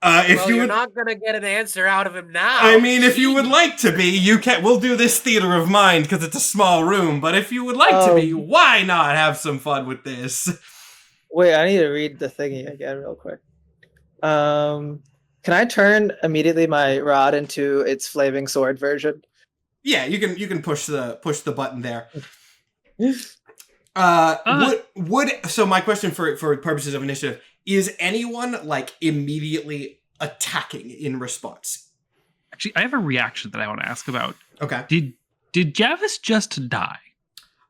If Well, you you're would, not gonna get an answer out of him now. I mean, if you would Jeez. like to be, you can. We'll do this theater of mind because it's a small room. But if you would like to be, why not have some fun with this? Wait, I need to read the thingy again real quick. Can I turn immediately my rod into its flaming sword version? Yeah, you can push the button there. So my question for purposes of initiative, is anyone like immediately attacking in response? Actually, I have a reaction that I want to ask about. Okay. Did Javis just die?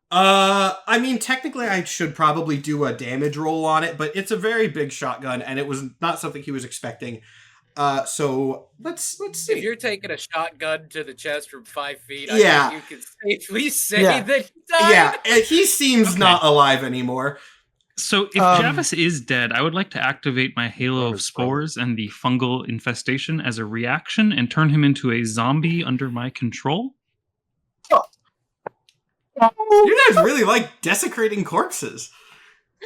I mean, technically I should probably do a damage roll on it, but it's a very big shotgun and it was not something he was expecting. So let's see. If you're taking a shotgun to the chest from 5 feet, Yeah. I think you can safely say Yeah. that he died. Yeah, he seems Okay. not alive anymore. So if Javis is dead, I would like to activate my Halo of His Spores and the fungal infestation as a reaction and turn him into a zombie under my control. You guys really like desecrating corpses.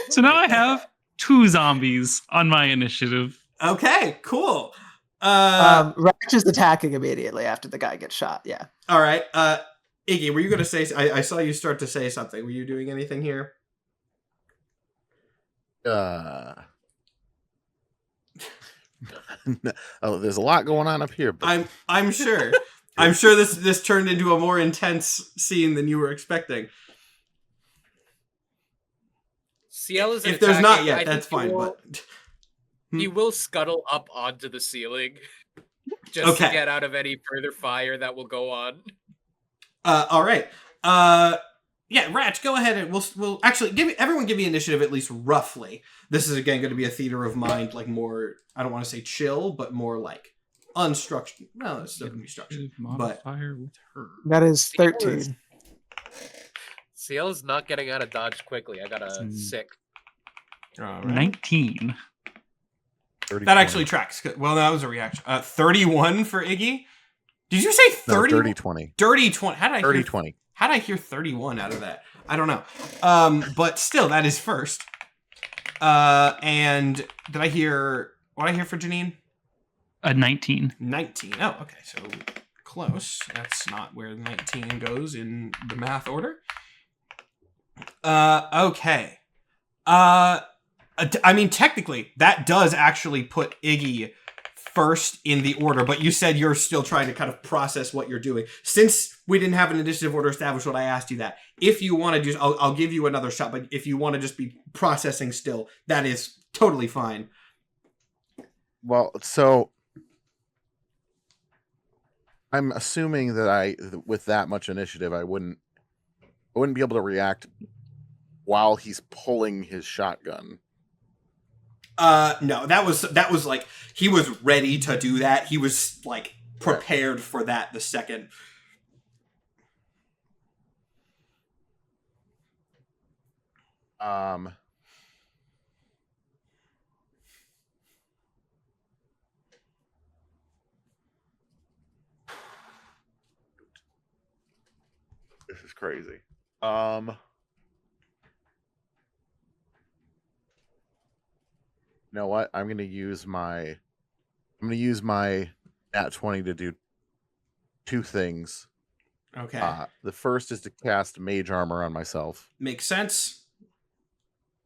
So now I have 2 zombies on my initiative. Okay, cool. Ratch is attacking immediately after the guy gets shot. Yeah. All right. Iggy, were you going to say... I saw you start to say something. Were you doing anything here? Oh, there's a lot going on up here. But I'm sure. I'm sure this turned into a more intense scene than you were expecting. CL is If there's not attacking, yet, I that's think fine. But he will scuttle up onto the ceiling just Okay. to get out of any further fire that will go on. all right. Yeah, Ratch, go ahead and we'll actually everyone give me initiative at least roughly. This is again going to be a theater of mind, like more. I don't want to say chill, but more like unstructured. Well, it's still gonna be structured. But Modifier with her. That is 13. CL is not getting out of dodge quickly. I got a Hmm. 6. all right. 19. 30, That actually tracks. Well, that was a reaction. 31 for Iggy. Did you say 30? dirty 20. Dirty 20. How did I 30 hear 20. How did I hear 31 out of that? I don't know. But still, that is first. And did I hear what did I hear for Janine? 19. 19. Oh, okay. So close. That's not where 19 goes in the math order. Okay. I mean, technically, that does actually put Iggy first in the order, but you said you're still trying to kind of process what you're doing. Since we didn't have an initiative order established when I asked you that, if you want to do, I'll give you another shot, but if you want to just be processing still, that is totally fine. Well, so I'm assuming that with that much initiative, I wouldn't be able to react while he's pulling his shotgun. No, that was like, he was ready to do that. He was like prepared for that the second. This is crazy. You know what? I'm gonna use my nat 20 to do 2 things. Okay. The first is to cast mage armor on myself. Makes sense.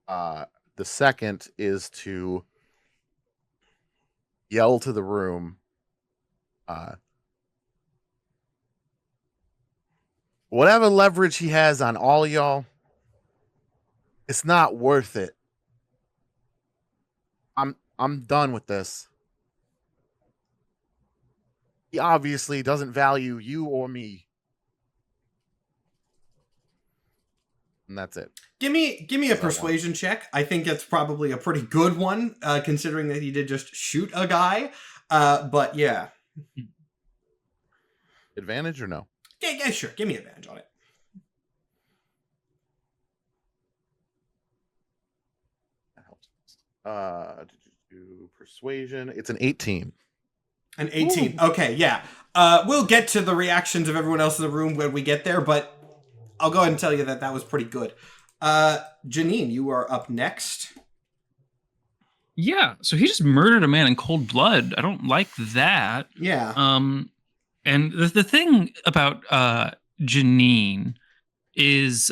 The second is to yell to the room. Whatever leverage he has on all y'all, it's not worth it. I'm done with this. He obviously doesn't value you or me. And that's it. Give me a persuasion check. I think that's probably a pretty good one, considering that he did just shoot a guy. But yeah. Advantage or no? Yeah, sure. Give me advantage on it. That helps. Persuasion. It's an 18. An 18. Ooh. Okay, yeah. We'll get to the reactions of everyone else in the room when we get there, but I'll go ahead and tell you that was pretty good. Janine, you are up next. Yeah, so he just murdered a man in cold blood. I don't like that. Yeah. And the thing about Janine is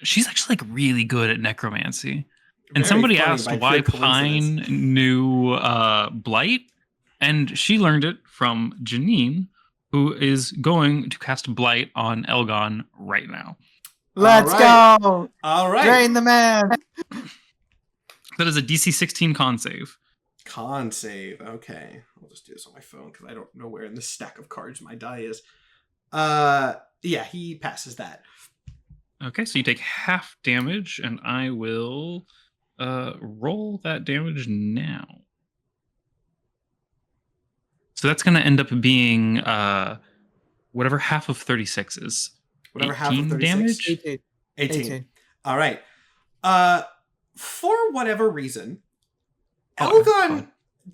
she's actually like really good at necromancy. And Very somebody funny asked by why pure coincidence. Pine knew Blight, and she learned it from Janine, who is going to cast Blight on Elgon right now. Let's right. go. All right. Drain the man. That is a DC 16 con save. Con save. Okay. I'll just do this on my phone because I don't know where in the stack of cards my die is. Yeah, he passes that. Okay, so you take half damage, and I will roll that damage now. So that's going to end up being whatever half of 36 is. Whatever half of 18 36. damage? 18. All right. For whatever reason, Oh, Elgon fine.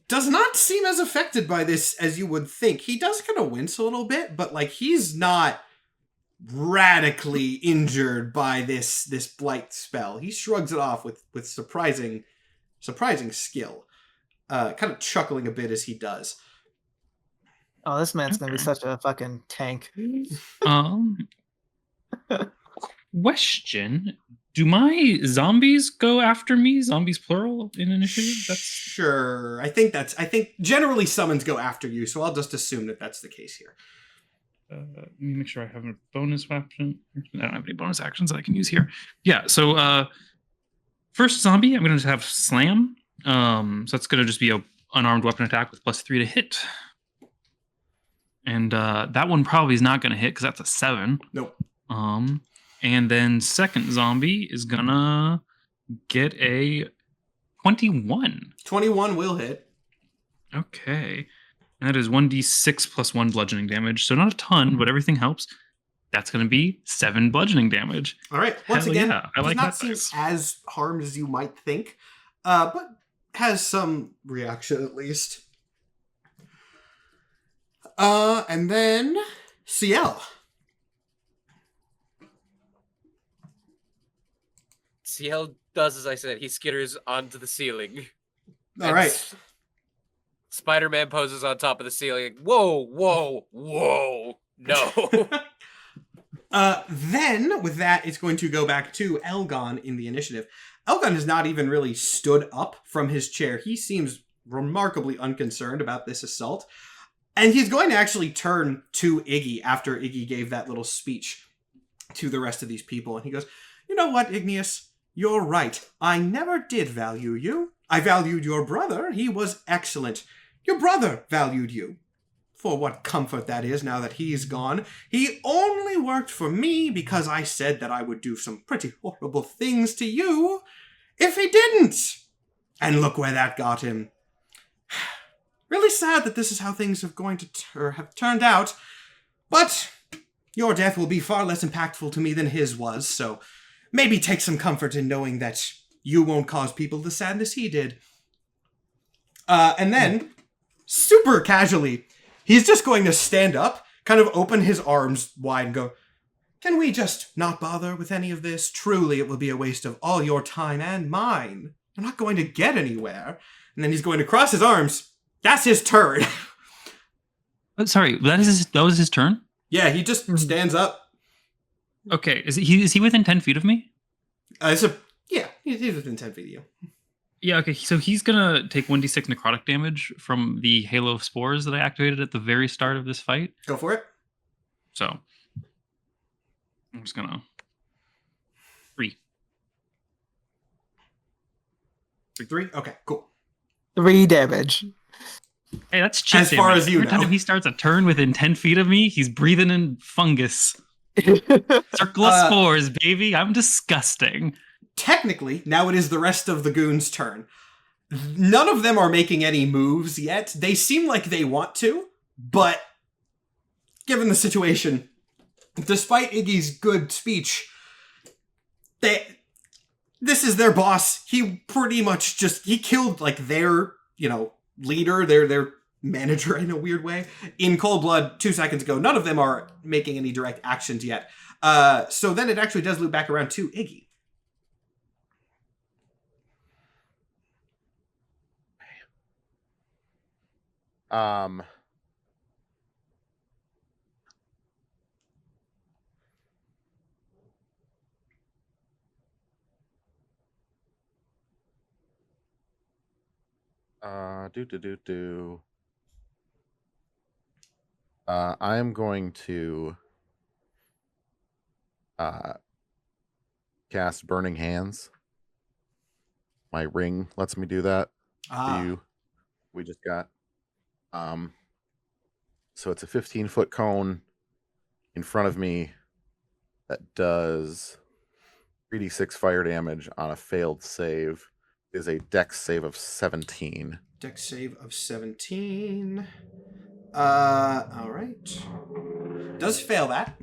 does not seem as affected by this as you would think. He does kind of wince a little bit, but like he's not radically injured by this blight spell. He shrugs it off with surprising skill, kind of chuckling a bit as he does. Oh, this man's gonna be such a fucking tank. Question: do my zombies go after me? Zombies plural in initiative? That's Sure. I think generally summons go after you, so I'll just assume that that's the case here. let me make sure I have a bonus action. I don't have any bonus actions that I can use here. Yeah. So first zombie, I'm going to have slam. So that's going to just be a unarmed weapon attack with +3 to hit. And that one probably is not going to hit because that's a 7. Nope. And then second zombie is gonna get a 21. 21 will hit. Okay. And that is 1d6 plus 1 bludgeoning damage. So not a ton, but everything helps. That's going to be 7 bludgeoning damage. All right. Once Hell again, yeah, I does like not that seem dice. as harmed as you might think, but has some reaction at least. And then CL. CL does as I said. He skitters onto the ceiling. All right. Spider-Man poses on top of the ceiling. Whoa, whoa, whoa. No. Then, with that, it's going to go back to Elgon in the initiative. Elgon has not even really stood up from his chair. He seems remarkably unconcerned about this assault. And he's going to actually turn to Iggy after Iggy gave that little speech to the rest of these people. And he goes, "You know what, Igneous? You're right. I never did value you. I valued your brother. He was excellent. Your brother valued you. For what comfort that is now that he's gone. He only worked for me because I said that I would do some pretty horrible things to you if he didn't. And look where that got him. Really sad that this is how things have have turned out. But your death will be far less impactful to me than his was, so maybe take some comfort in knowing that you won't cause people the sadness he did." And then, super casually, he's just going to stand up, kind of open his arms wide and go, "Can we just not bother with any of this? Truly, it will be a waste of all your time and mine. I'm not going to get anywhere." And then he's going to cross his arms. That's his turn. Sorry, that was his turn? Yeah, he just stands up. Okay, is he within 10 feet of me? He's within 10 feet of you. Yeah, okay, so he's gonna take 1d6 necrotic damage from the Halo of Spores that I activated at the very start of this fight. Go for it. So, I'm just gonna... 3. 3? Okay, cool. 3 damage. Hey, that's chip As far damage. as you Every know. time he starts a turn within 10 feet of me, he's breathing in fungus. Circle of spores, baby. I'm disgusting. Technically, now it is the rest of the goons' turn. None of them are making any moves yet. They seem like they want to, but given the situation, despite Iggy's good speech, this is their boss. He pretty much he killed like their, leader, their manager in a weird way, in cold blood 2 seconds ago. None of them are making any direct actions yet. So then it actually does loop back around to Iggy. Um. I'm going to cast Burning Hands. My ring lets me do that. We just got. So it's a 15-foot cone in front of me that does 3d6 fire damage on a failed save. It is a dex save of 17. Dex save of 17. All right. Does fail that.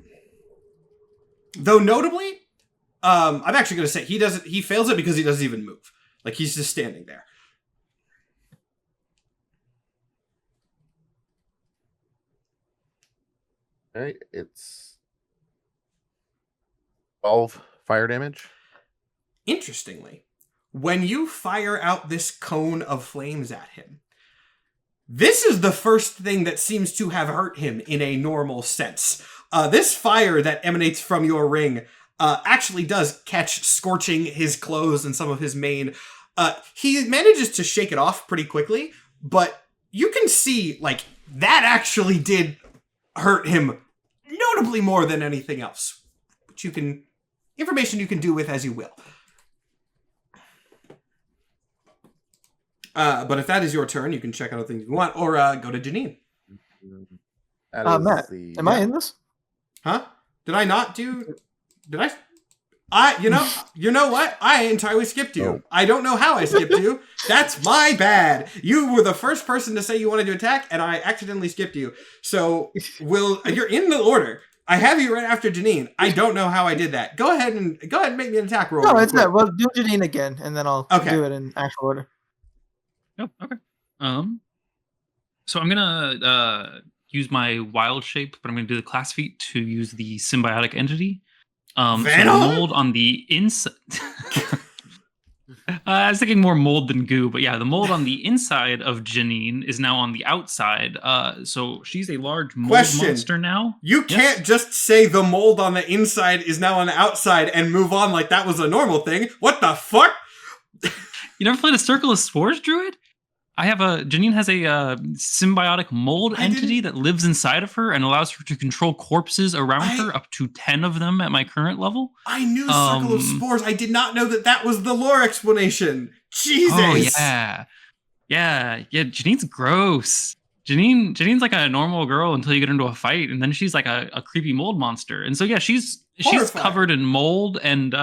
Though notably, I'm actually going to say he fails it because he doesn't even move. Like, he's just standing there. All right, it's 12 fire damage. Interestingly, when you fire out this cone of flames at him, this is the first thing that seems to have hurt him in a normal sense. This fire that emanates from your ring actually does catch, scorching his clothes and some of his mane. He manages to shake it off pretty quickly, but you can see, like, that actually did hurt him notably more than anything else. Which information you can do with as you will. But if that is your turn, you can check out other things you want, or go to Janine. Matt, am I in this? Huh? Did I not do? Did I? You know what? I entirely skipped you. Oh. I don't know how I skipped you. That's my bad. You were the first person to say you wanted to attack, and I accidentally skipped you. So you're in the order. I have you right after Janine. I don't know how I did that. Go ahead and make me an attack roll. No, it's not. Well, do Janine again, and then I'll Okay. do it in actual order. Oh, okay. So I'm gonna use my wild shape, but I'm gonna do the class feat to use the symbiotic entity. So the Venom? mold on the inside. I was thinking more mold than goo, but yeah, the mold on the inside of Janine is now on the outside. So she's a large mold Question. monster now. You Yes? can't just say the mold on the inside is now on the outside and move on like that was a normal thing. What the fuck? You never played a Circle of Spores, Druid? Janine has a symbiotic mold entity that lives inside of her and allows her to control corpses around her, up to 10 of them at my current level. I knew Circle of Spores. I did not know that was the lore explanation. Jesus. Oh, yeah. Yeah, Janine's gross. Janine's like a normal girl until you get into a fight, and then she's like a creepy mold monster. And so, yeah, she's Horrifying. covered in mold and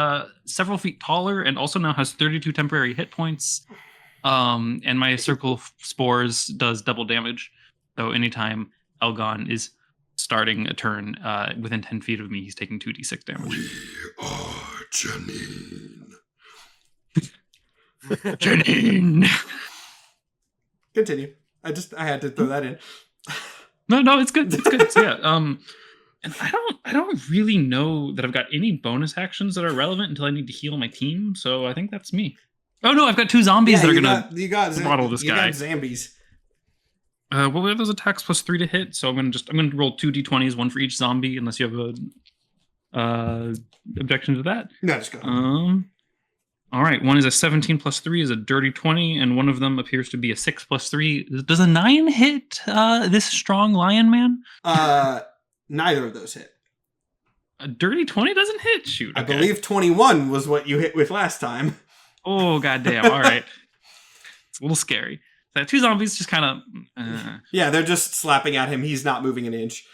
several feet taller, and also now has 32 temporary hit points. And my Circle of Spores does double damage. So anytime Elgon is starting a turn within 10 feet of me, he's taking 2d6 damage. We are Janine. Janine! Continue. I had to throw that in. No, it's good. It's good. So, yeah. And I don't really know that I've got any bonus actions that are relevant until I need to heal my team. So I think that's me. Oh no, I've got 2 zombies that are gonna throttle this guy. You got zombies. What were those attacks +3 to hit? So I'm gonna roll 2 d20s, one for each zombie, unless you have a objection to that. No, just go. All right, one is a 17 +3 is a dirty 20, and one of them appears to be a 6 +3. Does a 9 hit this strong lion man? Neither of those hit. A dirty 20 doesn't hit. Shoot, I okay. believe 21 was what you hit with last time. Oh goddamn! All right, it's a little scary. So 2 zombies just kind of. Yeah, they're just slapping at him. He's not moving an inch.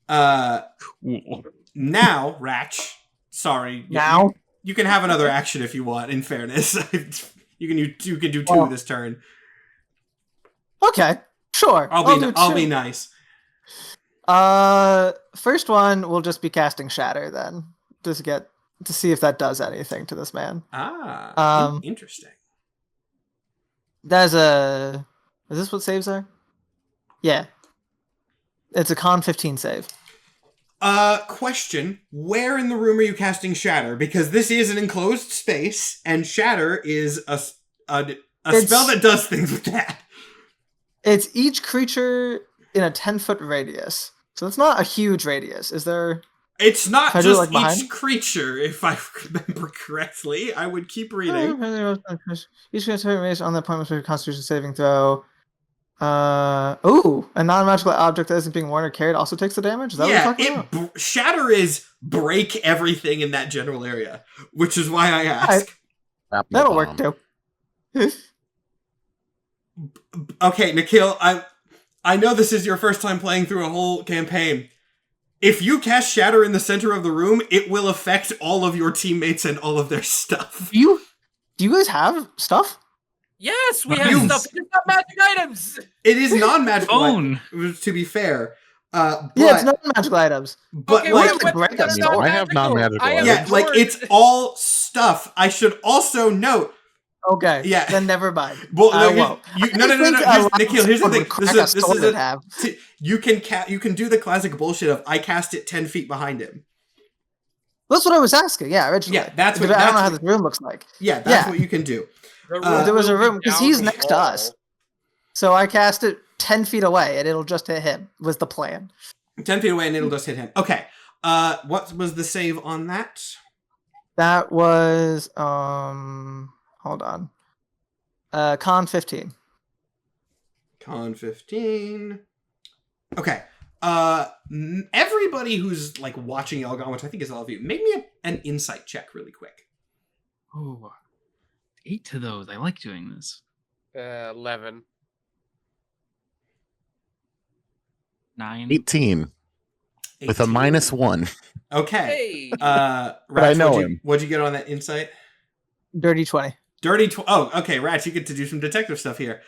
Cool. Now, Ratch. Sorry. Now? You can have another action if you want. In fairness, you can do 2 this turn. Okay, sure. I'll be nice. First one will just be casting Shatter then, just to see if that does anything to this man. Interesting. Is this what saves are? Yeah. It's a con 15 save. Question. Where in the room are you casting Shatter? Because this is an enclosed space, and Shatter is a spell that does things with that. It's each creature in a 10-foot radius. So it's not a huge radius. Is there? It's not Can I do it, just like, behind? each creature, if I remember correctly. I would keep reading. Each creature based on the point of Constitution saving throw. A non-magical object that isn't being worn or carried also takes the damage. Is that Yeah, what you're talking about? shatter is break everything in that general area, which is why I ask. Crap, no That'll work bomb. too. Okay, Nikhil, I know this is your first time playing through a whole campaign. If you cast Shatter in the center of the room, it will affect all of your teammates and all of their stuff. Do you guys have stuff? Yes, we But have you- stuff. It's not magic items. It is non-magical, Phone. to be fair. But, Yeah, it's not magical items. but Okay, like, what break weapons us are all? I have non-magical I have yeah, items. like sword. it's all stuff. I should also note. Okay. Yeah. Then never mind. Well, I no, won't. no. Nikhil, here's the thing. This is have. you can do the classic bullshit of I cast it 10 feet behind him. That's what I was asking. Yeah, originally. Yeah, that's But what. I don't know how That's, this room looks like. yeah, that's yeah. what you can do. The There was a will be room, 'cause down he's the next to us. hall. So I cast it 10 feet away, and it'll just hit him. Was the plan? 10 feet away and it'll just hit him. Okay. What was the save on that? That was hold on. Con 15. Con 15. Okay. Everybody who's like watching Elgon, which I think is all of you, make me an insight check really quick. Oh, 8 to those. I like doing this. 11. 9. 18 with a 18. -1. Okay. Hey. But I know him. What'd you get on that insight? Dirty 20. Dirty. Oh, okay, Rats, you get to do some detective stuff here.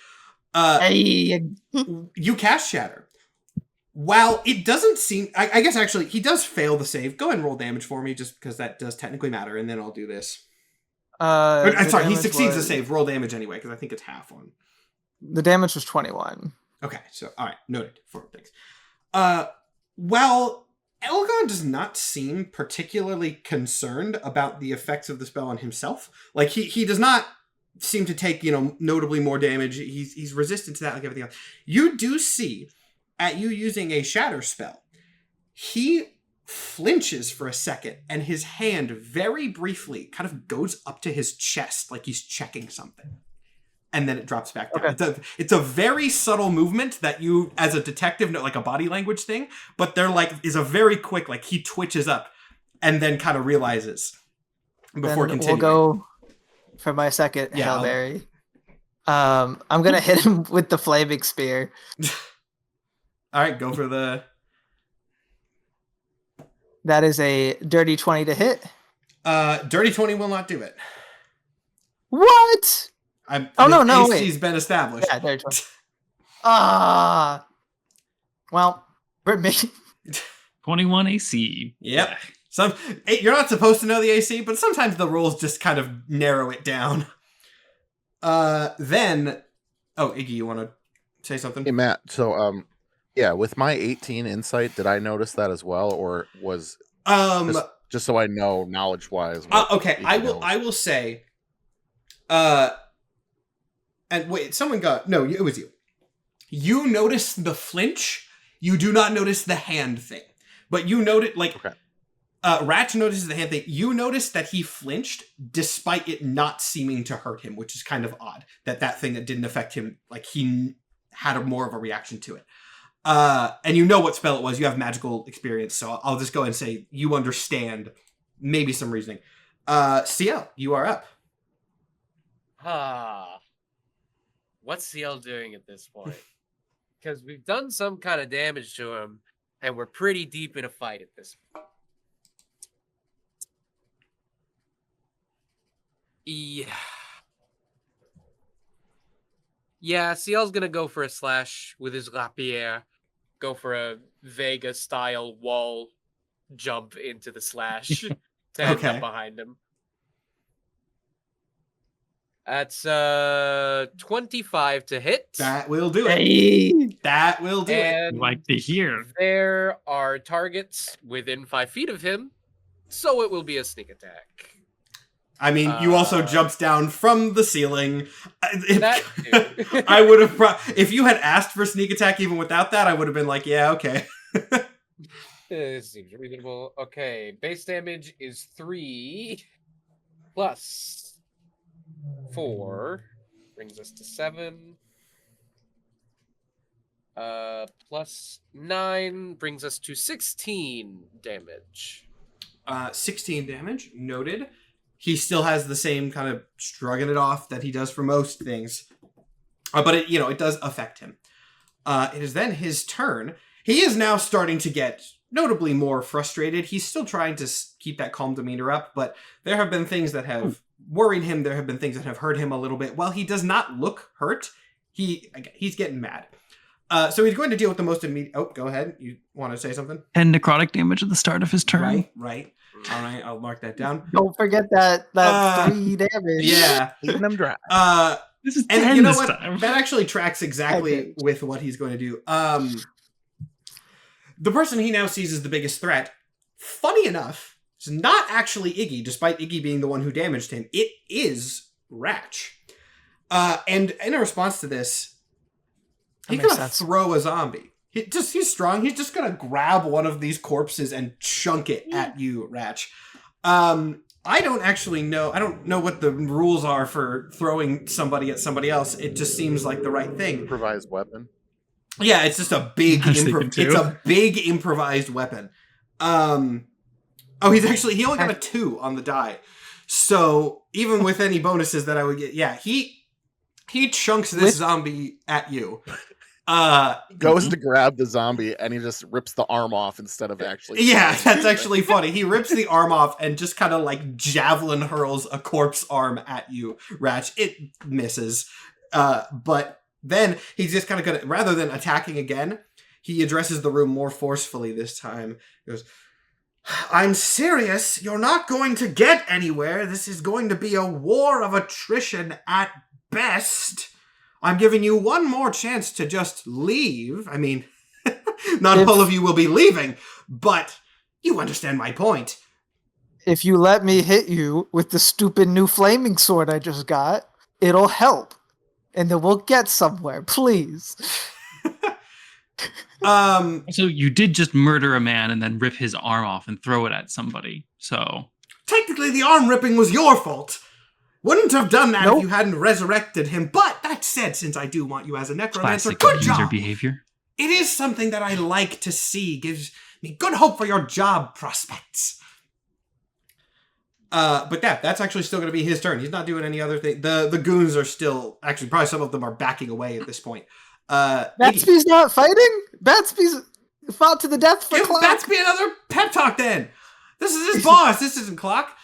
Hey. You cast Shatter. While it doesn't seem, I guess actually he does fail the save. Go ahead and roll damage for me, just because that does technically matter, and then I'll do this. I'm sorry, he succeeds the save. Roll damage anyway, because I think it's half on. The damage was 21. Okay, so all right, noted for things. Well, Elgon does not seem particularly concerned about the effects of the spell on himself. Like he does not seem to take, notably more damage. He's resistant to that, like everything else. You do see, at you using a shatter spell, he flinches for a second, and his hand very briefly kind of goes up to his chest, like he's checking something. And then it drops back down. Okay. It's a very subtle movement that you, as a detective, know, like a body language thing, but they're like, is a very quick, like he twitches up and then kind of realizes before Then continuing. we'll go for my second Yeah, Hail Mary. I'm going to hit him with the flaming spear. All right, go for the... That is a dirty 20 to hit. Dirty 20 will not do it. What? No, wait. AC's been established. Yeah, dirty 20. Well, for me. 21 AC. Yep. You're not supposed to know the AC, but sometimes the rules just kind of narrow it down. Then... Oh, Iggy, you want to say something? Hey, Matt. So, yeah, with my 18 insight, did I notice that as well, or was just so I know knowledge-wise? Okay, I will say... And wait, someone got... No, it was you. You notice the flinch. You do not notice the hand thing. But you notice, like... Okay. Ratch notices the hand thing. You notice that he flinched despite it not seeming to hurt him, which is kind of odd. That thing that didn't affect him, like he had more of a reaction to it. And you know what spell it was. You have magical experience, so I'll just go and say you understand maybe some reasoning. CL, you are up. What's CL doing at this point? Because we've done some kind of damage to him, and we're pretty deep in a fight at this point. Yeah, CL's gonna go for a slash with his rapier. Go for a Vega-style wall jump into the slash to end Okay. up behind him. That's 25 to hit. That will do it. Hey. That will do it. And Like to hear. there are targets within 5 feet of him, so it will be a sneak attack. I mean, you also jumped down from the ceiling. That too. I would have if you had asked for sneak attack even without that, I would have been like, yeah, okay. This seems reasonable. Okay, base damage is 3 plus 4 brings us to 7. Plus 9 brings us to 16 damage. 16 damage, noted. He still has the same kind of shrugging it off that he does for most things. But it does affect him. It is then his turn. He is now starting to get notably more frustrated. He's still trying to keep that calm demeanor up, but there have been things that have worried him. There have been things that have hurt him a little bit. While he does not look hurt, he's getting mad. So he's going to deal with the most immediate... Oh, go ahead. You want to say something? 10 necrotic damage at the start of his turn. Right. All right, I'll mark that down. Don't forget that 3 damage. Yeah. Eating them dry. This is And 10 you know this what? time. That actually tracks exactly with what he's going to do. The person he now sees as the biggest threat, funny enough, is not actually Iggy, despite Iggy being the one who damaged him. It is Ratch. And in response to this, he's going to throw a zombie. He's strong. He's just going to grab one of these corpses and chunk it at you, Ratch. I don't actually know. I don't know what the rules are for throwing somebody at somebody else. It just seems like the right thing. Improvised weapon. Yeah, it's just a big It's a big improvised weapon. He only got a 2 on the die. So even with any bonuses that I would get, yeah, he chunks this zombie at you. Goes to grab the zombie and he just rips the arm off instead of actually. Yeah, that's actually funny. He rips the arm off and just kind of like javelin hurls a corpse arm at you, Ratch. It misses. But then he's just kind of gonna, rather than attacking again, he addresses the room more forcefully this time. He goes, I'm serious. You're not going to get anywhere. This is going to be a war of attrition at best. I'm giving you one more chance to just leave. I mean, not all of you will be leaving, but you understand my point. If you let me hit you with the stupid new flaming sword I just got, it'll help. And then we'll get somewhere, please. So you did just murder a man and then rip his arm off and throw it at somebody. So technically the arm ripping was your fault. Wouldn't have done that if you hadn't resurrected him. But that said, since I do want you as a necromancer, classic good user job. behavior. It is something that I like to see. Gives me good hope for your job prospects. But that's actually still going to be his turn. He's not doing any other thing. The goons are still, actually, probably some of them are backing away at this point. Batsby's not fighting? Batsby's fought to the death for Give Clock. Batsby another pep talk then. This is his boss. This isn't Clock.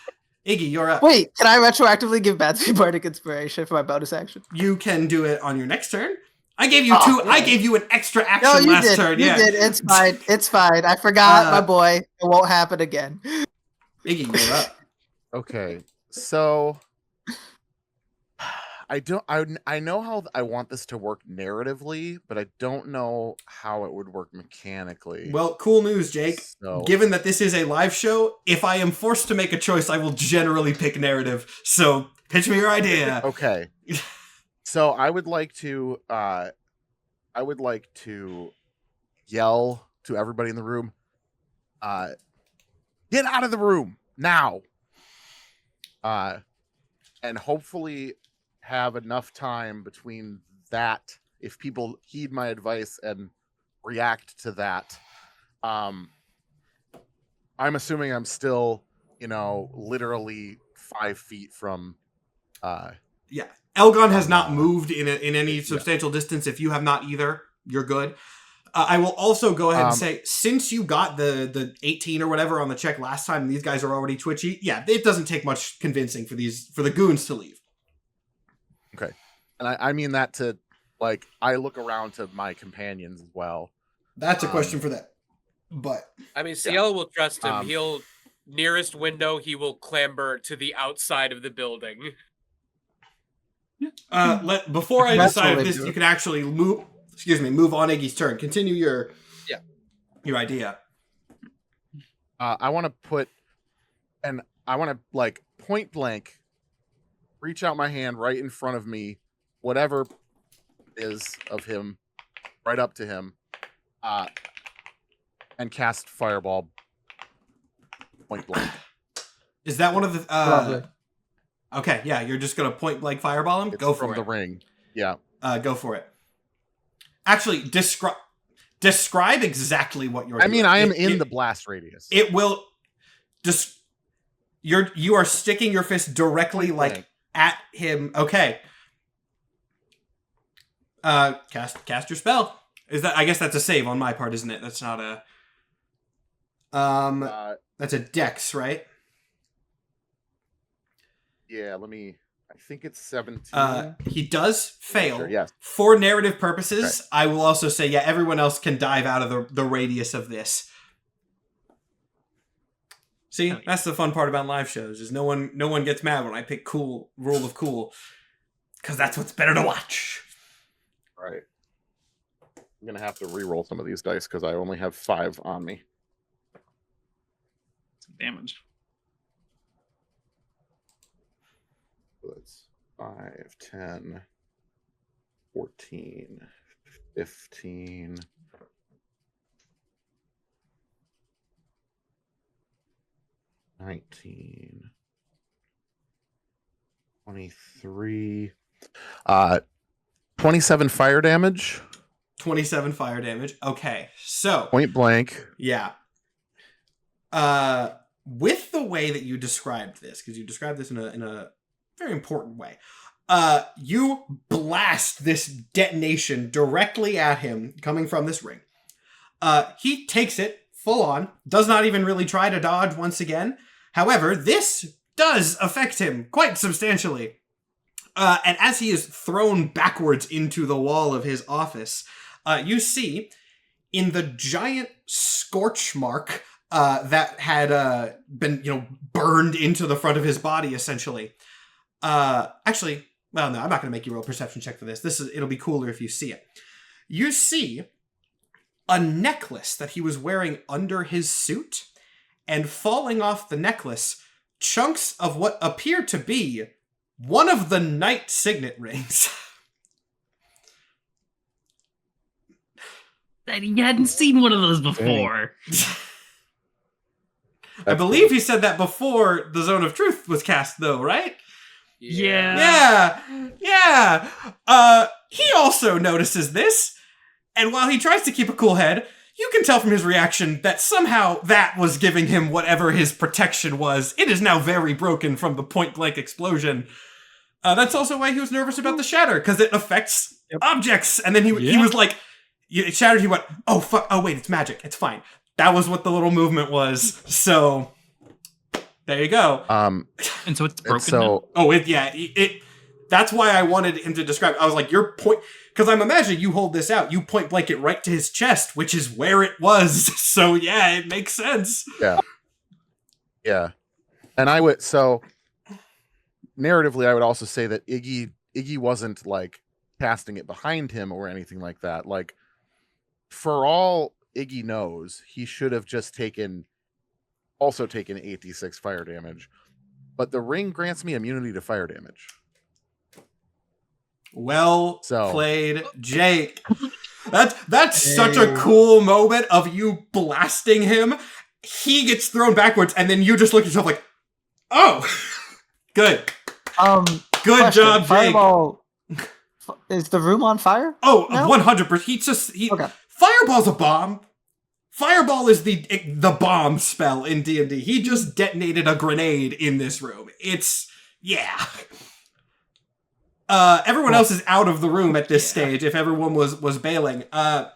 Iggy, you're up. Wait, can I retroactively give Batsby Bardic Inspiration for my bonus action? You can do it on your next turn. I gave you two. Yeah. I gave you an extra action last turn. You did. It's fine. It's fine. I forgot, my boy. It won't happen again. Iggy, you're up. Okay, so I know how I want this to work narratively, but I don't know how it would work mechanically. Well, cool news, Jake. So, given that this is a live show, if I am forced to make a choice, I will generally pick narrative. So pitch me your idea. Okay. So I would like to yell to everybody in the room, get out of the room now. And hopefully have enough time between that, if people heed my advice and react to that. I'm assuming I'm still, literally 5 feet from. Yeah, Elgon has not moved in any substantial distance. If you have not either, you're good. I will also go ahead and say, since you got the 18 or whatever on the check last time, and these guys are already twitchy, yeah, it doesn't take much convincing for the goons to leave. Okay. And I mean that to, I look around to my companions as well. That's a question for them. But I mean, CL will trust him. He'll, nearest window, he will clamber to the outside of the building. Before I decide if this, you can actually move on Iggy's turn. Continue your idea. I want to point blank reach out my hand right in front of me, whatever is of him, right up to him, and cast Fireball point blank. Is that one of the? Lovely. Okay, yeah, you're just gonna point blank fireball him. It's Go for from it. the ring. Yeah. Go for it. Actually, describe exactly what you're. I mean, doing. I am in the blast radius. It will. Just you are sticking your fist directly Point like blank. at him. Okay. Cast your spell. Is that? I guess that's a save on my part, isn't it? That's not a. That's a dex, right? Yeah, I think it's 17. He does fail. Sure, yes. For narrative purposes, I will also say, yeah, everyone else can dive out of the radius of this. See, that's the fun part about live shows, is no one gets mad when I pick cool rule of cool, because that's what's better to watch. Right. I'm gonna have to re-roll some of these dice because I only have 5 on me. Damage. That's 5, 10, 14, 15. 19, 23, 27 fire damage. 27 fire damage. Okay, so Point blank. yeah. With the way that you described this, because you described this in a very important way, you blast this detonation directly at him, coming from this ring. He takes it full on, does not even really try to dodge once again. However, this does affect him quite substantially. And as he is thrown backwards into the wall of his office, you see in the giant scorch mark that had been, burned into the front of his body, essentially. Actually, well, no, I'm not going to make you roll a perception check for this. It'll be cooler if you see it. You see a necklace that he was wearing under his suit, and falling off the necklace, chunks of what appear to be one of the knight signet rings. That he hadn't seen one of those before. I believe he said that before the Zone of Truth was cast, though, right? Yeah. Yeah. He also notices this, and while he tries to keep a cool head, you can tell from his reaction that somehow that was giving him whatever his protection was. It is now very broken from the point-blank explosion. That's also why he was nervous about the shatter, because it affects objects. And then he was like, it shattered, he went, oh, fuck, oh, wait, it's magic, it's fine. That was what the little movement was, so there you go. And so it's broken now? Oh, that's why I wanted him to describe. I was like, your point, because I'm imagining you hold this out, you point blank it right to his chest, which is where it was. So yeah, it makes sense. Yeah. And narratively, I would also say that Iggy wasn't like casting it behind him or anything like that. Like, for all Iggy knows, he should have just taken 8d6 fire damage. But the ring grants me immunity to fire damage. Well played, Jake. That's such a cool moment of you blasting him. He gets thrown backwards, and then you just look at yourself like, oh, good. Good job, Jake. Fireball. Is the room on fire? Oh, now? 100%. Okay. Fireball's a bomb. Fireball is the bomb spell in D&D. He just detonated a grenade in this room. Yeah. Everyone else is out of the room at this stage, if everyone was bailing. I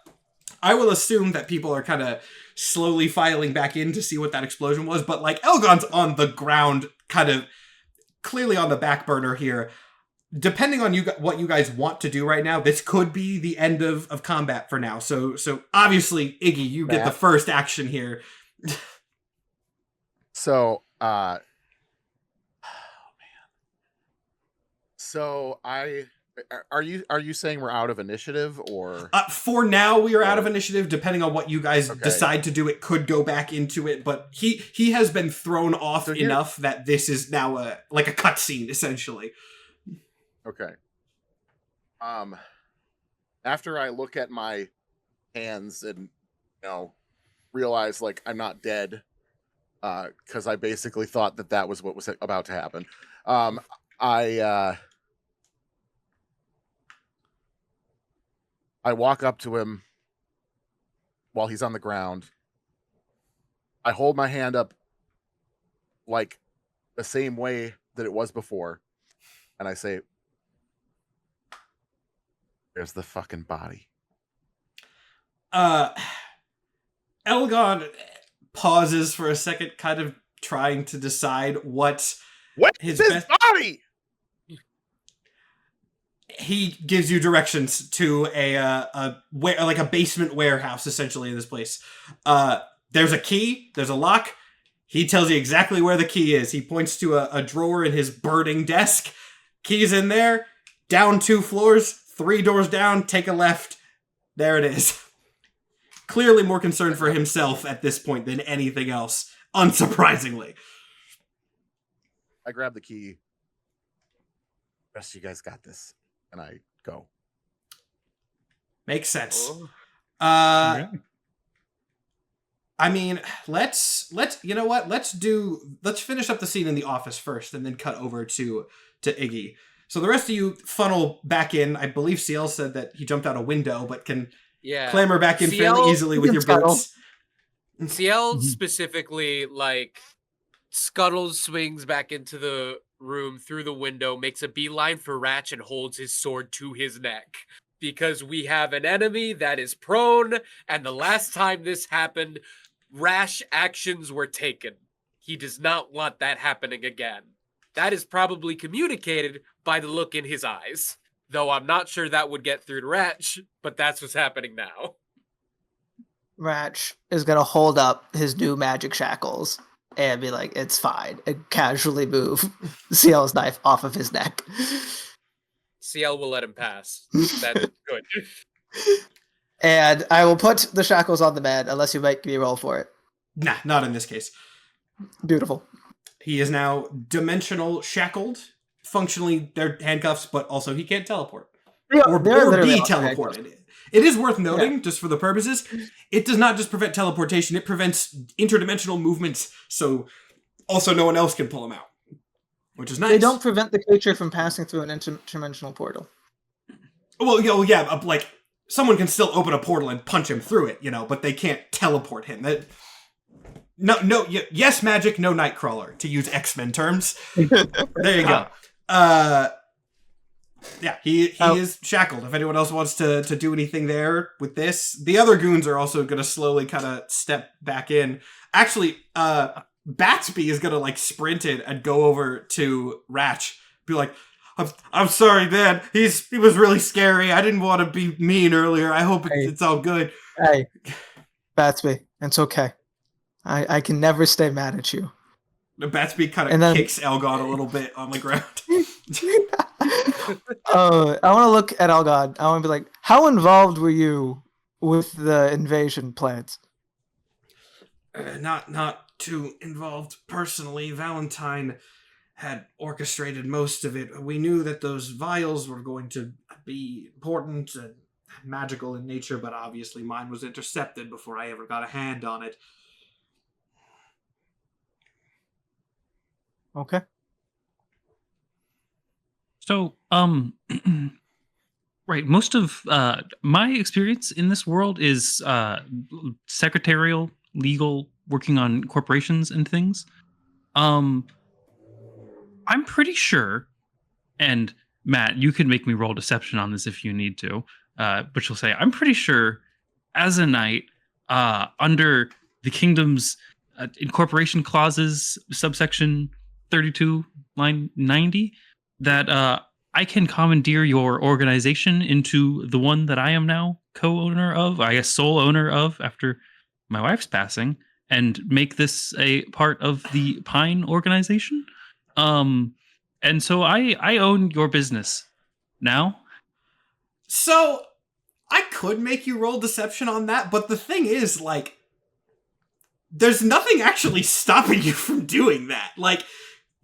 will assume that people are kind of slowly filing back in to see what that explosion was, but like Elgon's on the ground, kind of clearly on the back burner here. Depending on what you guys want to do right now, this could be the end of combat for now. So obviously, Iggy, you get the first action here. So, So Are you saying we're out of initiative or? For now, we are out of initiative. Depending on what you guys Okay. decide to do, it could go back into it. But he has been thrown off So here- enough that this is now a cutscene essentially. Okay. After I look at my hands and realize like I'm not dead, because I basically thought that was what was about to happen. I walk up to him while he's on the ground. I hold my hand up like the same way that it was before, and I say, "There's the fucking body." Elgon pauses for a second, kind of trying to decide what his body. He gives you directions to a basement warehouse, essentially, in this place. There's a key. There's a lock. He tells you exactly where the key is. He points to a drawer in his burning desk. Key's in there. Down 2 floors. 3 doors down. Take a left. There it is. Clearly more concerned for himself at this point than anything else, unsurprisingly. I grab the key. Rest of you guys got this. And I go. Makes sense. Oh. I mean, let's you know what? Let's finish up the scene in the office first and then cut over to Iggy. So the rest of you funnel back in. I believe CL said that he jumped out a window, but can clamber back in fairly easily with your boots. CL specifically, like, scuttles, swings back into the room through the window, makes a beeline for Ratch, and holds his sword to his neck. Because we have an enemy that is prone, and the last time this happened, rash actions were taken. He does not want that happening again. That is probably communicated by the look in his eyes. Though I'm not sure that would get through to Ratch, but that's what's happening now. Ratch is going to hold up his new magic shackles and be like, "It's fine," and casually move CL's knife off of his neck. CL will let him pass. That's good. And I will put the shackles on the man unless you make me roll for it. Nah, not in this case. Beautiful. He is now dimensional shackled. Functionally, they're handcuffs, but also he can't teleport. Or be teleported. It is worth noting, just for the purposes, it does not just prevent teleportation, it prevents interdimensional movements, so also no one else can pull him out. Which is nice. They don't prevent the creature from passing through an interdimensional portal. Well, yeah, like, someone can still open a portal and punch him through it, but they can't teleport him. Yes, magic, no Nightcrawler, to use X-Men terms. There you go. Yeah, he is shackled. If anyone else wants to do anything there with this, the other goons are also going to slowly kind of step back in. Actually, Batsby is going to sprint in and go over to Ratch. Be like, I'm sorry, man. He was really scary. I didn't want to be mean earlier. I hope it's all good. Hey, Batsby, it's okay. I can never stay mad at you. Batsby kind of kicks Elgon a little bit on the ground. I want to look at Elgon. I want to be like, how involved were you with the invasion plans? Not too involved personally. Valentine had orchestrated most of it. We knew that those vials were going to be important and magical in nature, but obviously mine was intercepted before I ever got a hand on it. Okay. So, right, most of my experience in this world is secretarial, legal, working on corporations and things. I'm pretty sure, and Matt, you can make me roll deception on this if you need to, but you'll say, I'm pretty sure, as a knight, under the kingdom's incorporation clauses, subsection 32, line 90, that I can commandeer your organization into the one that I am now co-owner of, I guess sole owner of after my wife's passing, and make this a part of the Pine organization. And so I own your business now, So I could make you roll deception on that, but the thing is, like, there's nothing actually stopping you from doing that. Like,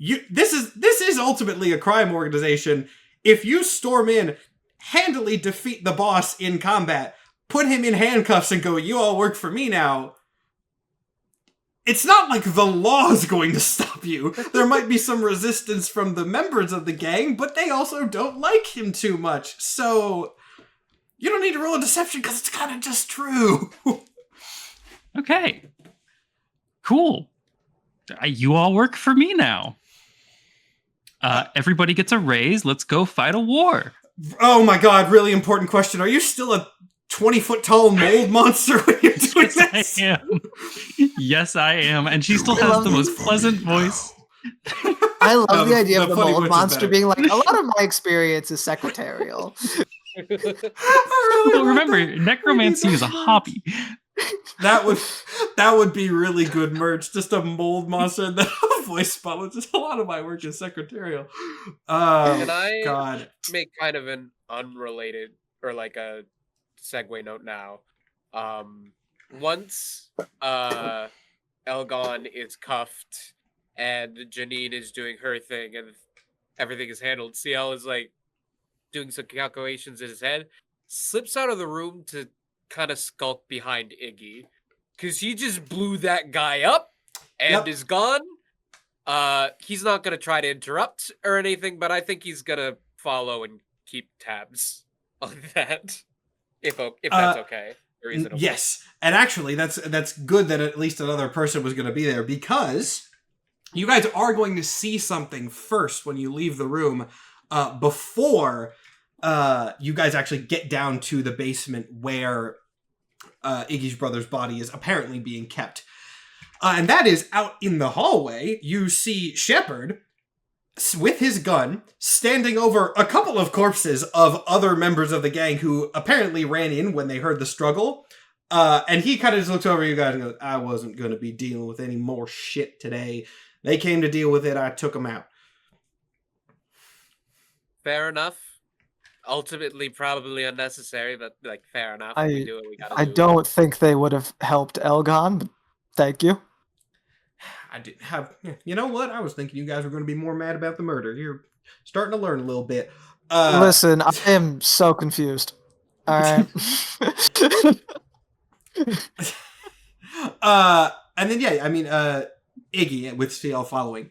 this is ultimately a crime organization. If you storm in, handily defeat the boss in combat, put him in handcuffs and go, "You all work for me now," it's not like the law's going to stop you. There might be some resistance from the members of the gang, but they also don't like him too much. So you don't need to roll a deception because it's kind of just true. Okay. Cool. You all work for me now. Everybody gets a raise. Let's go fight a war. Oh my god, really important question. Are you still a 20-foot tall mold monster when you're doing Yes, this? I am. Yes, I am. And she still I has love the it. most pleasant voice. I love No, the idea the of the funny mold voice is monster better. being like, a lot of my experience is secretarial. Well, remember, necromancy is a hobby. That would be really good merch. Just a mold monster and then a voice spell. Just a lot of my work is secretarial. Can I God. make kind of an unrelated or like a segue note now? Once Elgon is cuffed and Janine is doing her thing and everything is handled, CL is like doing some calculations in his head, slips out of the room to kind of skulk behind Iggy because he just blew that guy up and is gone. He's not gonna try to interrupt or anything, but I think he's gonna follow and keep tabs on that. If that's okay. Reasonable. Yes, and actually, that's good that at least another person was going to be there, because you guys are going to see something first when you leave the room, before you guys actually get down to the basement where Iggy's brother's body is apparently being kept. And that is out in the hallway. You see Shepard with his gun standing over a couple of corpses of other members of the gang who apparently ran in when they heard the struggle. And he kind of just looks over you guys and goes, "I wasn't going to be dealing with any more shit today. They came to deal with it. I took them out." Fair enough. Ultimately, probably unnecessary, but like fair enough. We do what we gotta I do. don't think they would have helped Elgon, but thank you. I didn't have... You know what? I was thinking you guys were going to be more mad about the murder. You're starting to learn a little bit. Listen, I am so confused. All right. And then, yeah, I mean, Iggy with CL following.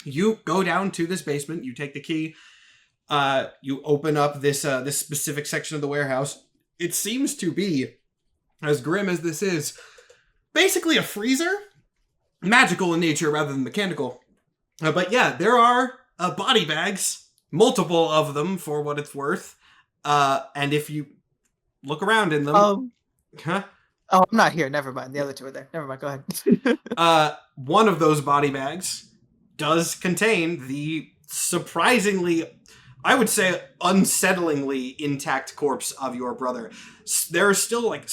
You go down to this basement. You take the key. You open up this specific section of the warehouse. It seems to be, as grim as this is, basically a freezer. Magical in nature rather than mechanical. But yeah, there are body bags. Multiple of them for what it's worth. And if you look around in them... Huh? Oh, I'm not here. Never mind. The other two are there. Never mind. Go ahead. One of those body bags does contain the surprisingly, I would say, unsettlingly intact corpse of your brother. There are still like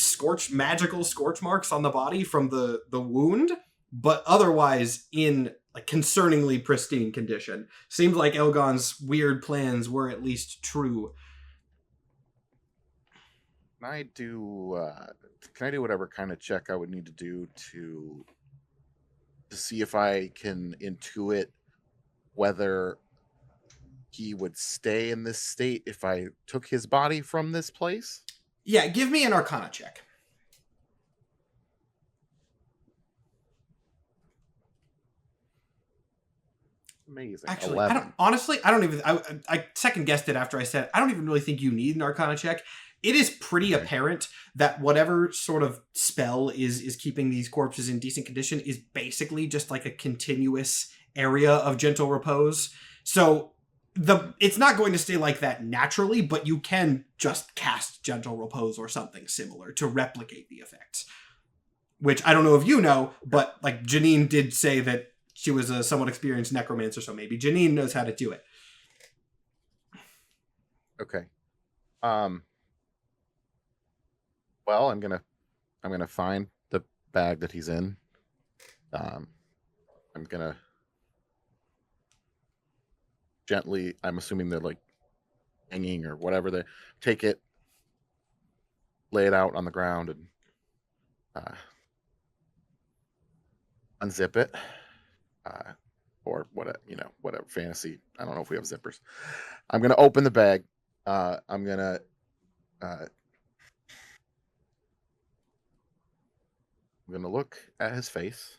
magical scorch marks on the body from the wound, but otherwise in like concerningly pristine condition. Seems like Elgon's weird plans were at least true. Can I do whatever kind of check I would need to do to see if I can intuit whether he would stay in this state if I took his body from this place? Yeah, give me an Arcana check. Amazing. Actually, 11. I don't even... I second guessed it after I said, I don't even really think you need an Arcana check. It is pretty apparent that whatever sort of spell is keeping these corpses in decent condition is basically just like a continuous area of gentle repose. So it's not going to stay like that naturally, but you can just cast gentle repose or something similar to replicate the effects. Which I don't know if you know, but like Janine did say that she was a somewhat experienced necromancer, so maybe Janine knows how to do it. Okay. Well, I'm gonna find the bag that he's in. I'm gonna gently, I'm assuming they're like hanging or whatever. They take it, lay it out on the ground, and unzip it, or whatever fantasy. I don't know if we have zippers. I'm gonna open the bag. I'm gonna look at his face,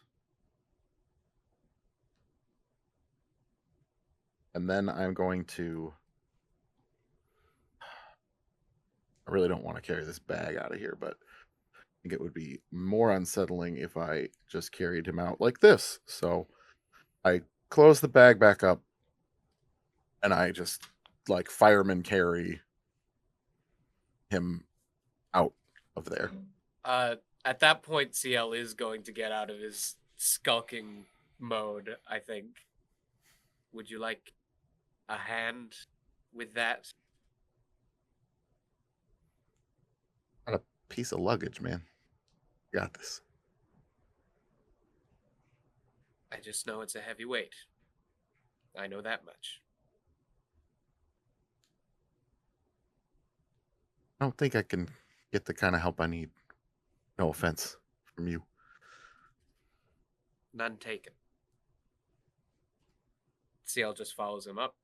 and then I'm going to. I really don't want to carry this bag out of here, but I think it would be more unsettling if I just carried him out like this. So I close the bag back up, and I just like fireman carry him out of there. At that point, CL is going to get out of his skulking mode, I think. Would you like a hand with that? Not a piece of luggage, man. Got this. I just know it's a heavy weight. I know that much. I don't think I can get the kind of help I need. No offense from you. None taken. CL just follows him up.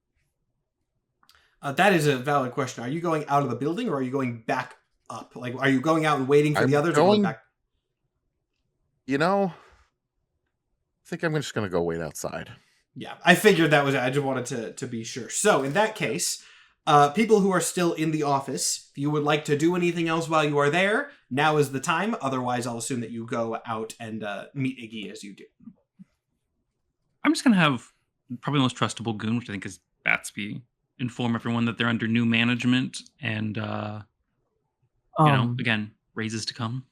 That is a valid question. Are you going out of the building or are you going back up? Like, are you going out and waiting for the others or going back? You know, I think I'm just going to go wait outside. Yeah, I figured that was it. I just wanted to be sure. So, in that case, people who are still in the office, if you would like to do anything else while you are there, now is the time. Otherwise, I'll assume that you go out and meet Iggy as you do. I'm just going to have probably the most trustable goon, which I think is Batsby, inform everyone that they're under new management and, again, raises to come.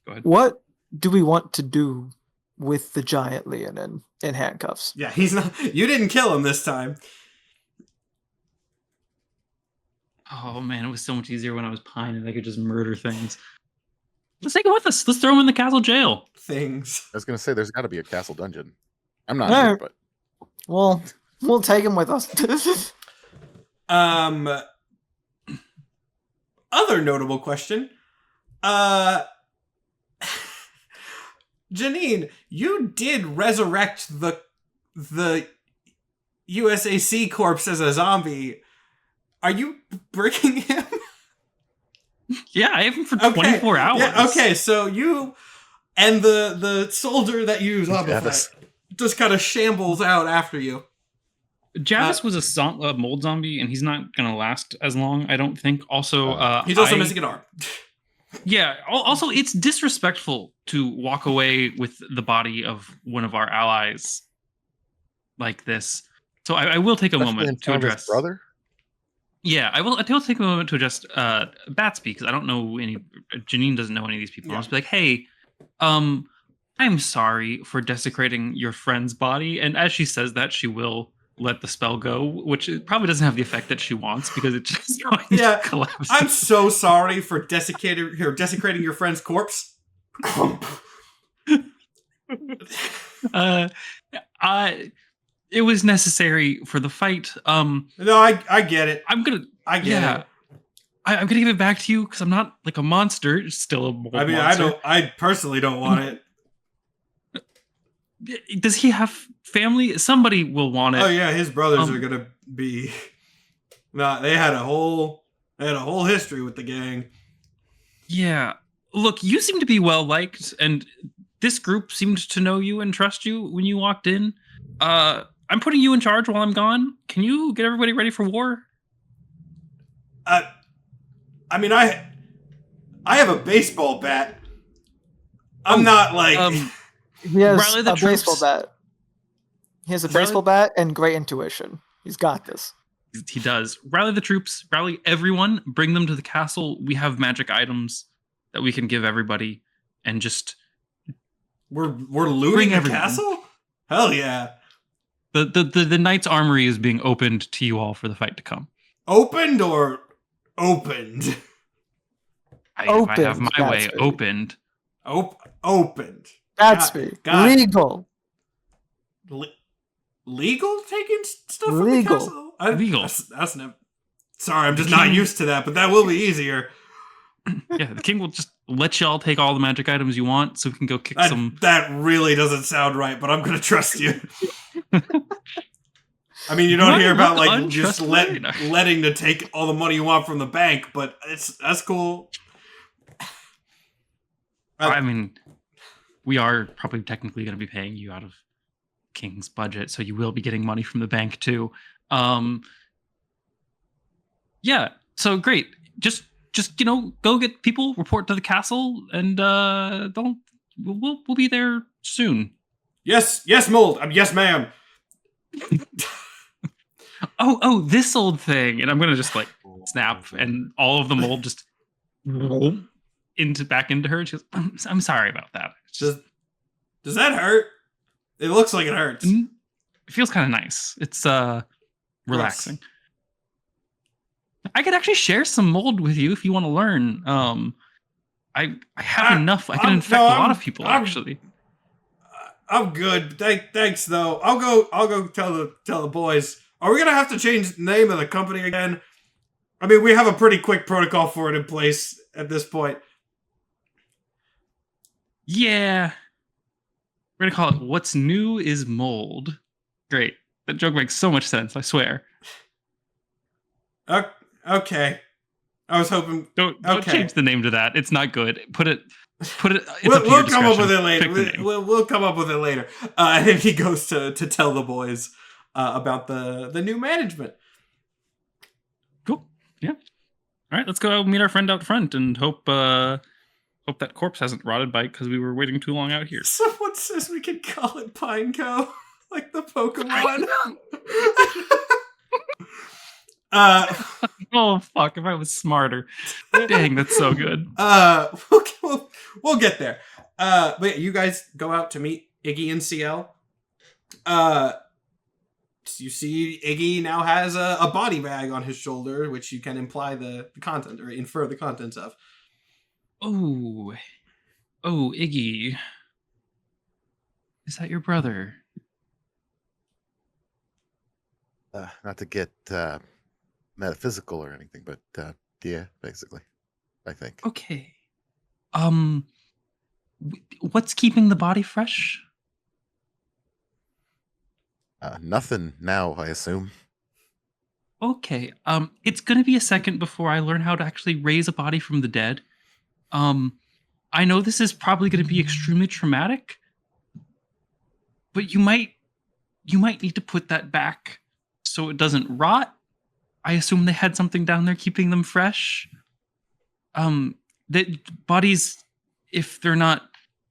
Go ahead. What do we want to do with the giant Leonin in handcuffs? Yeah, he's not. You didn't kill him this time. Oh, man, it was so much easier when I was Pine and I could just murder things. Let's take him with us. Let's throw him in the castle jail. Things. I was going to say, there's got to be a castle dungeon. I'm not All here, right. but... Well, we'll take him with us. Other notable question. Janine, you did resurrect the USAC corpse as a zombie. Are you bringing him? Yeah, I have him for 24 hours. Yeah, okay, so you and the soldier that you zombified just kind of shambles out after you. Javis was a mold zombie, and he's not going to last as long, I don't think. Also, he's also missing an arm. Yeah, also, it's disrespectful to walk away with the body of one of our allies like this. So I will take a moment to address... brother? Yeah, I will take a moment to address Batsby, because I don't know any... Janine doesn't know any of these people. Yeah. I'll just be like, hey, I'm sorry for desecrating your friend's body. And as she says that, she will let the spell go, which probably doesn't have the effect that she wants because it's just going to collapse. I'm so sorry for desecrating your friend's corpse. It was necessary for the fight. No, I get it. I get it. I'm gonna give it back to you because I'm not like a monster. It's still a mold monster. I personally don't want it. Does he have family? Somebody will want it. Oh yeah, his brothers are gonna be. They had a whole history with the gang. Yeah, look, you seem to be well liked, and this group seemed to know you and trust you when you walked in. I'm putting you in charge while I'm gone. Can you get everybody ready for war? I mean, I have a baseball bat. I'm not like. He has Rally the a troops. baseball bat. He has a baseball bat and great intuition. He's got this. He does. Rally the troops. Rally everyone. Bring them to the castle. We have magic items that we can give everybody, and just we're looting the castle. Hell yeah! The knight's armory is being opened to you all for the fight to come. Opened or opened? If I have my way, opened. Opened. Batsby. Legal. Legal taking stuff from Legal. the castle? Legal. That's never. Sorry, I'm just not used to that, but that will be easier. Yeah, the king will just let y'all take all the magic items you want, so we can go kick some. That really doesn't sound right, but I'm gonna trust you. I mean, you don't hear about like just letting to take all the money you want from the bank, but that's cool. I mean, we are probably technically going to be paying you out of King's budget, so you will be getting money from the bank too. Yeah, so great. Just go get people, report to the castle, and we'll be there soon. Yes, mold. Yes, ma'am. Oh, this old thing, and I'm gonna just like snap, and all of the mold just back into her. She goes, I'm sorry about that. Does that hurt? It looks like it hurts. It feels kind of nice. It's relaxing. Gross. I could actually share some mold with you if you want to learn. I have enough. I can infect a lot of people actually. I'm good. Thanks though. I'll go tell the boys. Are we gonna have to change the name of the company again? I mean, we have a pretty quick protocol for it in place at this point. Yeah. We're gonna call it What's New is Mold. Great. That joke makes so much sense, I swear. Okay. I was hoping. Don't change the name to that. It's not good. Put it. We'll come up with it later. We'll come up with it later. And then he goes to tell the boys about the new management. Cool. Yeah. All right. Let's go meet our friend out front and hope that corpse hasn't rotted because we were waiting too long out here. Someone says we can call it Pineco, like the Pokemon. Oh fuck! If I was smarter, dang, that's so good. We'll get there. But yeah, you guys go out to meet Iggy and CL. You see Iggy now has a body bag on his shoulder, which you can imply the content or infer the contents of. Oh, Iggy, is that your brother? Not to get metaphysical or anything, but yeah, basically, I think. Okay. What's keeping the body fresh? Nothing now, I assume. Okay. It's gonna be a second before I learn how to actually raise a body from the dead. I know this is probably gonna be extremely traumatic, but you might need to put that back so it doesn't rot. I assume they had something down there keeping them fresh. The bodies, if they're not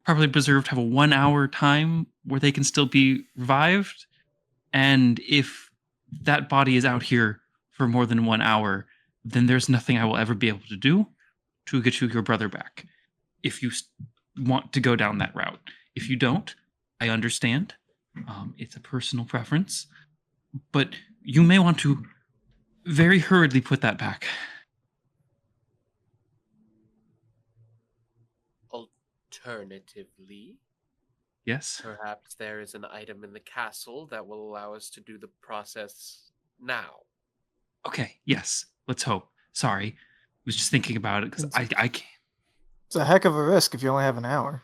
properly preserved, have a 1 hour time where they can still be revived. And if that body is out here for more than 1 hour, then there's nothing I will ever be able to do to get your brother back. If you want to go down that route. If you don't, I understand. It's a personal preference. But you may want to very hurriedly put that back. Alternatively, Yes? perhaps there is an item in the castle that will allow us to do the process now. Okay, yes. Let's hope. Sorry. I was just thinking about it because I can't. It's a heck of a risk if you only have an hour.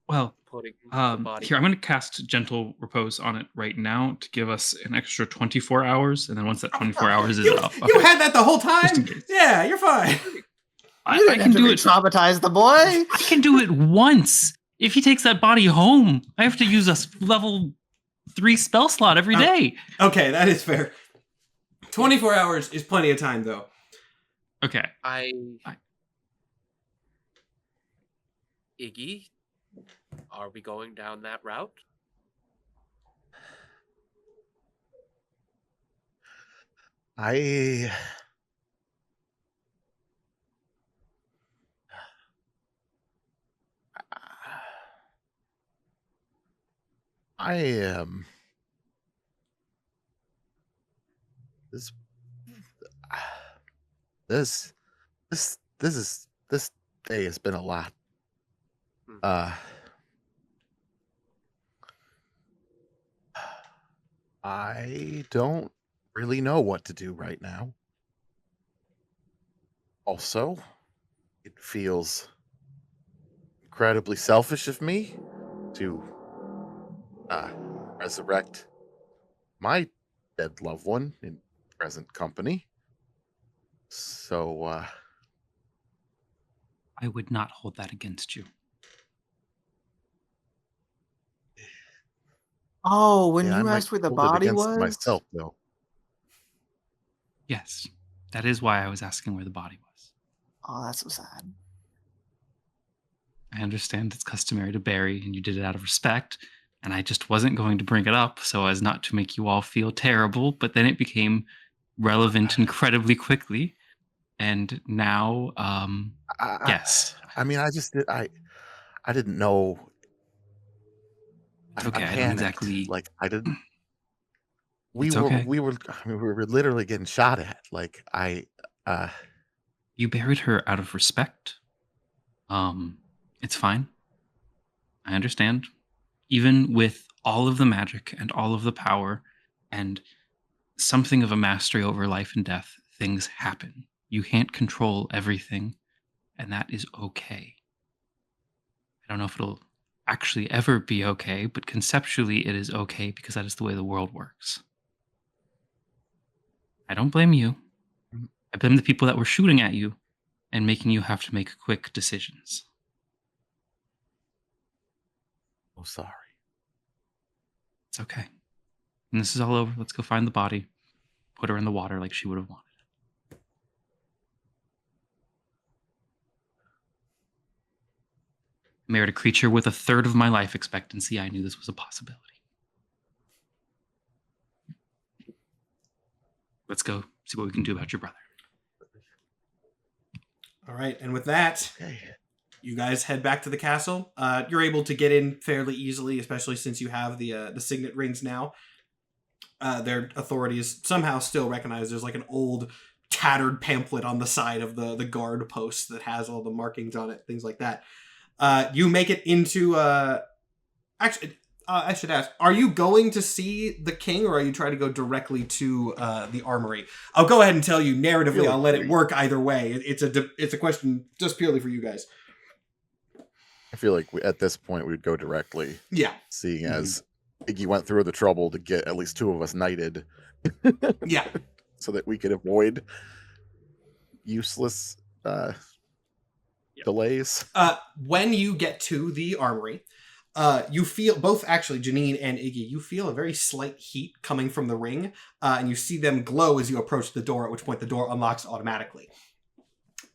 Well, Putting the body. here, I'm going to cast Gentle Repose on it right now to give us an extra 24 hours. And then once that 24 hours is up. You had that the whole Just in time? case. Yeah, you're fine. I You didn't can have do to it. traumatize the boy. I can do it once. If he takes that body home, I have to use a level 3 spell slot every day. Okay, that is fair. 24 hours is plenty of time, though. Okay. Iggy, are we going down that route? I am this day has been a lot. I don't really know what to do right now. Also, it feels incredibly selfish of me to resurrect my dead loved one in present company. So, I would not hold that against you. Oh, when yeah, I you might asked where the hold it body against was? myself, though. Yes, that is why I was asking where the body was. Oh, that's so sad. I understand it's customary to bury, and you did it out of respect, and I just wasn't going to bring it up so as not to make you all feel terrible, but then it became relevant incredibly quickly, and now, yes. I mean, I just did. I didn't know. It's I okay, I don't panicked. exactly... Like I didn't. It's okay. We were. I mean, we were literally getting shot at. Like I. You buried her out of respect. It's fine. I understand. Even with all of the magic and all of the power and something of a mastery over life and death, things happen. You can't control everything, and that is okay. I don't know if it'll actually ever be okay, but conceptually it is okay because that is the way the world works. I don't blame you. I blame the people that were shooting at you and making you have to make quick decisions. Oh, sorry. It's okay. When this is all over, let's go find the body, put her in the water like she would have wanted. I married a creature with a third of my life expectancy. I knew this was a possibility. Let's go see what we can do about your brother. All right, and with that, Okay. you guys head back to the castle. You're able to get in fairly easily, especially since you have the signet rings now. Their authorities somehow still recognize there's like an old tattered pamphlet on the side of the guard post that has all the markings on it, things like that. You make it into actually I should ask, are you going to see the king, or are you trying to go directly to the armory? I'll go ahead and tell you narratively, I'll let it work either way. It's a question just purely for you guys. I feel like at this point we'd go directly. Yeah. Seeing as Iggy went through the trouble to get at least 2 of us knighted. Yeah. So that we could avoid useless delays. When you get to the armory, you feel, both actually, Janine and Iggy, you feel a very slight heat coming from the ring, and you see them glow as you approach the door, at which point the door unlocks automatically.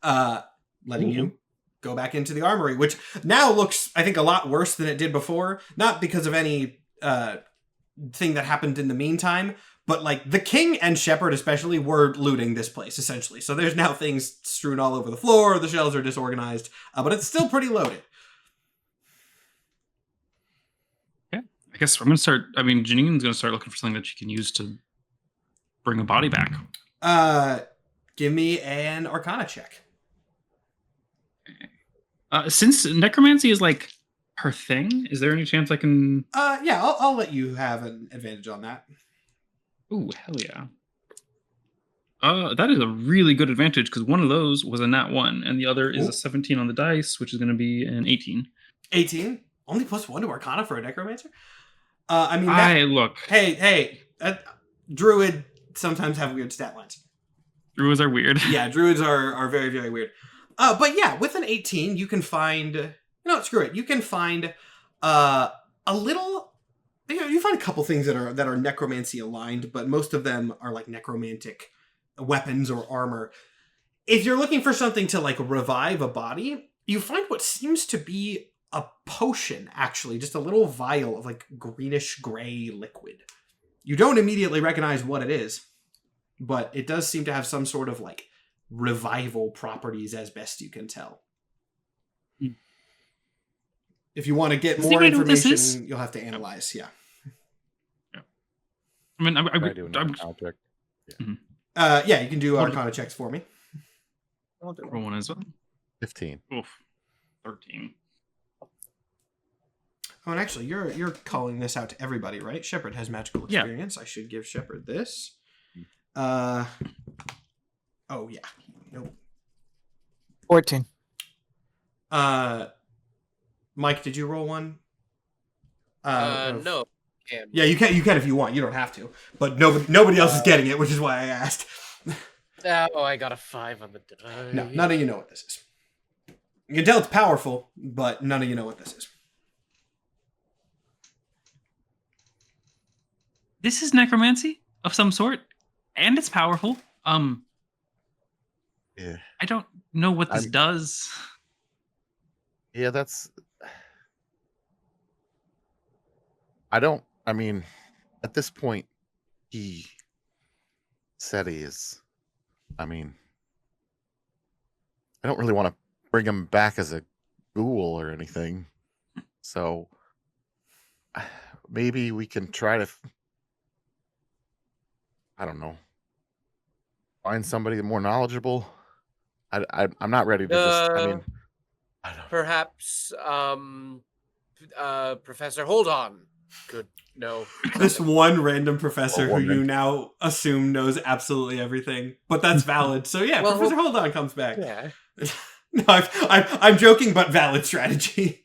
Letting you go back into the armory, which now looks, I think, a lot worse than it did before. Not because of any thing that happened in the meantime, but like the king and Shepard especially were looting this place, essentially. So there's now things strewn all over the floor, the shelves are disorganized, but it's still pretty loaded. Yeah, I guess I'm going to start, Janine's going to start looking for something that she can use to bring a body back. Give me an Arcana check. Since necromancy is like her thing, is there any chance I can... Yeah, I'll let you have an advantage on that. Ooh, hell yeah. That is a really good advantage, because one of those was a nat 1, and the other is a 17 on the dice, which is going to be an 18. 18? Only +1 to Arcana for a necromancer? Look. Hey, druid sometimes have weird stat lines. Druids are weird. Yeah, druids are very, very weird. But yeah, with an 18, you can find... screw it. You can find a little... You find a couple things that are necromancy aligned, but most of them are like necromantic weapons or armor. If you're looking for something to like revive a body, you find what seems to be a potion, actually. Just a little vial of like greenish gray liquid. You don't immediately recognize what it is, but it does seem to have some sort of like revival properties as best you can tell. If you want to get more information, you'll have to analyze. Yeah. I mean, I'm do an Arcana check. Yeah, you can do Arcana checks for me. Roll one as well. 15. Oof. 13. Oh, and actually, you're calling this out to everybody, right? Shepard has magical Yeah. experience. I should give Shepard this. Oh yeah. Nope. 14. Mike, did you roll one? No. Can't. Yeah, you can if you want. You don't have to. But nobody else is getting it, which is why I asked. Oh, I got a 5 on the die. No, none of you know what this is. You can tell it's powerful, but none of you know what this is. This is necromancy of some sort, and it's powerful. Yeah. I don't know what this does. Yeah, that's. I mean, at this point, he said he is. I mean, I don't really want to bring him back as a ghoul or anything. So maybe we can try to. I don't know. Find somebody more knowledgeable. I'm not ready to just. I mean, I don't. Perhaps, Professor, hold on. Good. No. This one random professor who woman. you now assume knows absolutely everything, but that's valid. So yeah, Well, Professor Hold On comes back. Yeah. No, I'm joking, but valid strategy.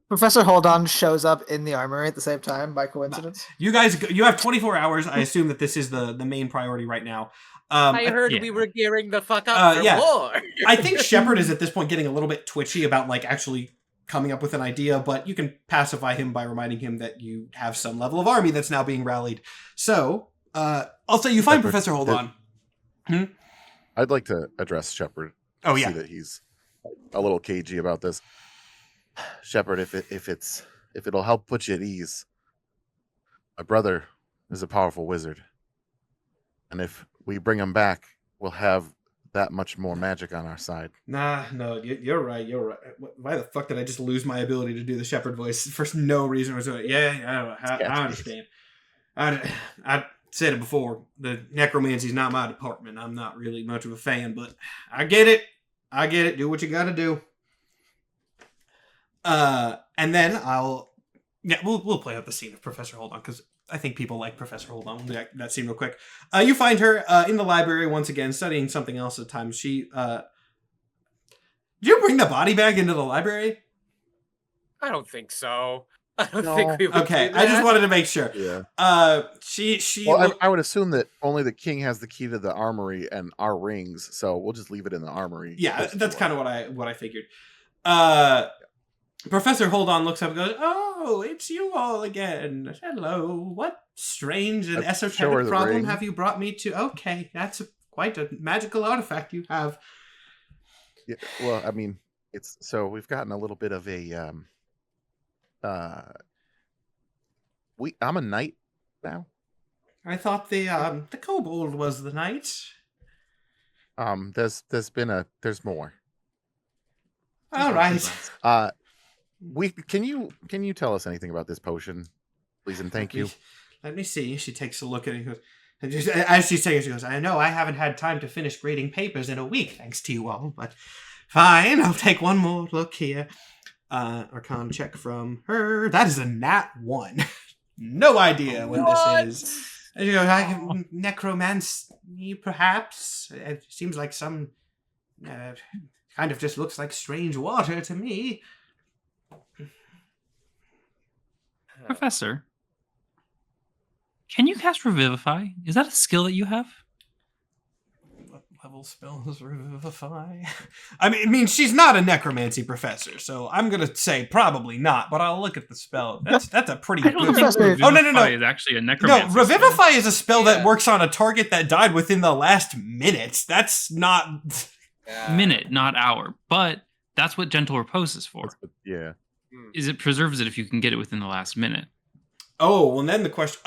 Professor Hold On shows up in the armory at the same time by coincidence. You guys, you have 24 hours. I assume that this is the main priority right now. I heard yeah. we were gearing the fuck up for yeah. war. I think Shepard is at this point getting a little bit twitchy about like actually coming up with an idea, but you can pacify him by reminding him that you have some level of army that's now being rallied. So, I'll say you find Shepard, Professor Hold On. I'd like to address Shepard. Oh, See yeah. that he's a little cagey about this. Shepard, if it'll help put you at ease, my brother is a powerful wizard, and if we bring him back, we'll have that much more magic on our side. Nah, no, you're right. You're right. Why the fuck did I just lose my ability to do the Shepard voice for no reason whatsoever? Yeah, I understand. I said it before. The necromancy's not my department. I'm not really much of a fan, but I get it. I get it. Do what you got to do. And then we'll play out the scene of Professor Hold On because I think people like Professor Hold On. We'll do that scene real quick. You find her in the library once again, studying something else at the time. Did you bring the body bag into the library? I don't think so. I don't No. think we would Okay, do I just that. wanted to make sure. Yeah. She. Well, I would assume that only the king has the key to the armory and our rings, so we'll just leave it in the armory. Yeah, that's kind of what I figured. Professor Hold On looks up and goes, "Oh, it's you all again. Hello. What strange and Show her esoteric the problem ring. have you brought me to? Okay, that's quite a magical artifact you have." Yeah, well, I mean, it's so we've gotten a little bit of a I'm a knight now. I thought the kobold was the knight. There's more. All right. Can you tell us anything about this potion, please and thank you. Let me see. She takes a look at it and goes, as she's saying it, she goes, "I know I haven't had time to finish grading papers in a week, thanks to you all, but fine, I'll take one more look here." Arcana check from her. That is a nat 1. No idea what this is. And she goes, necromancy, perhaps? It seems like some kind of just looks like strange water to me. Professor, can you cast Revivify? Is that a skill that you have? What level spell is Revivify? I mean, she's not a necromancy professor, so I'm gonna say probably not. But I'll look at the spell. That's a pretty I don't good. think Professor- Oh, no. Revivify is actually a No, necromancy skill. Revivify is a spell that Yeah. works on a target that died within the last minute. That's not. Minute, not hour. But that's what Gentle Repose is for. Yeah. Is it preserves it if you can get it within the last minute? Oh, well, then the question.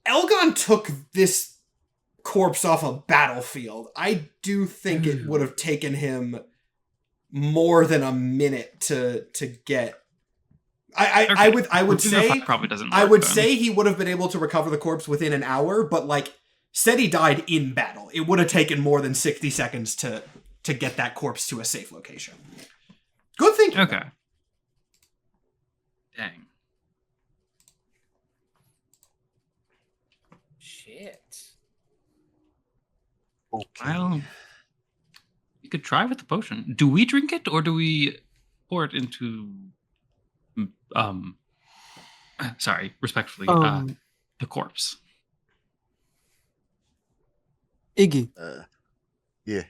Elgon took this corpse off a battlefield. I do think it would have taken him more than a minute to get. I would say Revivify probably doesn't. I work would then. say he would have been able to recover the corpse within an hour, but like said he died in battle. It would have taken more than 60 seconds to get that corpse to a safe location. Okay. Dang. Shit. Okay. Well, you could try with the potion. Do we drink it or do we pour it into sorry, respectfully, the corpse? Iggy, Yeah.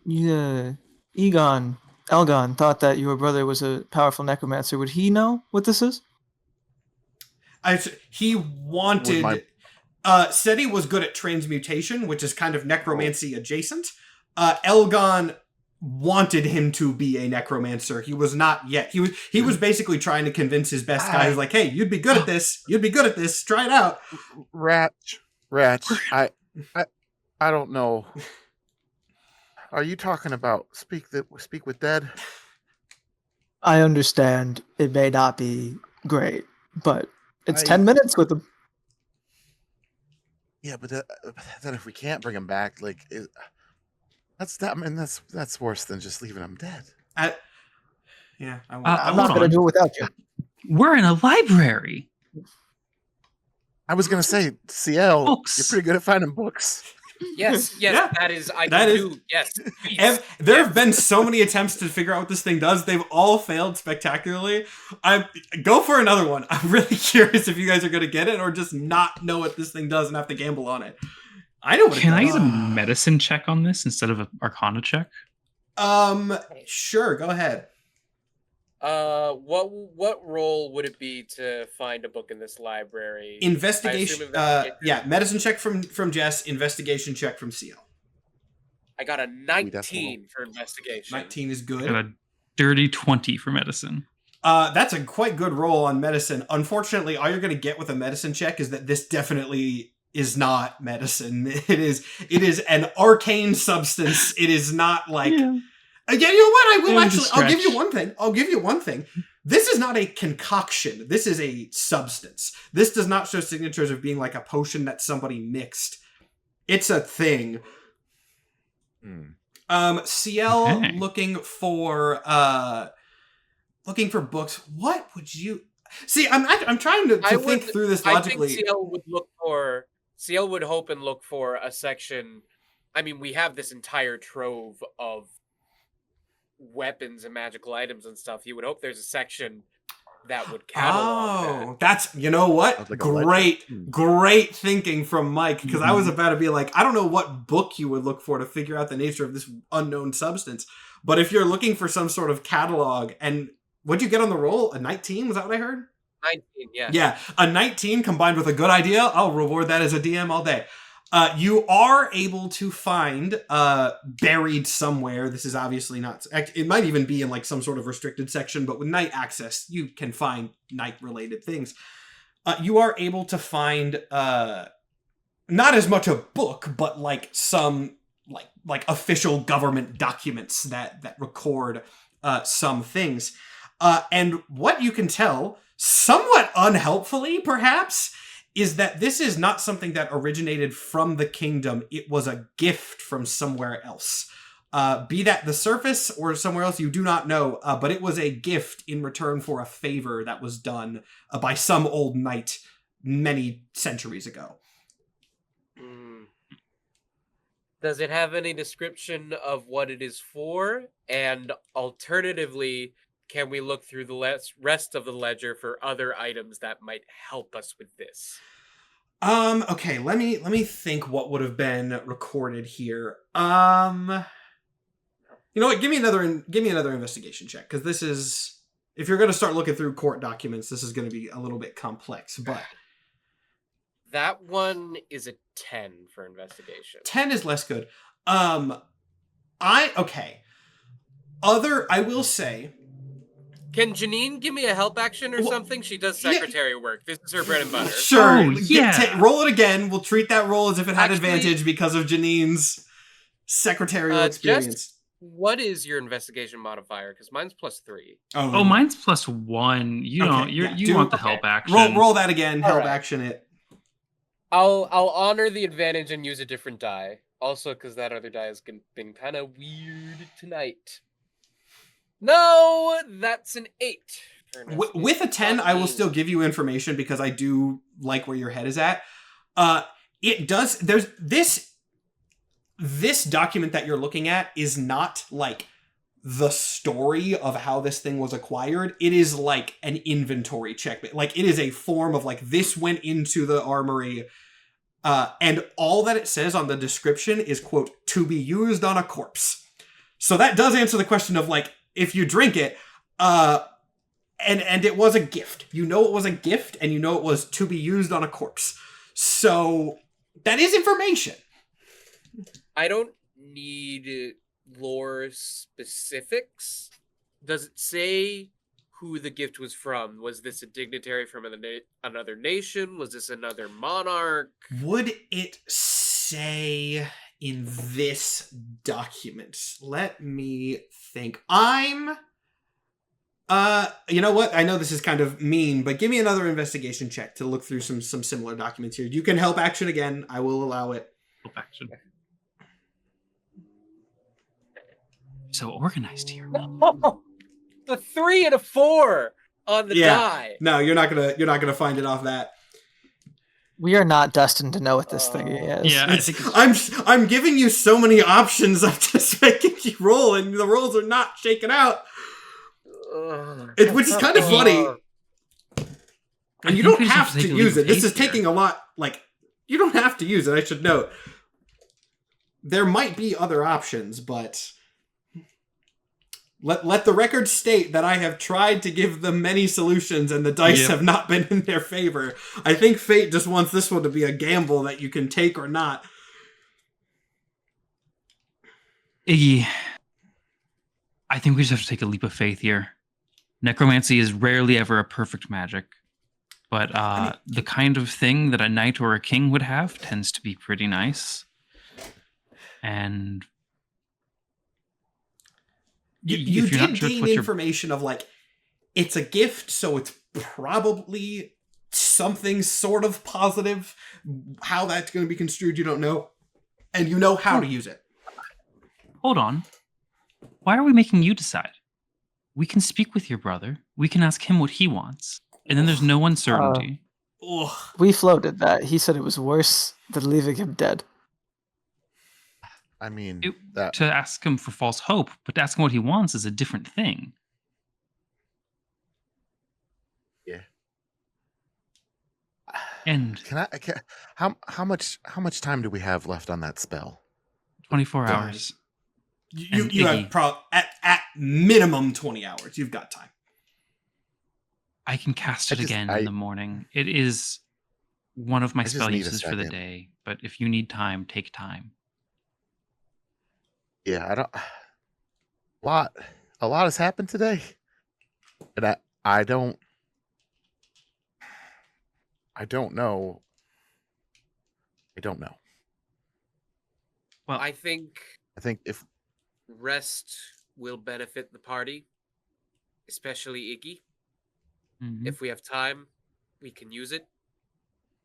yeah, Elgon thought that your brother was a powerful necromancer. Would he know what this is? He wanted. Said he was good at transmutation, which is kind of necromancy adjacent. Elgon wanted him to be a necromancer. He was not yet. He was basically trying to convince his best guy. He was like, "Hey, you'd be good at this. You'd be good at this. Try it out." Ratch. I don't know. Are you talking about speak with dead? I understand it may not be great, but it's 10 minutes with him. Yeah, but then if we can't bring him back, like that's worse than just leaving him dead. I'm not going to do it without you. We're in a library. I was going to say, CL, Books. you're pretty good at finding books. Yes, Yeah, that is. Yes. There have been so many attempts to figure out what this thing does. They've all failed spectacularly. Go for another one. I'm really curious if you guys are going to get it or just not know what this thing does and have to gamble on it. I know what it does. Can I use a medicine check on this instead of an arcana check? Sure, go ahead. What role would it be to find a book in this library? Investigation. Medicine check from Jess. Investigation check from CL. I got a 19 for investigation. 19 is good. And a dirty 20 for medicine. That's a quite good roll on medicine. Unfortunately, all you're going to get with a medicine check is that this definitely is not medicine. It is an arcane substance. It is not like. Yeah. Again, you know what? I'll give you one thing. This is not a concoction. This is a substance. This does not show signatures of being like a potion that somebody mixed. It's a thing. CL looking for books. What would you see? I'm trying to think through this logically. I think CL would hope and look for a section. I mean, we have this entire trove of weapons and magical items and stuff. You would hope there's a section that would catalog that's, you know what? Like great thinking from Mike, because I was about to be like, I don't know what book you would look for to figure out the nature of this unknown substance. But if you're looking for some sort of catalog, and what'd you get on the roll? A 19? Was that what I heard? 19, yeah. Yeah, a 19 combined with a good idea, I'll reward that as a DM all day. You are able to find buried somewhere. This is obviously not. It might even be in like some sort of restricted section, but with night access, you can find night-related things. You are able to find not as much a book, but like some like official government documents that record some things. And what you can tell, somewhat unhelpfully, perhaps, is that this is not something that originated from the kingdom. It was a gift from somewhere else. Be that the surface or somewhere else, you do not know, but it was a gift in return for a favor that was done by some old knight many centuries ago. Does it have any description of what it is for? And alternatively, can we look through the rest of the ledger for other items that might help us with this? Okay, let me think what would have been recorded here. You know what? Give me another investigation check, because this is, if you're going to start looking through court documents, this is going to be a little bit complex, but that one is a 10 for investigation. 10 is less good. I will say, can Janine give me a help action or something? She does secretary work. This is her bread and butter. Sure. Oh, yeah. Roll it again. We'll treat that roll as if it had advantage because of Janine's secretarial experience. Just, what is your investigation modifier? Because mine's +3. Oh, mine's +1. You want the help action. Roll that again. Help action it. I'll honor the advantage and use a different die. Also, because that other die has been kind of weird tonight. No, that's an 8. With a 10, I will still give you information because I do like where your head is at. It does. There's this document that you're looking at is not like the story of how this thing was acquired. It is like an inventory check. Like it is a form of like this went into the armory. And all that it says on the description is, quote, to be used on a corpse. So that does answer the question of like, if you drink it, and it was a gift. You know it was a gift, and you know it was to be used on a corpse. So that is information. I don't need lore specifics. Does it say who the gift was from? Was this a dignitary from another nation? Was this another monarch? Would it say in this document? Let me think. You know what? I know this is kind of mean, but give me another investigation check to look through some similar documents here. You can help action again. I will allow it. Help action. So organized here. No, the 3 and a 4 on the die. No, you're not gonna find it off that. We are not destined to know what this thing is. Yeah, I think I'm giving you so many options. I'm just making you roll, and the rolls are not shaken out. Which is kind of funny. And you don't have to use it. This is taking a lot. Like, you don't have to use it. I should note. There might be other options, but let the record state that I have tried to give them many solutions, and the dice have not been in their favor. I think fate just wants this one to be a gamble that you can take or not. Iggy, I think we just have to take a leap of faith here. Necromancy is rarely ever a perfect magic, but the kind of thing that a knight or a king would have tends to be pretty nice. And you did gain information of like, it's a gift, so it's probably something sort of positive. How that's going to be construed, you don't know. And you know how to use it. Hold on. Why are we making you decide? We can speak with your brother. We can ask him what he wants. And then there's no uncertainty. We floated that. He said it was worse than leaving him dead. I mean, to ask him for false hope, but to ask him what he wants is a different thing. Yeah. And how much time do we have left on that spell? 24 hours. You have at minimum 20 hours. You've got time. I can cast it again in the morning. It is one of my spell uses for the day, but if you need time, take time. Yeah, a lot has happened today. And I don't know. Well, I think if rest will benefit the party, especially Iggy. Mm-hmm. If we have time, we can use it.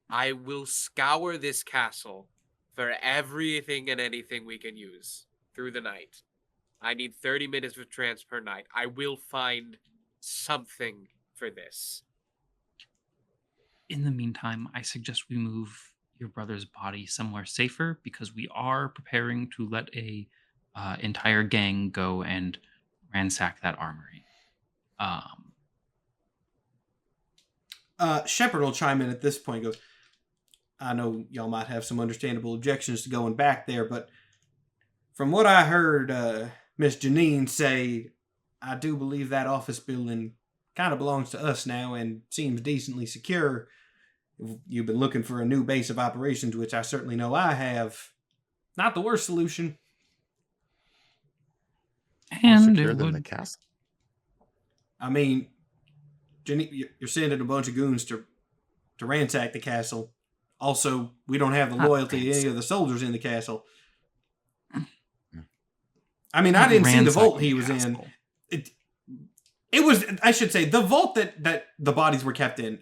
I will scour this castle for everything and anything we can use through the night. I need 30 minutes of trance per night. I will find something for this. In the meantime, I suggest we move your brother's body somewhere safer because we are preparing to let a entire gang go and ransack that armory. Shepard will chime in at this point and goes, I know y'all might have some understandable objections to going back there, but from what I heard Miss Janine say, I do believe that office building kind of belongs to us now and seems decently secure. You've been looking for a new base of operations, which I certainly know I have. Not the worst solution. And more secure than the castle. I mean, Janine, you're sending a bunch of goons to ransack the castle. Also, we don't have the loyalty of any of the soldiers in the castle. I mean, I didn't see the vault he was in. It was, I should say, the vault that the bodies were kept in.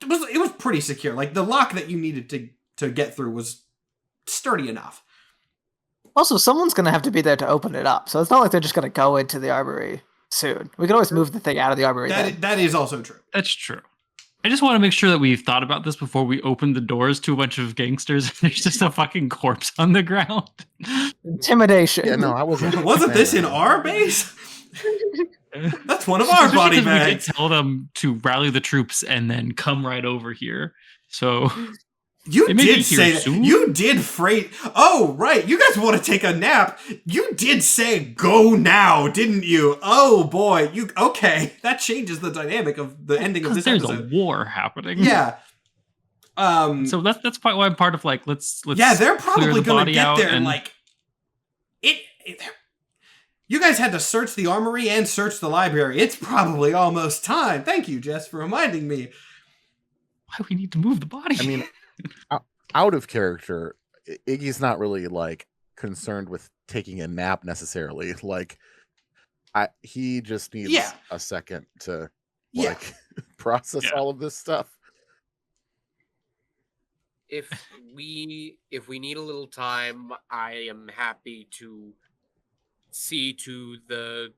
It was pretty secure. Like, the lock that you needed to get through was sturdy enough. Also, someone's going to have to be there to open it up. So it's not like they're just going to go into the armory soon. We can always move the thing out of the armory. Then. That is also true. That's true. I just want to make sure that we've thought about this before we open the doors to a bunch of gangsters and there's just a fucking corpse on the ground. Intimidation. Yeah, no, I wasn't. Wasn't this in our base? That's one of our Especially body 'cause we did bags. tell them to rally the troops and then come right over here. So You They may be did say here that. soon. You did freight. Oh, right. You guys want to take a nap. You did say go now, didn't you? Oh, boy. You okay. That changes the dynamic of the ending of because this there's episode. a war happening. Yeah. So that's quite why I'm part of like let's yeah, they're clear probably the going to body get out there and like you guys had to search the armory and search the library. It's probably almost time. Thank you, Jess, for reminding me. why we need to move the body. I mean, out of character, Iggy's not really like concerned with taking a nap necessarily. Like, he just needs Yeah. a second to Yeah. like process Yeah. all of this stuff. If we need a little time, I am happy to see to the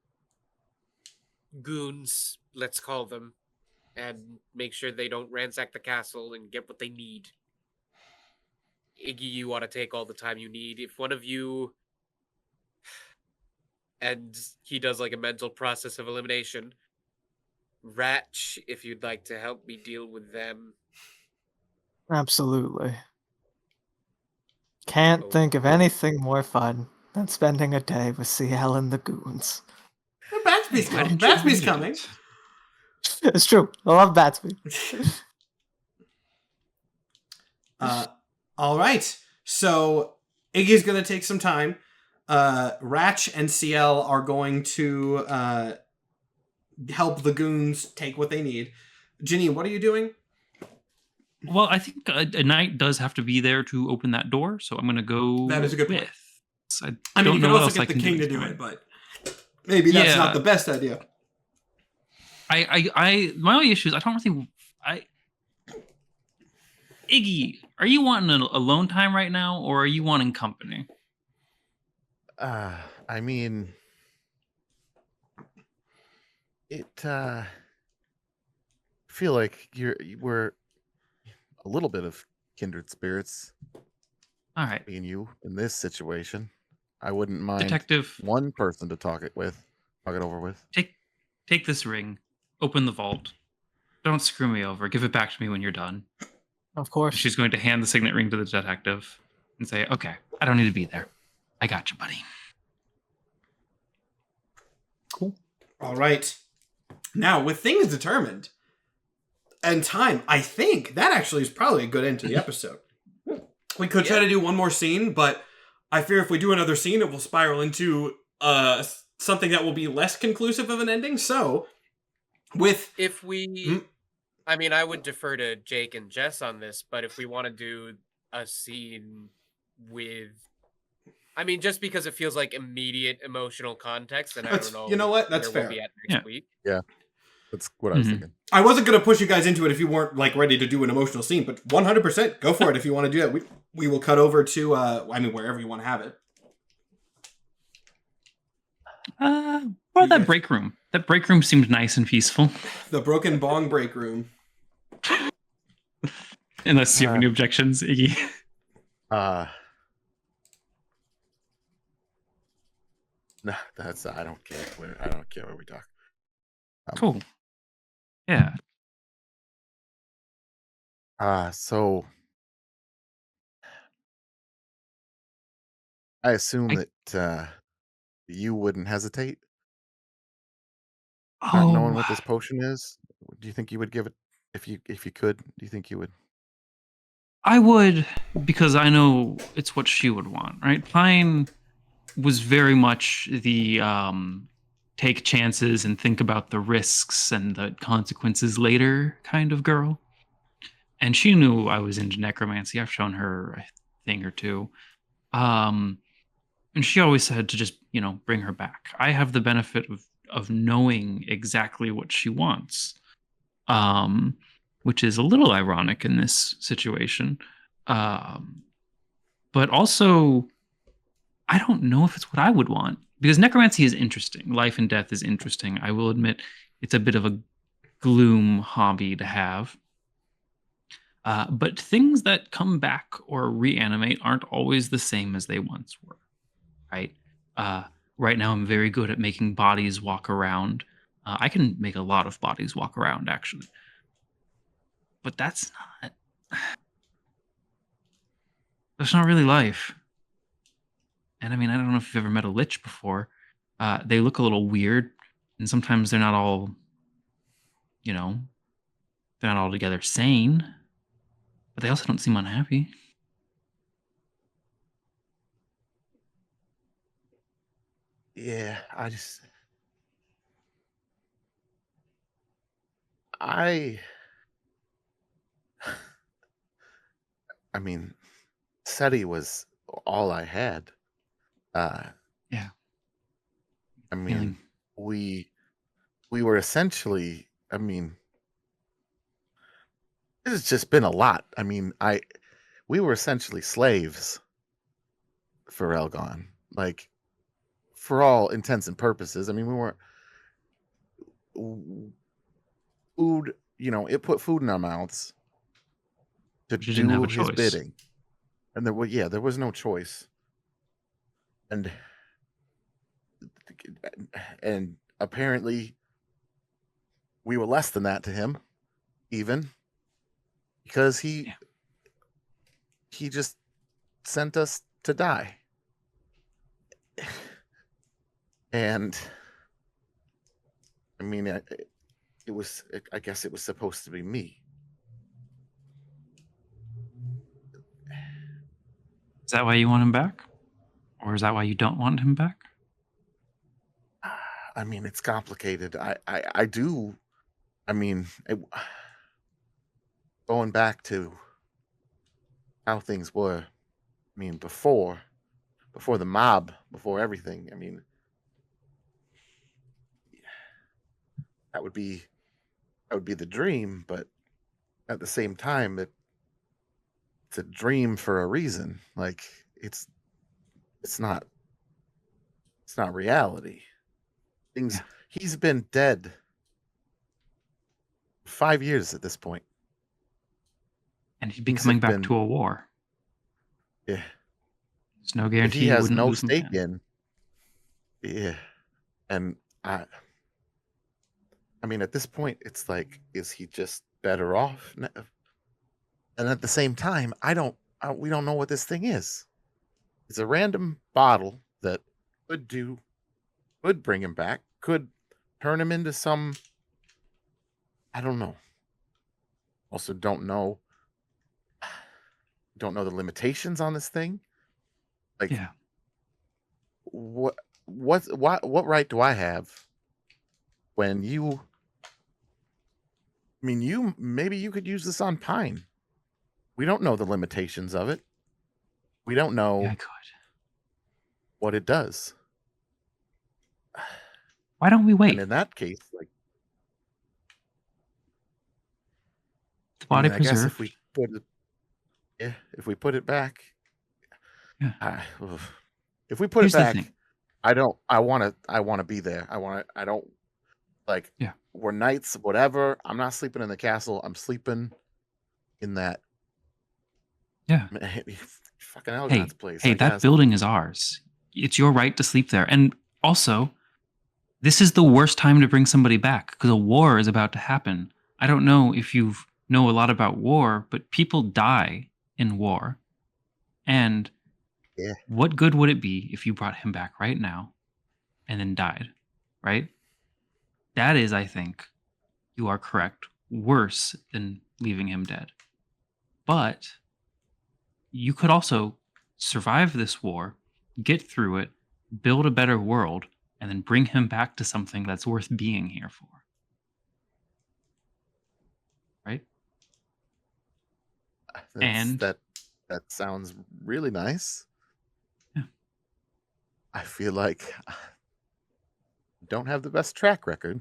goons, let's call them, and make sure they don't ransack the castle and get what they need. Iggy, you want to take all the time you need. If one of you, and he does like a mental process of elimination, Ratch, if you'd like to help me deal with them. Absolutely. Can't think of anything more fun than spending a day with CL and the goons. Batsby's Why coming. didn't you Batsby's read coming. it? It's true. I love Batsby. All right. So Iggy's going to take some time. Ratch and CL are going to help the goons take what they need. Ginny, what are you doing? Well, I think a knight does have to be there to open that door, so I'm going to go. That is a good point. with. I mean, don't you know can what also else I get the can king to at this do point. it, but maybe that's Yeah. not the best idea. My only issue is I don't really. Iggy, are you wanting alone time right now, or are you wanting company? I mean, I feel like we're a little bit of kindred spirits, All right, me and you, in this situation. I wouldn't mind detective, one person to talk it over with. take this ring, open the vault. Don't screw me over. Give it back to me when you're done. Of course. She's going to hand the signet ring to the detective and say, "Okay, I don't need to be there. I got you, buddy." Cool. All right. Now, with things determined and time, I think that actually is probably a good end to the episode. We could try to do one more scene, but I fear if we do another scene, it will spiral into something that will be less conclusive of an ending. So, If we, I mean, I would defer to Jake and Jess on this, but if we want to do a scene with, I mean, just because it feels like immediate emotional context, and I That's- don't know. you know what? That's where fair. We'll be at next week. That's what I was Mhm. thinking. I wasn't going to push you guys into it if you weren't like ready to do an emotional scene, but 100% go for it if you want to do that. We will cut over to, wherever you want to have it. Or that break room. That break room seemed nice and peaceful. The Broken Bong break room. Unless you have any objections, Iggy. No, I don't care. I don't care where we talk. Cool. Yeah. So I assume that you wouldn't hesitate, not knowing what this potion is. Do you think you would give it if you could? Do you think you would? I would, because I know it's what she would want, right? Pine was very much the take chances and think about the risks and the consequences later kind of girl. And she knew I was into necromancy. I've shown her a thing or two. And she always said to just, bring her back. I have the benefit of knowing exactly what she wants. Which is a little ironic in this situation. But also, I don't know if it's what I would want, because necromancy is interesting. Life and death is interesting. I will admit it's a bit of a gloom hobby to have. But things that come back or reanimate aren't always the same as they once were, right? Right now, I'm very good at making bodies walk around. I can make a lot of bodies walk around, actually. But that's not really life. And I mean, I don't know if you've ever met a lich before. They look a little weird, and sometimes they're not all, they're not altogether sane. But they also don't seem unhappy. Yeah, I mean, SETI was all I had. Yeah. I mean, Feeling. we were essentially, I mean, this has just been a lot. I mean, we were essentially slaves for Elgon, like, for all intents and purposes. I mean, we weren't food. It put food in our mouths to But you didn't have do a his choice. bidding, and there was no choice. And apparently we were less than that to him, even because he just sent us to die. And I mean, I guess it was supposed to be me. Is that why you want him back? Or is that why you don't want him back? I mean, it's complicated. I do. I mean, going back to how things were. I mean, before the mob, before everything. I mean, that would be the dream, but at the same time, it's a dream for a reason. Like, it's not reality. Things. Yeah. He's been dead 5 years at this point. And he'd be Things coming have back been- to a war. Yeah. There's no That guarantee he you has wouldn't no lose him stake again. in. Yeah. And I mean, at this point, it's like, is he just better off? And at the same time, we don't know what this thing is. It's a random bottle that could bring him back, could turn him into some, I don't know. Also don't know the limitations on this thing. Like, Yeah. what right do I have when you, I mean, maybe you could use this on Pine. We don't know the limitations of it. We don't know Yeah, I could. what it does. Why don't we wait? And in that case, like, The body I guess preserved. if we put it back, Yeah. if we put Here's it the back, thing. I want to be there. I don't like, Yeah. we're knights, whatever. I'm not sleeping in the castle. I'm sleeping in that. Yeah. Fucking Elgon's place. Hey, I that guess. building is ours. It's your right to sleep there. And also, this is the worst time to bring somebody back because a war is about to happen. I don't know if you know a lot about war, but people die in war. And Yeah. what good would it be if you brought him back right now and then died, right? That is, I think, you are correct, worse than leaving him dead. But you could also survive this war, get through it, build a better world, and then bring him back to something that's worth being here for. Right? And that sounds really nice. Yeah. I feel like I don't have the best track record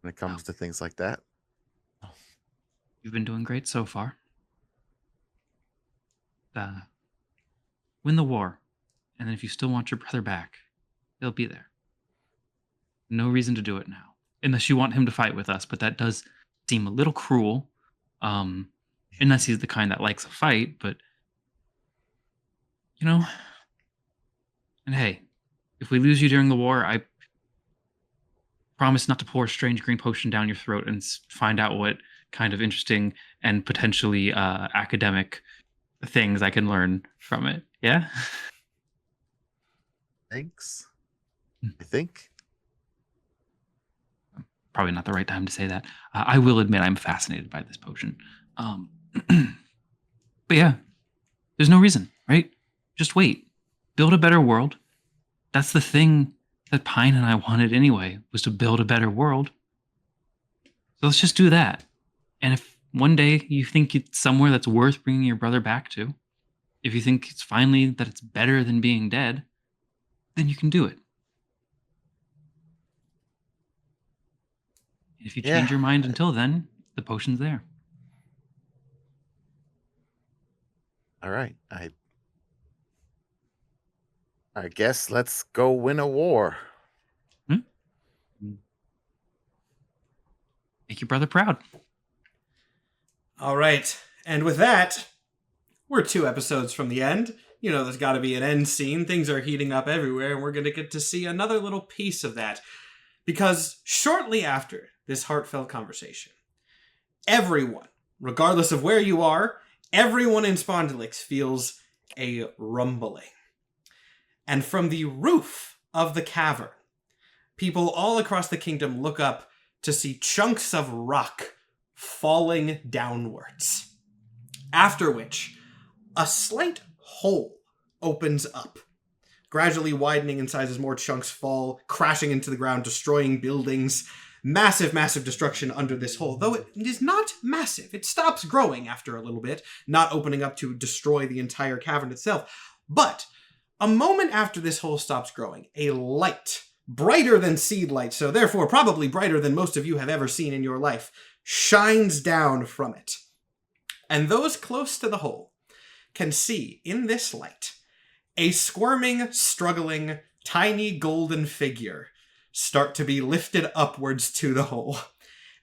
when it comes to things like that. You've been doing great so far. Win the war, and then if you still want your brother back, they'll be there. No reason to do it now. Unless you want him to fight with us, but that does seem a little cruel. Unless he's the kind that likes a fight, but you know. And hey, if we lose you during the war, I promise not to pour a strange green potion down your throat and find out what kind of interesting and potentially academic things I can learn from it. Yeah? Thanks. I think. Probably not the right time to say that. I will admit I'm fascinated by this potion. But yeah, there's no reason, right? Just wait. Build a better world. That's the thing that Pine and I wanted anyway, was to build a better world. So let's just do that. And if one day you think it's somewhere that's worth bringing your brother back to, if you think it's finally that it's better than being dead, then you can do it. If you change your mind until then, the potion's there. All right. I guess let's go win a war. Make your brother proud. All right. And with that, we're 2 episodes from the end. You know, there's got to be an end scene. Things are heating up everywhere, and we're going to get to see another little piece of that. Because shortly after this heartfelt conversation, everyone, regardless of where you are, everyone in Spondylix feels a rumbling. And from the roof of the cavern, people all across the kingdom look up to see chunks of rock falling downwards. After which, a slight hole opens up, gradually widening in size as more chunks fall, crashing into the ground, destroying buildings. Massive, massive destruction under this hole, though it is not massive. It stops growing after a little bit, not opening up to destroy the entire cavern itself. But a moment after this hole stops growing, a light, brighter than seed light, so therefore probably brighter than most of you have ever seen in your life, shines down from it. And those close to the hole can see in this light a squirming, struggling, tiny golden figure start to be lifted upwards to the hole.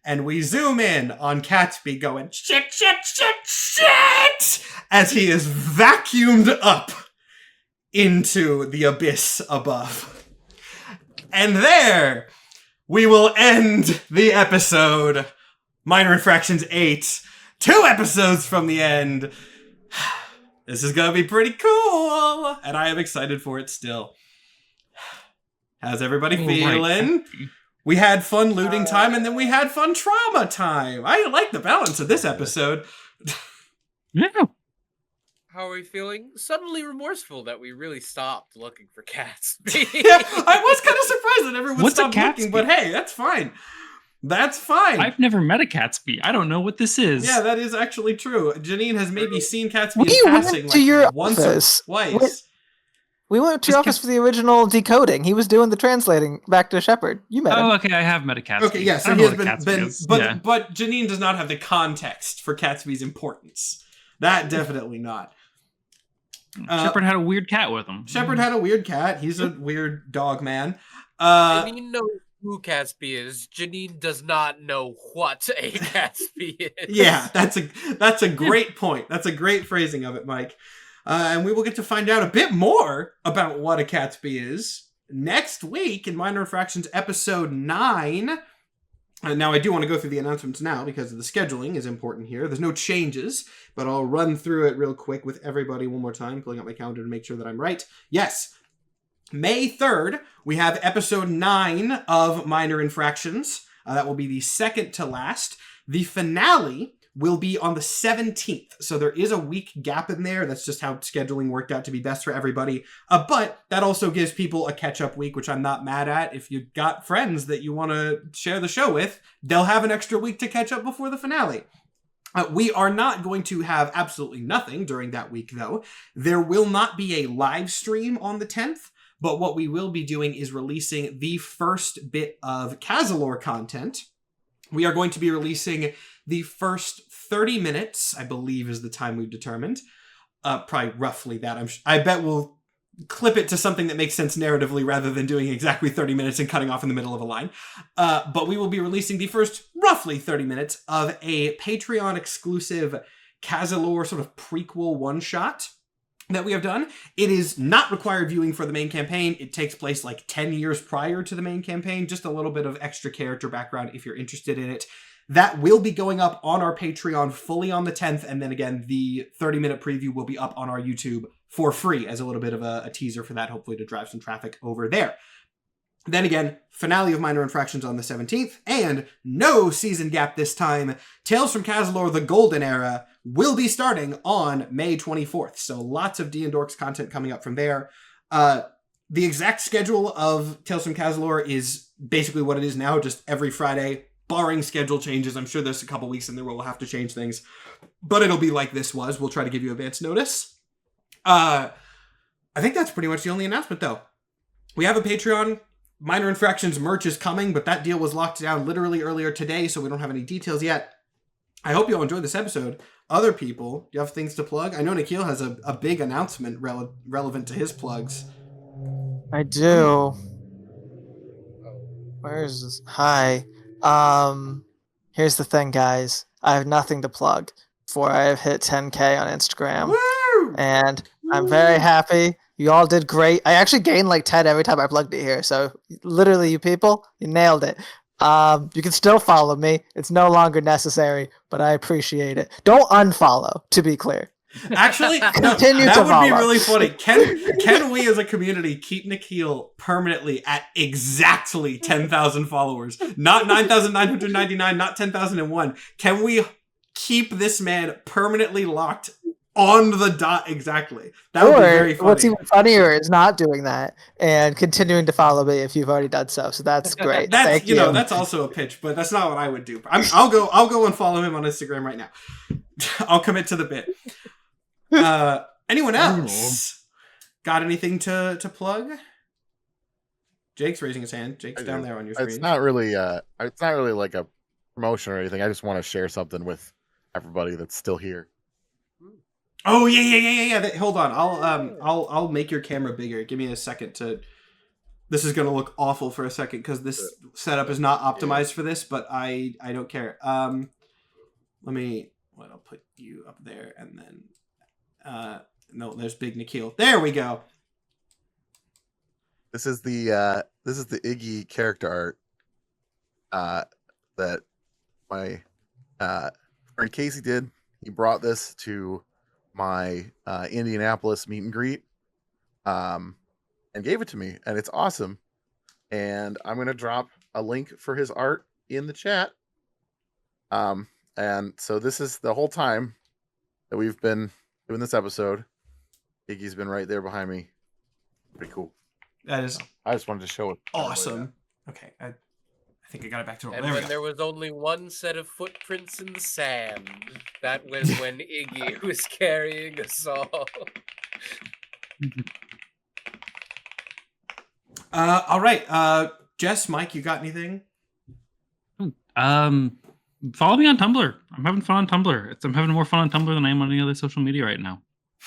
And we zoom in on Catsby going, shit, shit, shit, shit, as he is vacuumed up into the abyss above. And there, we will end the episode. Minor Infractions 8. 2 episodes from the end. This is going to be pretty cool, and I am excited for it still. How's everybody feeling? Right. We had fun looting time, and then we had fun trauma time. I like the balance of this episode. Yeah. How are we feeling? Suddenly remorseful that we really stopped looking for cats. Yeah, I was kind of surprised that everyone stopped looking, but hey, that's fine. That's fine. I've never met a Catsby. I don't know what this is. Yeah, that is actually true. Janine has maybe seen Catsby in passing like once or twice. We went to your office for the original decoding. He was doing the translating back to Shepard. You met him. Oh, okay. I have met a Catsby. Okay, yeah, so he has been but Janine does not have the context for Catsby's importance. That definitely not. Shepard had a weird cat with him. Shepard had a weird cat. He's a weird dog man. Janine knows who Catsby is. Janine does not know what a Catsby is. Yeah, that's a great point. That's a great phrasing of it, Mike. And we will get to find out a bit more about what a Catsby is next week in Minor Infractions episode 9. Now, I do want to go through the announcements now because the scheduling is important here. There's no changes, but I'll run through it real quick with everybody one more time, pulling up my calendar to make sure that I'm right. Yes, May 3rd, we have episode 9 of Minor Infractions. That will be the second to last. The finale will be on the 17th. So there is a week gap in there. That's just how scheduling worked out to be best for everybody. But that also gives people a catch-up week, which I'm not mad at. If you've got friends that you want to share the show with, they'll have an extra week to catch up before the finale. We are not going to have absolutely nothing during that week, though. There will not be a live stream on the 10th, but what we will be doing is releasing the first bit of Kazalor content. We are going to be releasing the first 30 minutes, I believe is the time we've determined. Probably roughly that. I bet we'll clip it to something that makes sense narratively rather than doing exactly 30 minutes and cutting off in the middle of a line. But we will be releasing the first roughly 30 minutes of a Patreon exclusive Kazalor sort of prequel one-shot that we have done. It is not required viewing for the main campaign. It takes place like 10 years prior to the main campaign. Just a little bit of extra character background if you're interested in it. That will be going up on our Patreon fully on the 10th. And then again, the 30-minute preview will be up on our YouTube for free as a little bit of a teaser for that, hopefully to drive some traffic over there. Then again, finale of Minor Infractions on the 17th, and no season gap this time. Tales from Kazalor, the Golden Era, will be starting on May 24th. So lots of D&Dorks content coming up from there. The exact schedule of Tales from Kazalor is basically what it is now, just every Friday, barring schedule changes. I'm sure there's a couple weeks in there where we'll have to change things, but it'll be like this was. We'll try to give you advance notice. I think that's pretty much the only announcement, though. We have a Patreon. Minor Infractions merch is coming, but that deal was locked down literally earlier today, so we don't have any details yet. I hope you all enjoyed this episode. Other people, do you have things to plug? I know Nikhil has a big announcement relevant to his plugs. I do. Where is this? Hi. Here's the thing, guys. I have nothing to plug, for I have hit 10K on Instagram. Woo! And I'm very happy. You all did great. I actually gained like 10 every time I plugged it here. So literally, you people, you nailed it. You can still follow me. It's no longer necessary, but I appreciate it. Don't unfollow, to be clear. Actually, no, Continue that to would be follow. really funny. Can we as a community keep Nikhil permanently at exactly 10,000 followers? Not 9,999, not 10,001. Can we keep this man permanently locked on the dot exactly? That would be very funny. What's even funnier is not doing that and continuing to follow me if you've already done so. So that's great. That's Thank you. That's also a pitch, but that's not what I would do. I'll go and follow him on Instagram right now. I'll commit to the bit. Anyone else got anything to plug? Jake's raising his hand. Jake's down there on your screen. It's not really like a promotion or anything. I just want to share something with everybody that's still here. Oh yeah. Hold on. I'll make your camera bigger. Give me a second to. This is gonna look awful for a second because this setup is not optimized for this, but I don't care. I'll put you up there and then. No, there's Big Nikhil. There we go. This is the Iggy character art that my friend Casey did. He brought this to my Indianapolis meet and greet and gave it to me, and it's awesome. And I'm gonna drop a link for his art in the chat. And so this is the whole time that we've been doing this episode. Iggy's been right there behind me. Pretty cool. That is I just wanted to show it. awesome. Okay, I think I got it back to normal. And There we when go. there was only one set of footprints in the sand, that was when Iggy was carrying us all. All right. Jess, Mike, you got anything? Follow me on Tumblr. I'm having fun on Tumblr. I'm having more fun on Tumblr than I am on any other social media right now.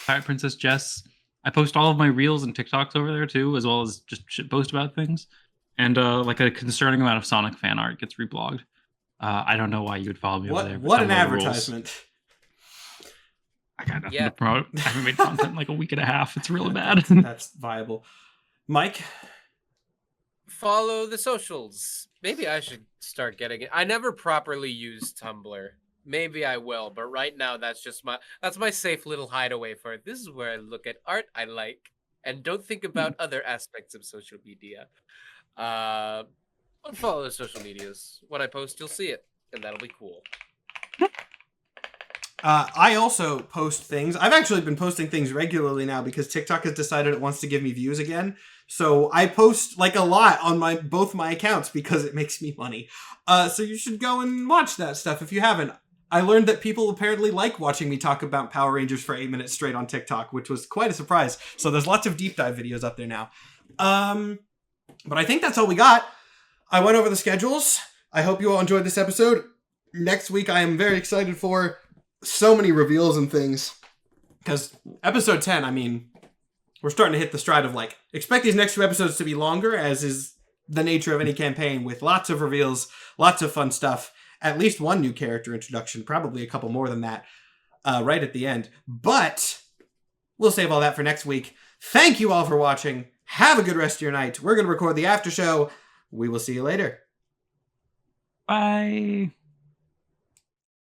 Pirate Princess Jess. I post all of my reels and TikToks over there too, as well as just shit post about things. And like a concerning amount of Sonic fan art gets reblogged. I don't know why you would follow me over there. but What an Tumblr rules. advertisement. I got nothing to promote. I haven't made content in like a week and a half. It's really bad. That's viable. Mike? Follow the socials. Maybe I should start getting it. I never properly used Tumblr. Maybe I will, but right now that's my safe little hideaway for it. This is where I look at art I like and don't think about other aspects of social media. I'll follow the social medias. When I post, you'll see it, and that'll be cool. I also post things. I've actually been posting things regularly now because TikTok has decided it wants to give me views again. So I post like a lot on both my accounts because it makes me money. So you should go and watch that stuff if you haven't. I learned that people apparently like watching me talk about Power Rangers for 8 minutes straight on TikTok, which was quite a surprise. So there's lots of deep dive videos up there now. But I think that's all we got. I went over the schedules. I hope you all enjoyed this episode. Next week, I am very excited for so many reveals and things. Because episode 10, I mean, we're starting to hit the stride of like, expect these next 2 episodes to be longer, as is the nature of any campaign, with lots of reveals, lots of fun stuff, at least one new character introduction, probably a couple more than that, right at the end. But we'll save all that for next week. Thank you all for watching. Have a good rest of your night. We're going to record the after show. We will see you later. Bye.